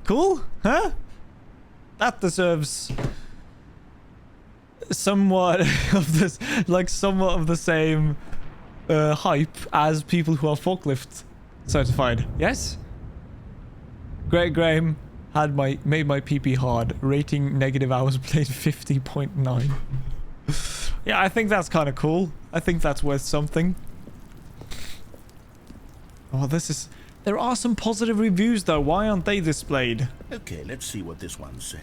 Cool? Huh? That deserves somewhat of this, like somewhat of the same hype as people who are forklift certified. Yes? Greg Graham had made my PP hard. Rating negative hours played 50.9. Yeah, I think that's kind of cool. I think that's worth something. Oh, this is... There are some positive reviews, though. Why aren't they displayed? Okay, let's see what this one says.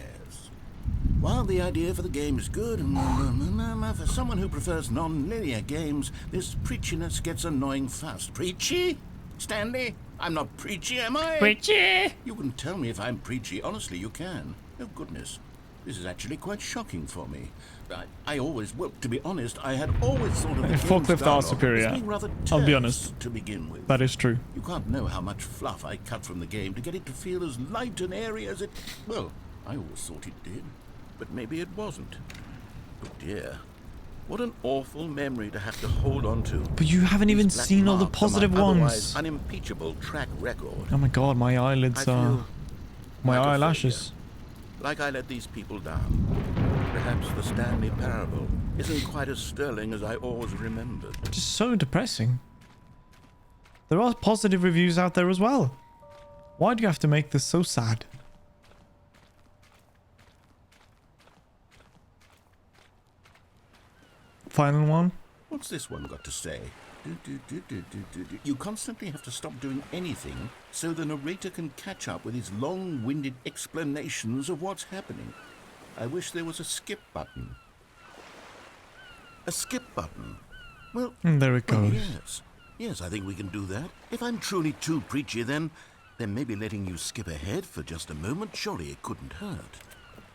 While the idea for the game is good, for someone who prefers non-linear games, this preachiness gets annoying fast. Preachy? Stanley? I'm not preachy, am I? Preachy! You can tell me if I'm preachy. Honestly, you can. Oh, goodness. This is actually quite shocking for me. I always, well, to be honest, I had always thought of the game's Forklift are dialogue superior. as being rather I'll be terse honest. to begin with. That is true. You can't know how much fluff I cut from the game to get it to feel as light and airy as it... Well, I always thought it did. But maybe it wasn't. Oh dear. What an awful memory to have to hold on to. But you haven't even These black seen all the marks on my positive otherwise ones. unimpeachable track record. Oh my god, my I eyelids feel are... My like a eyelashes. failure. Like I let these people down. Perhaps the Stanley Parable isn't quite as sterling as I always remembered. Just so depressing. There are positive reviews out there as well. Why do you have to make this so sad? Final one. What's this one got to say? You constantly have to stop doing anything so the narrator can catch up with his long-winded explanations of what's happening. I wish there was a skip button. A skip button? Well, And there it well, goes. yes. Yes, I think we can do that. If I'm truly too preachy, then maybe letting you skip ahead for just a moment, surely it couldn't hurt.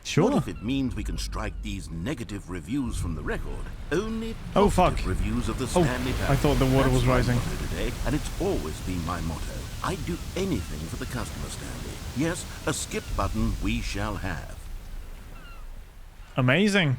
Sure. What if it means we can strike these negative reviews from the record? Only Oh, positive fuck. reviews of the Oh, Stanley Parable. I thought the water That's was my rising. motto today, and it's always been my motto. I'd do anything for the customer, Stanley. Yes, a skip button we shall have. Amazing.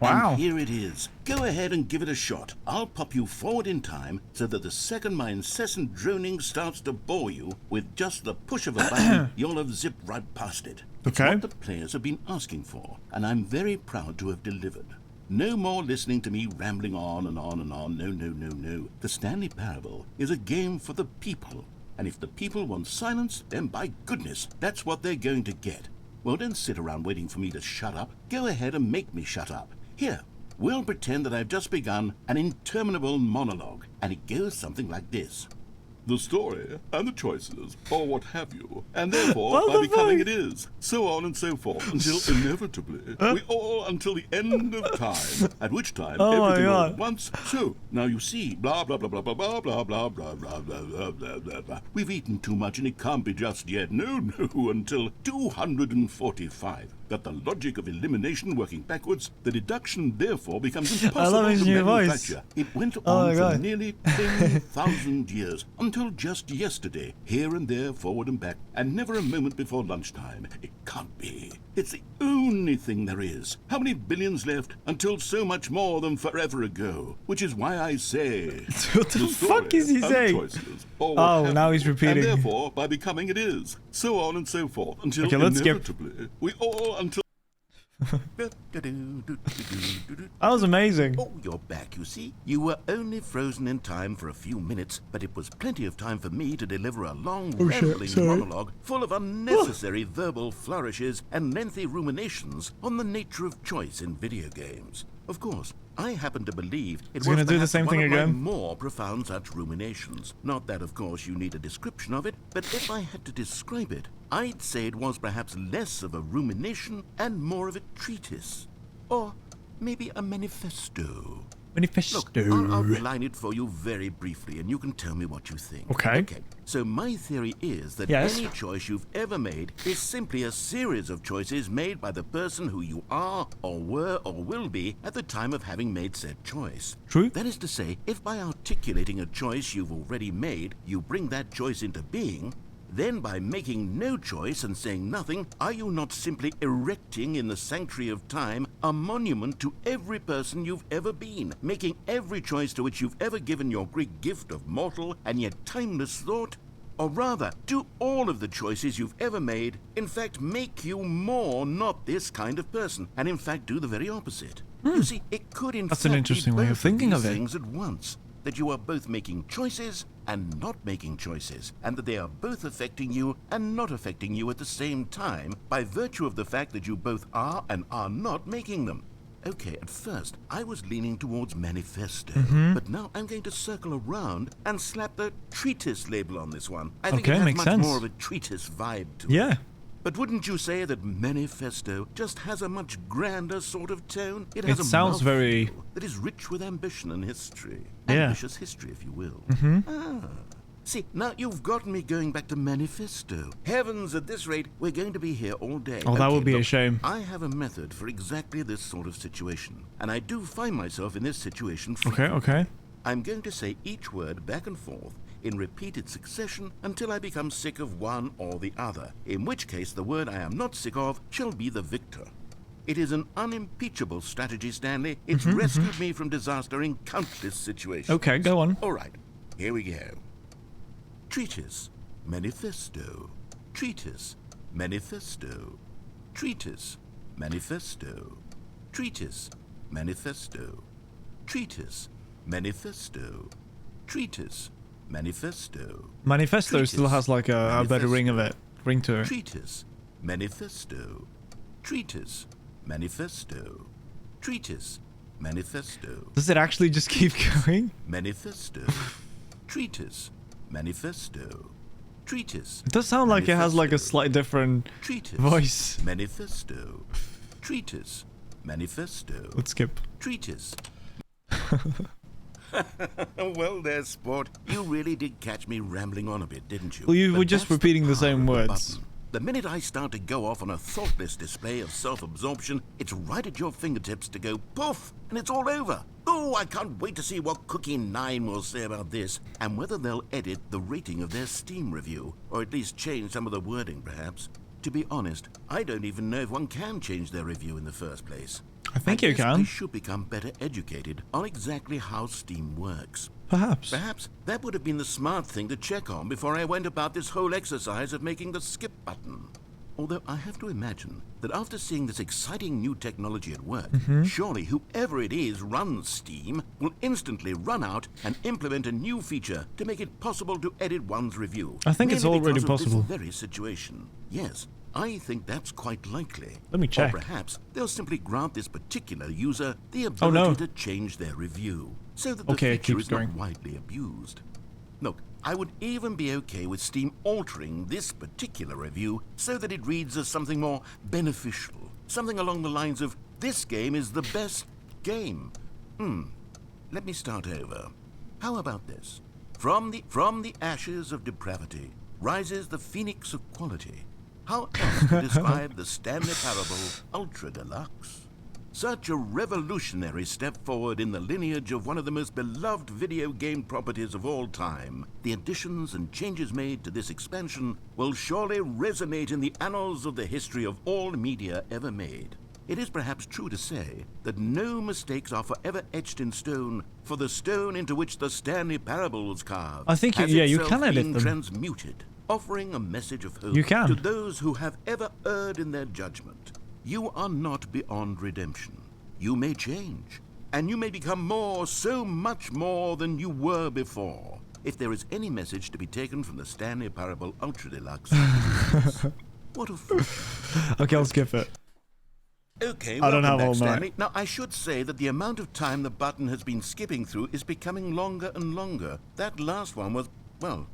Wow. And here it is. Go ahead and give it a shot. I'll pop you forward in time so that the second my incessant droning starts to bore you, with just the push of a button, you'll have zipped right past it. It's Okay. what the players have been asking for, and I'm very proud to have delivered. No more listening to me rambling on and on and on. No, no, no, no. The Stanley Parable is a game for the people. And if the people want silence, then by goodness, that's what they're going to get. Well, don't sit around waiting for me to shut up. Go ahead and make me shut up. Here, we'll pretend that I've just begun an interminable monologue, and it goes something like this. The story and the choices, or what have you, and therefore What by the becoming fuck? it is, so on and so forth, until inevitably, we all until the end of time, at which time Oh my everything all God. at once. So, now you see, blah, blah, blah, blah, blah, blah, blah, blah, blah, blah, blah, blah, blah, blah, blah. We've eaten too much and it can't be just yet. No, no, until 245. That the logic of elimination working backwards, the deduction therefore becomes impossible his to new voice. manufacture. It went Oh my on for God. nearly 10,000 years, until just yesterday, here and there, forward and back, and never a moment before lunchtime. It can't be. It's the only thing there is. How many billions left until so much more than forever ago? Which is why I say... What the fuck is he and the saying? choices, or what Oh, have now you, he's repeating. And therefore, by becoming it is. So on and so forth, until Okay, let's skip. inevitably, we all until... That was amazing. Oh, you're back, you see. You were only frozen in time for a few minutes, but it was plenty of time for me to deliver a long, rambling monologue full of unnecessary verbal flourishes and lengthy ruminations on the nature of choice in video games. Of course, I happen to believe it He's was gonna do the perhaps same one thing of my again. more profound such ruminations. Not that, of course, you need a description of it, but if I had to describe it, I'd say it was perhaps less of a rumination and more of a treatise. Or maybe a manifesto. Manifesto. Look, I'll outline it for you very briefly, and you can tell me what you think. Okay. So my theory is that Yes. any choice you've ever made is simply a series of choices made by the person who you are, or were, or will be at the time of having made said choice. True. That is to say, if by articulating a choice you've already made, you bring that choice into being, then by making no choice and saying nothing, are you not simply erecting in the sanctuary of time a monument to every person you've ever been, making every choice to which you've ever given your Greek gift of mortal and yet timeless thought? Or rather, do all of the choices you've ever made, in fact, make you more not this kind of person, and in fact do the very opposite? You see, it could in That's fact an interesting be way of both thinking these of it. things at once. That you are both making choices and not making choices, and that they are both affecting you and not affecting you at the same time by virtue of the fact that you both are and are not making them. Okay, at first, I was leaning towards manifesto, but now I'm going to circle around and slap the treatise label on this one. I think Okay, it has makes much sense. more of a treatise vibe to it. Yeah. But wouldn't you say that manifesto just has a much grander sort of tone? It has It a sounds very... mouthfeel that is rich with ambition and history. Yeah. Ambitious history, if you will. See, now you've gotten me going back to manifesto. Heavens, at this rate, we're going to be here all day. Oh, that Okay, would be a look, shame. I have a method for exactly this sort of situation. And I do find myself in this situation frequently. Okay. I'm going to say each word back and forth in repeated succession until I become sick of one or the other, in which case the word I am not sick of shall be the victor. It is an unimpeachable strategy, Stanley. It's rescued me from disaster in countless situations. Okay, go on. All right, here we go. Treatise, manifesto. Treatise, manifesto. Treatise, manifesto. Treatise, manifesto. Treatise, manifesto. Treatise, manifesto. Manifesto still has like a better ring to it. Treatise, manifesto. Treatise, manifesto. Treatise, manifesto. Does it actually just keep going? Manifesto. Treatise, manifesto. Treatise. It does sound like it has like a manifesto. slight different Treatise, voice. manifesto. Treatise, manifesto. Let's skip. Treatise. Well there, sport. You really did catch me rambling on a bit, didn't you? Well, you But were just that's repeating the power same of a words. button. The minute I start to go off on a thoughtless display of self-absorption, it's right at your fingertips to go poof, and it's all over. Oh, I can't wait to see what Cookie 9 will say about this, and whether they'll edit the rating of their Steam review, or at least change some of the wording, perhaps. To be honest, I don't even know if one can change their review in the first place. I think you guess I can. should become better educated on exactly how Steam works. Perhaps. Perhaps that would have been the smart thing to check on before I went about this whole exercise of making the skip button. Although I have to imagine that after seeing this exciting new technology at work, surely whoever it is runs Steam will instantly run out and implement a new feature to make it possible to edit one's review. I think it's merely already because of possible. This very situation. Yes, I think that's quite likely. Let me check. Or perhaps they'll simply grant this particular user the ability to change their review, so that the Okay, it feature keeps is not going. widely abused. Look, I would even be okay with Steam altering this particular review so that it reads as something more beneficial. Something along the lines of, this game is the best game. Let me start over. How about this? From the ashes of depravity rises the phoenix of quality. How else to describe the Stanley Parable Ultra Deluxe? Such a revolutionary step forward in the lineage of one of the most beloved video game properties of all time. The additions and changes made to this expansion will surely resonate in the annals of the history of all media ever made. It is perhaps true to say that no mistakes are forever etched in stone, for the stone into which the Stanley Parable was carved I think has you itself can edit been them. transmuted, offering a message of hope You can. to those who have ever erred in their judgment. You are not beyond redemption. You may change, and you may become more, so much more than you were before. If there is any message to be taken from the Stanley Parable Ultra Deluxe, it is this. What a fortune. Okay, I'll skip it. Okay, I don't welcome have back, all night. Stanley. Now, I should say that the amount of time the button has been skipping through is becoming longer and longer. That last one was, well,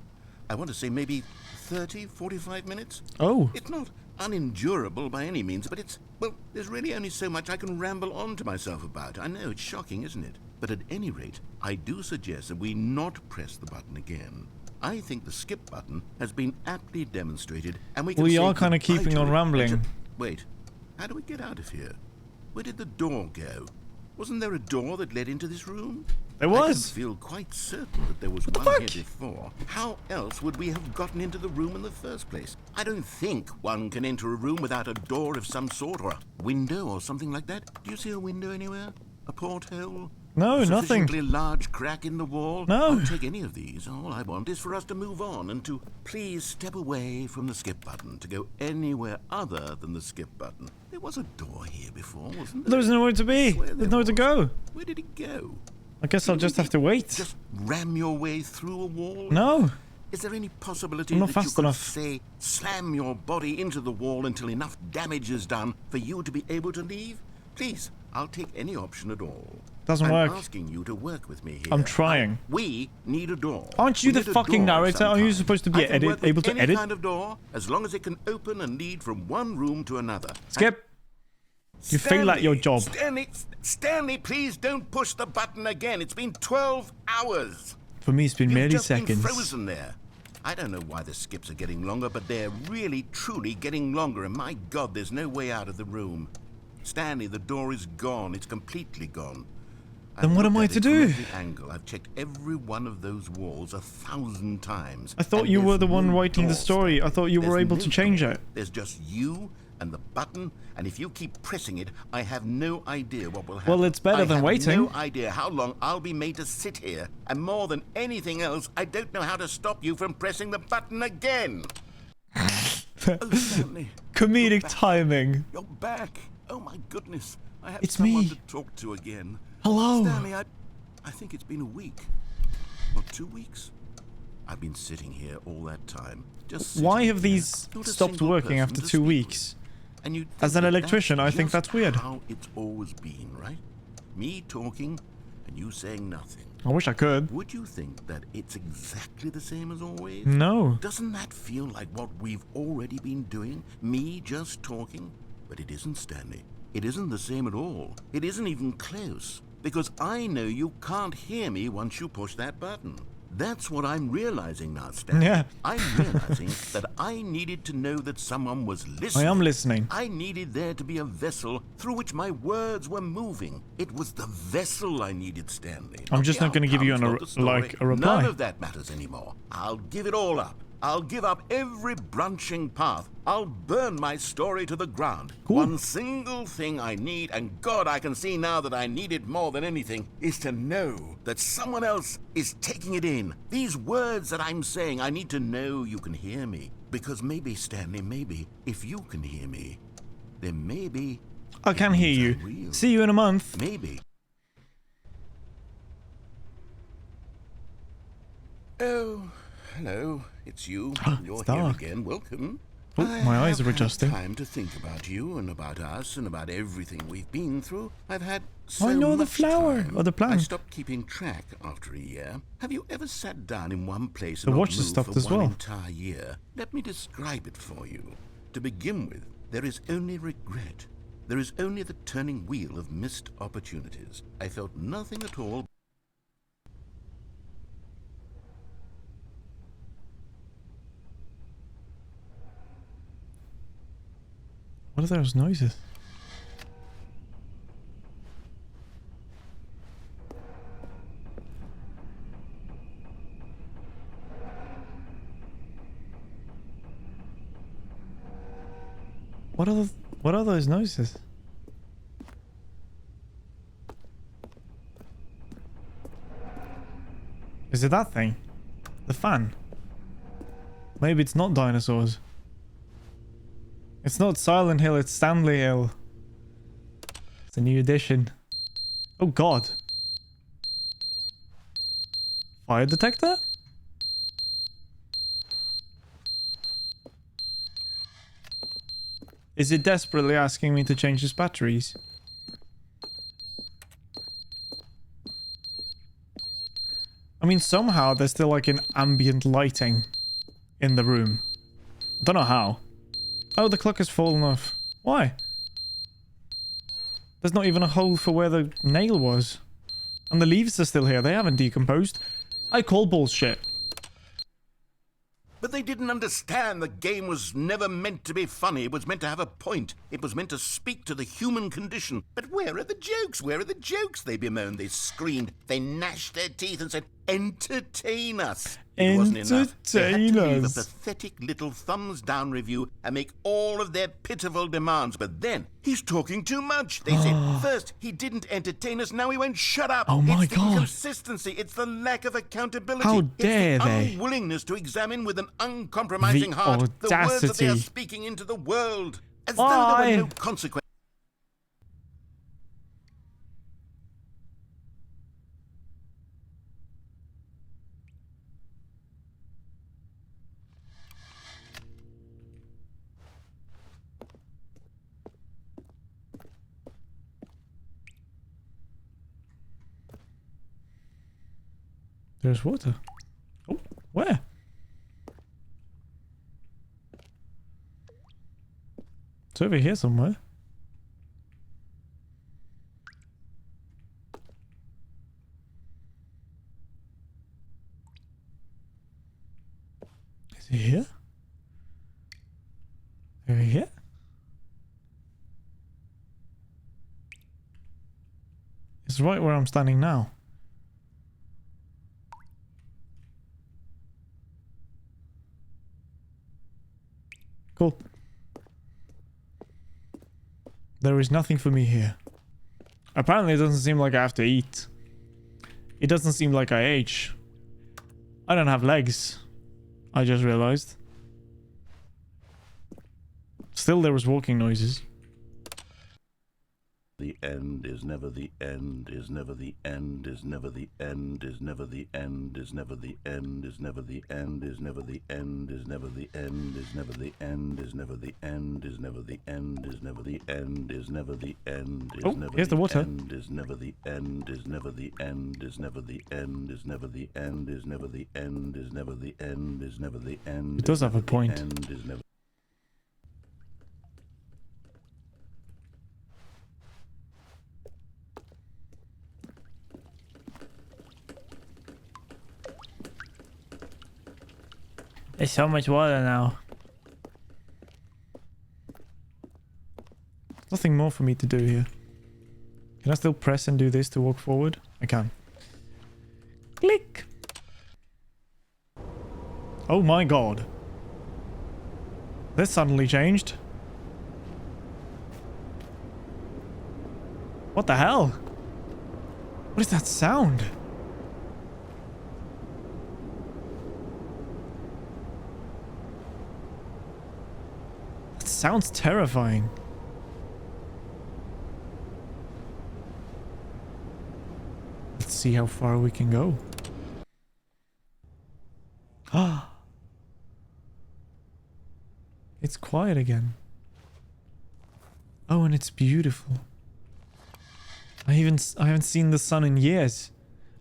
I want to say maybe 30, 45 minutes. Oh. It's not unendurable by any means, but it's, well, there's really only so much I can ramble on to myself about. I know, it's shocking, isn't it? But at any rate, I do suggest that we not press the button again. I think the skip button has been aptly demonstrated, and we can We say are kinda goodbye keeping to on it. rambling. Wait, how do we get out of here? Where did the door go? Wasn't there a door that led into this room? There I was. can feel quite certain that there was the one fuck? here before. How else would we have gotten into the room in the first place? I don't think one can enter a room without a door of some sort, or a window or something like that. Do you see a window anywhere? A porthole? No, A nothing. sufficiently large crack in the wall? No. I'll take any of these. All I want is for us to move on and to please step away from the skip button, to go anywhere other than the skip button. There was a door here before, wasn't there? There's nowhere to be. Swear There's there nowhere to was. go. Where did it go? I guess I'll just have to wait. Just ram your way through a wall? No. Is there any possibility I'm not that fast you could, enough. say, slam your body into the wall until enough damage is done for you to be able to leave? Please, I'll take any option at all. Doesn't I'm work. asking you to work with me here. I'm trying. We need a door. Aren't you We the need a fucking door of narrator? some Are you kind. supposed to be I can work with able to any edit? kind of door, as long as it can open and lead from one room to another. Skip. You fail at your job. Stanley, please don't push the button again. It's been 12 hours. For me, it's been You've merely just been seconds. frozen there. I don't know why the skips are getting longer, but they're really, truly getting longer. And my God, there's no way out of the room. Stanley, the door is gone. It's completely gone. Then what am I to do? Angle. I've checked every one of those walls 1,000 times. I thought and you were there's the one no writing the door, story. I Stanley. thought you were There's able no to change door. it. There's just you and the button, and if you keep pressing it, I have no idea what will happen. Well, it's better than waiting. I have no idea how long I'll be made to sit here, and more than anything else, I don't know how to stop you from pressing the button again. Oh, Stanley. Comedic timing. You're back. Oh my goodness. I have It's someone me. to talk to again. Hello. Stanley, I think it's been a week. Or 2 weeks. I've been sitting here all that time. Just Why sitting have here, these not a stopped single working person after to 2 speak with. weeks? And you'd As think an that electrician, I think just that's weird. how it's always been, right? Me talking and you saying nothing. I wish I could. Would you think that it's exactly the same as always? No. Doesn't that feel like what we've already been doing? Me just talking? But it isn't, Stanley. It isn't the same at all. It isn't even close. Because I know you can't hear me once you push that button. That's what I'm realizing now, Stanley. Yeah. I'm realizing that I needed to know that someone was listening. I am listening. I needed there to be a vessel through which my words were moving. It was the vessel I needed, Stanley. I'm just not gonna give you not the story. a reply. None of that matters anymore. I'll give it all up. I'll give up every branching path. I'll burn my story to the ground. Cool. One single thing I need, and God, I can see now that I need it more than anything, is to know that someone else is taking it in. These words that I'm saying, I need to know you can hear me. Because maybe, Stanley, maybe, if you can hear me, then maybe... I can hear means you. I'm real. See you in a month. Maybe. Oh, hello. It's you. You're It's here dark. again. Welcome. Oh, my eyes are I've had adjusting. time to think about you and about us and about everything we've been through. I've had so I know the much flower time. or the plant. I stopped keeping track after a year. Have you ever sat down in one place The and watch not has moved stopped for as one well. entire year? Let me describe it for you. To begin with, there is only regret. There is only the turning wheel of missed opportunities. I felt nothing at all. What are those noises? What are those noises? Is it that thing? The fan? Maybe it's not dinosaurs. It's not Silent Hill, it's Stanley Hill. It's a new edition. Oh god. Fire detector? Is it desperately asking me to change its batteries? I mean, somehow there's still like an ambient lighting in the room. Don't know how. Oh, the clock has fallen off. Why? There's not even a hole for where the nail was. And the leaves are still here. They haven't decomposed. I call bullshit. But they didn't understand the game was never meant to be funny. It was meant to have a point. It was meant to speak to the human condition. But where are the jokes? Where are the jokes? They bemoaned, they screamed, they gnashed their teeth and said, entertain us. It wasn't enough. They had to leave a pathetic little thumbs down review and make all of their pitiful demands. But then, he's talking too much. They said, first, he didn't entertain us, now he won't shut up. Oh my it's the God. inconsistency, it's the lack of accountability. How dare it's the they? unwillingness to examine with an uncompromising The heart the words that they are audacity. speaking into the world. As Why? though there were no consequences. There's water. Oh, where? It's over here somewhere. Is it here? Over here? It's right where I'm standing now. Cool. There is nothing for me here. Apparently it doesn't seem like I have to eat. It doesn't seem like I age. I don't have legs. I just realized. Still there was walking noises. The end is never the end, is never the end, is never the end, is never the end, is never the end, is never the end, is never the end, is never the end, is never the end, is never the end, is never the end, is never the end, is never the end, is never here's the water. is never the end, is never the end, is never the end, is never the end, is never the end, is never the end, is never the end. It does have a point. There's so much water now. Nothing more for me to do here. Can I still press and do this to walk forward? I can. Click! Oh my god. This suddenly changed. What the hell? What is that sound? Sounds terrifying. Let's see how far we can go. Ah, it's quiet again. Oh, and it's beautiful. I haven't seen the sun in years.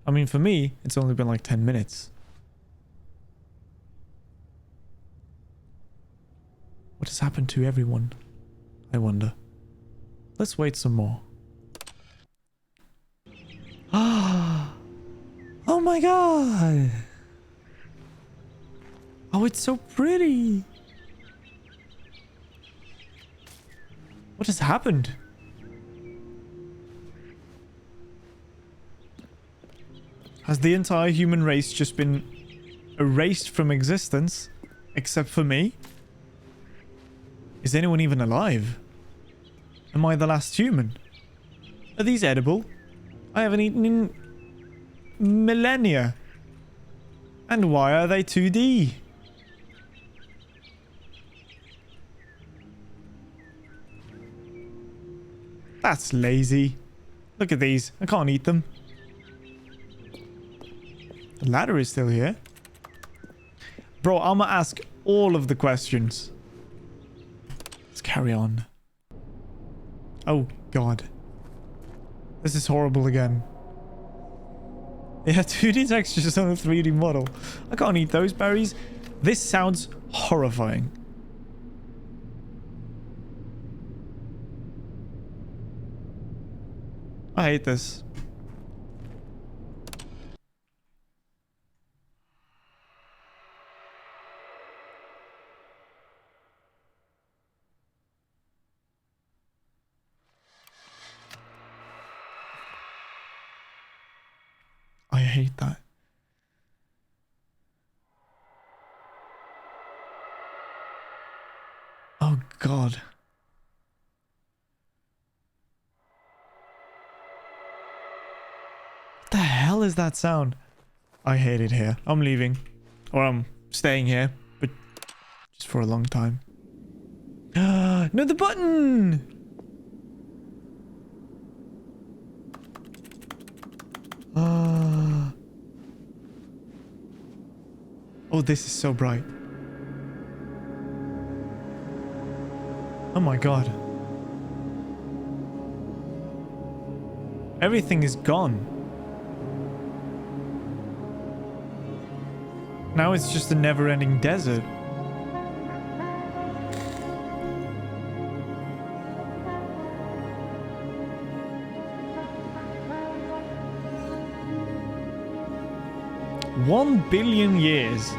I mean, for me, it's only been like 10 minutes. What has happened to everyone? I wonder. Let's wait some more. Ah! Oh my god! Oh, it's so pretty! What has happened? Has the entire human race just been erased from existence? Except for me? Is anyone even alive? Am I the last human? Are these edible? I haven't eaten in millennia. And why are they 2D? That's lazy. Look at these. I can't eat them. The ladder is still here. Bro, I'ma ask all of the questions. Carry on. Oh god. This is horrible again. Yeah, 2D textures on a 3D model. I can't eat those berries. This sounds horrifying. I hate this. I hate that. Oh god. What the hell is that sound? I hate it here. I'm leaving. Or I'm staying here, but just for a long time. No, the button! Oh, this is so bright. Oh my god. Everything is gone. Now it's just a never-ending desert. $1 billion years.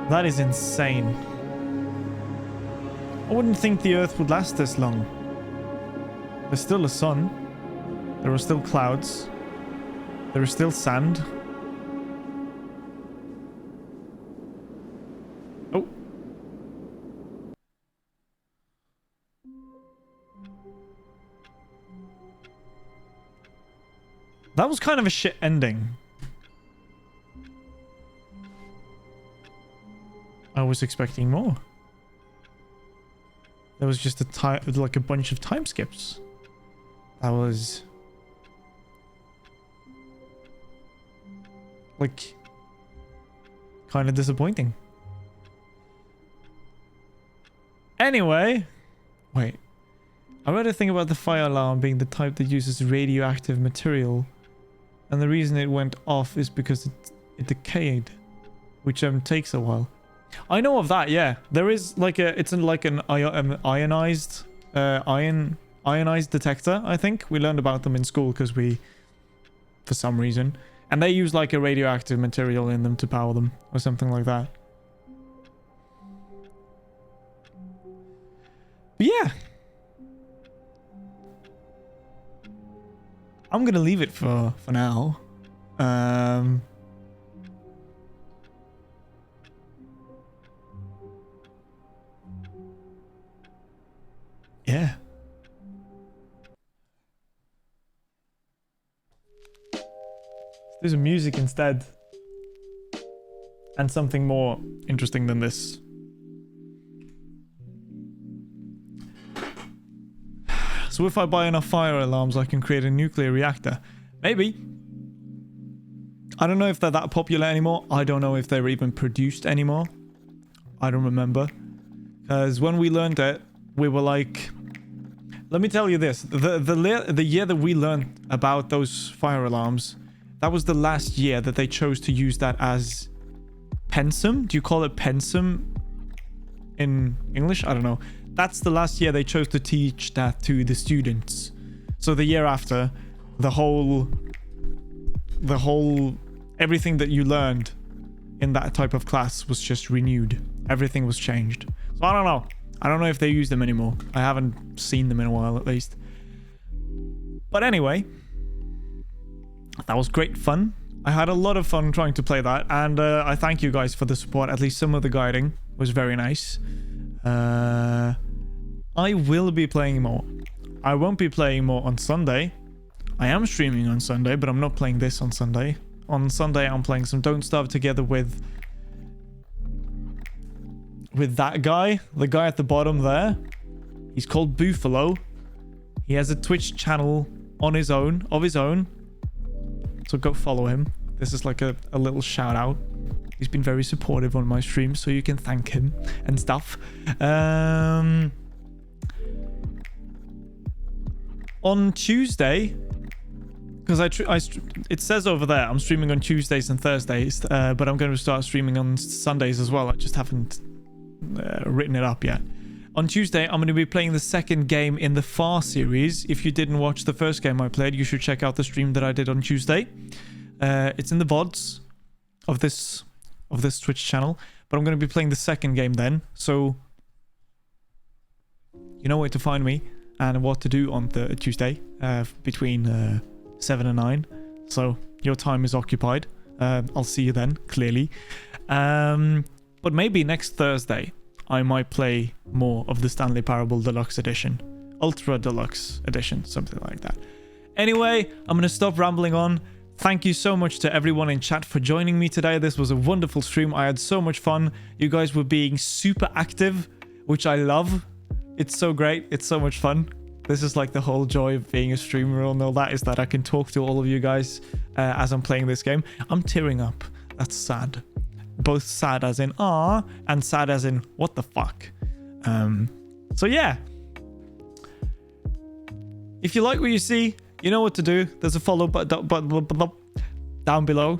That is insane. I wouldn't think the Earth would last this long. There's still a sun. There are still clouds. There is still sand. Oh. That was kind of a shit ending. I was expecting more. There was just like a bunch of time skips. That was like kind of disappointing. Anyway, wait. I read a thing about the fire alarm being the type that uses radioactive material, and the reason it went off is because it decayed, which takes a while. I know of that, yeah. There is like an ionized detector, I think. We learned about them in school because for some reason. And they use like a radioactive material in them to power them or something like that. But yeah. I'm gonna leave it for now. Yeah. Let's do some music instead. And something more interesting than this. So if I buy enough fire alarms, I can create a nuclear reactor. Maybe. I don't know if they're that popular anymore. I don't know if they're even produced anymore. I don't remember. Because when we learned it, we were like, let me tell you this, the year that we learned about those fire alarms, that was the last year that they chose to use that as pensum. Do you call it pensum in English? I don't know. That's the last year they chose to teach that to the students. So the year after, the whole everything that you learned in that type of class was just renewed. Everything was changed. So I don't know. I don't know if they use them anymore. I haven't seen them in a while, at least. But anyway, that was great fun. I had a lot of fun trying to play that, and I thank you guys for the support. At least some of the guiding was very nice. I will be playing more. I won't be playing more on Sunday. I am streaming on Sunday, but I'm not playing this on Sunday. On Sunday, I'm playing some Don't Starve together with that guy, the guy at the bottom there. He's called Buffalo. He has a Twitch channel of his own. So go follow him. This is like a little shout out. He's been very supportive on my streams, so you can thank him and stuff. On Tuesday, because it says over there I'm streaming on Tuesdays and Thursdays, but I'm going to start streaming on Sundays as well. I just haven't written it up yet. On Tuesday, I'm going to be playing the second game in the Far series. If you didn't watch the first game I played, you should check out the stream that I did on Tuesday. It's in the VODs of this Twitch channel, but I'm going to be playing the second game then. So you know where to find me and what to do on the Tuesday between 7 and 9. So your time is occupied. I'll see you then, clearly. But maybe next Thursday, I might play more of the Stanley Parable Deluxe Edition. Ultra Deluxe Edition, something like that. Anyway, I'm going to stop rambling on. Thank you so much to everyone in chat for joining me today. This was a wonderful stream. I had so much fun. You guys were being super active, which I love. It's so great. It's so much fun. This is like the whole joy of being a streamer and all that, is that I can talk to all of you guys as I'm playing this game. I'm tearing up. That's sad. Both sad as in ah and sad as in what the fuck. So yeah, if you like what you see, you know what to do. There's a follow button down below.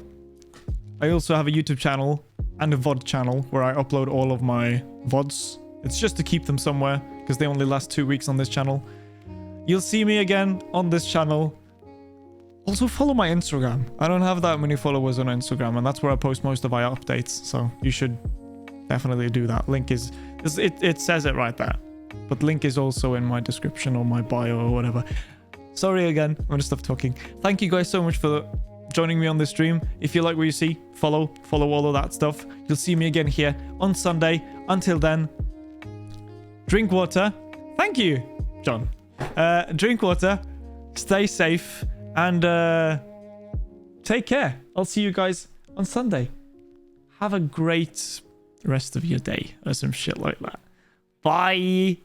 I also have a YouTube channel and a VOD channel where I upload all of my VODs. It's just to keep them somewhere because they only last 2 weeks on this channel. You'll see me again on this channel. Also follow my Instagram. I don't have that many followers on Instagram, and that's where I post most of my updates. So you should definitely do that. Link is, it says it right there. But link is also in my description or my bio or whatever. Sorry again, I'm gonna stop talking. Thank you guys so much for joining me on this stream. If you like what you see, follow all of that stuff. You'll see me again here on Sunday. Until then, drink water. Thank you, John. Drink water, stay safe, and take care. I'll see you guys on Sunday. Have a great rest of your day or some shit like that. Bye.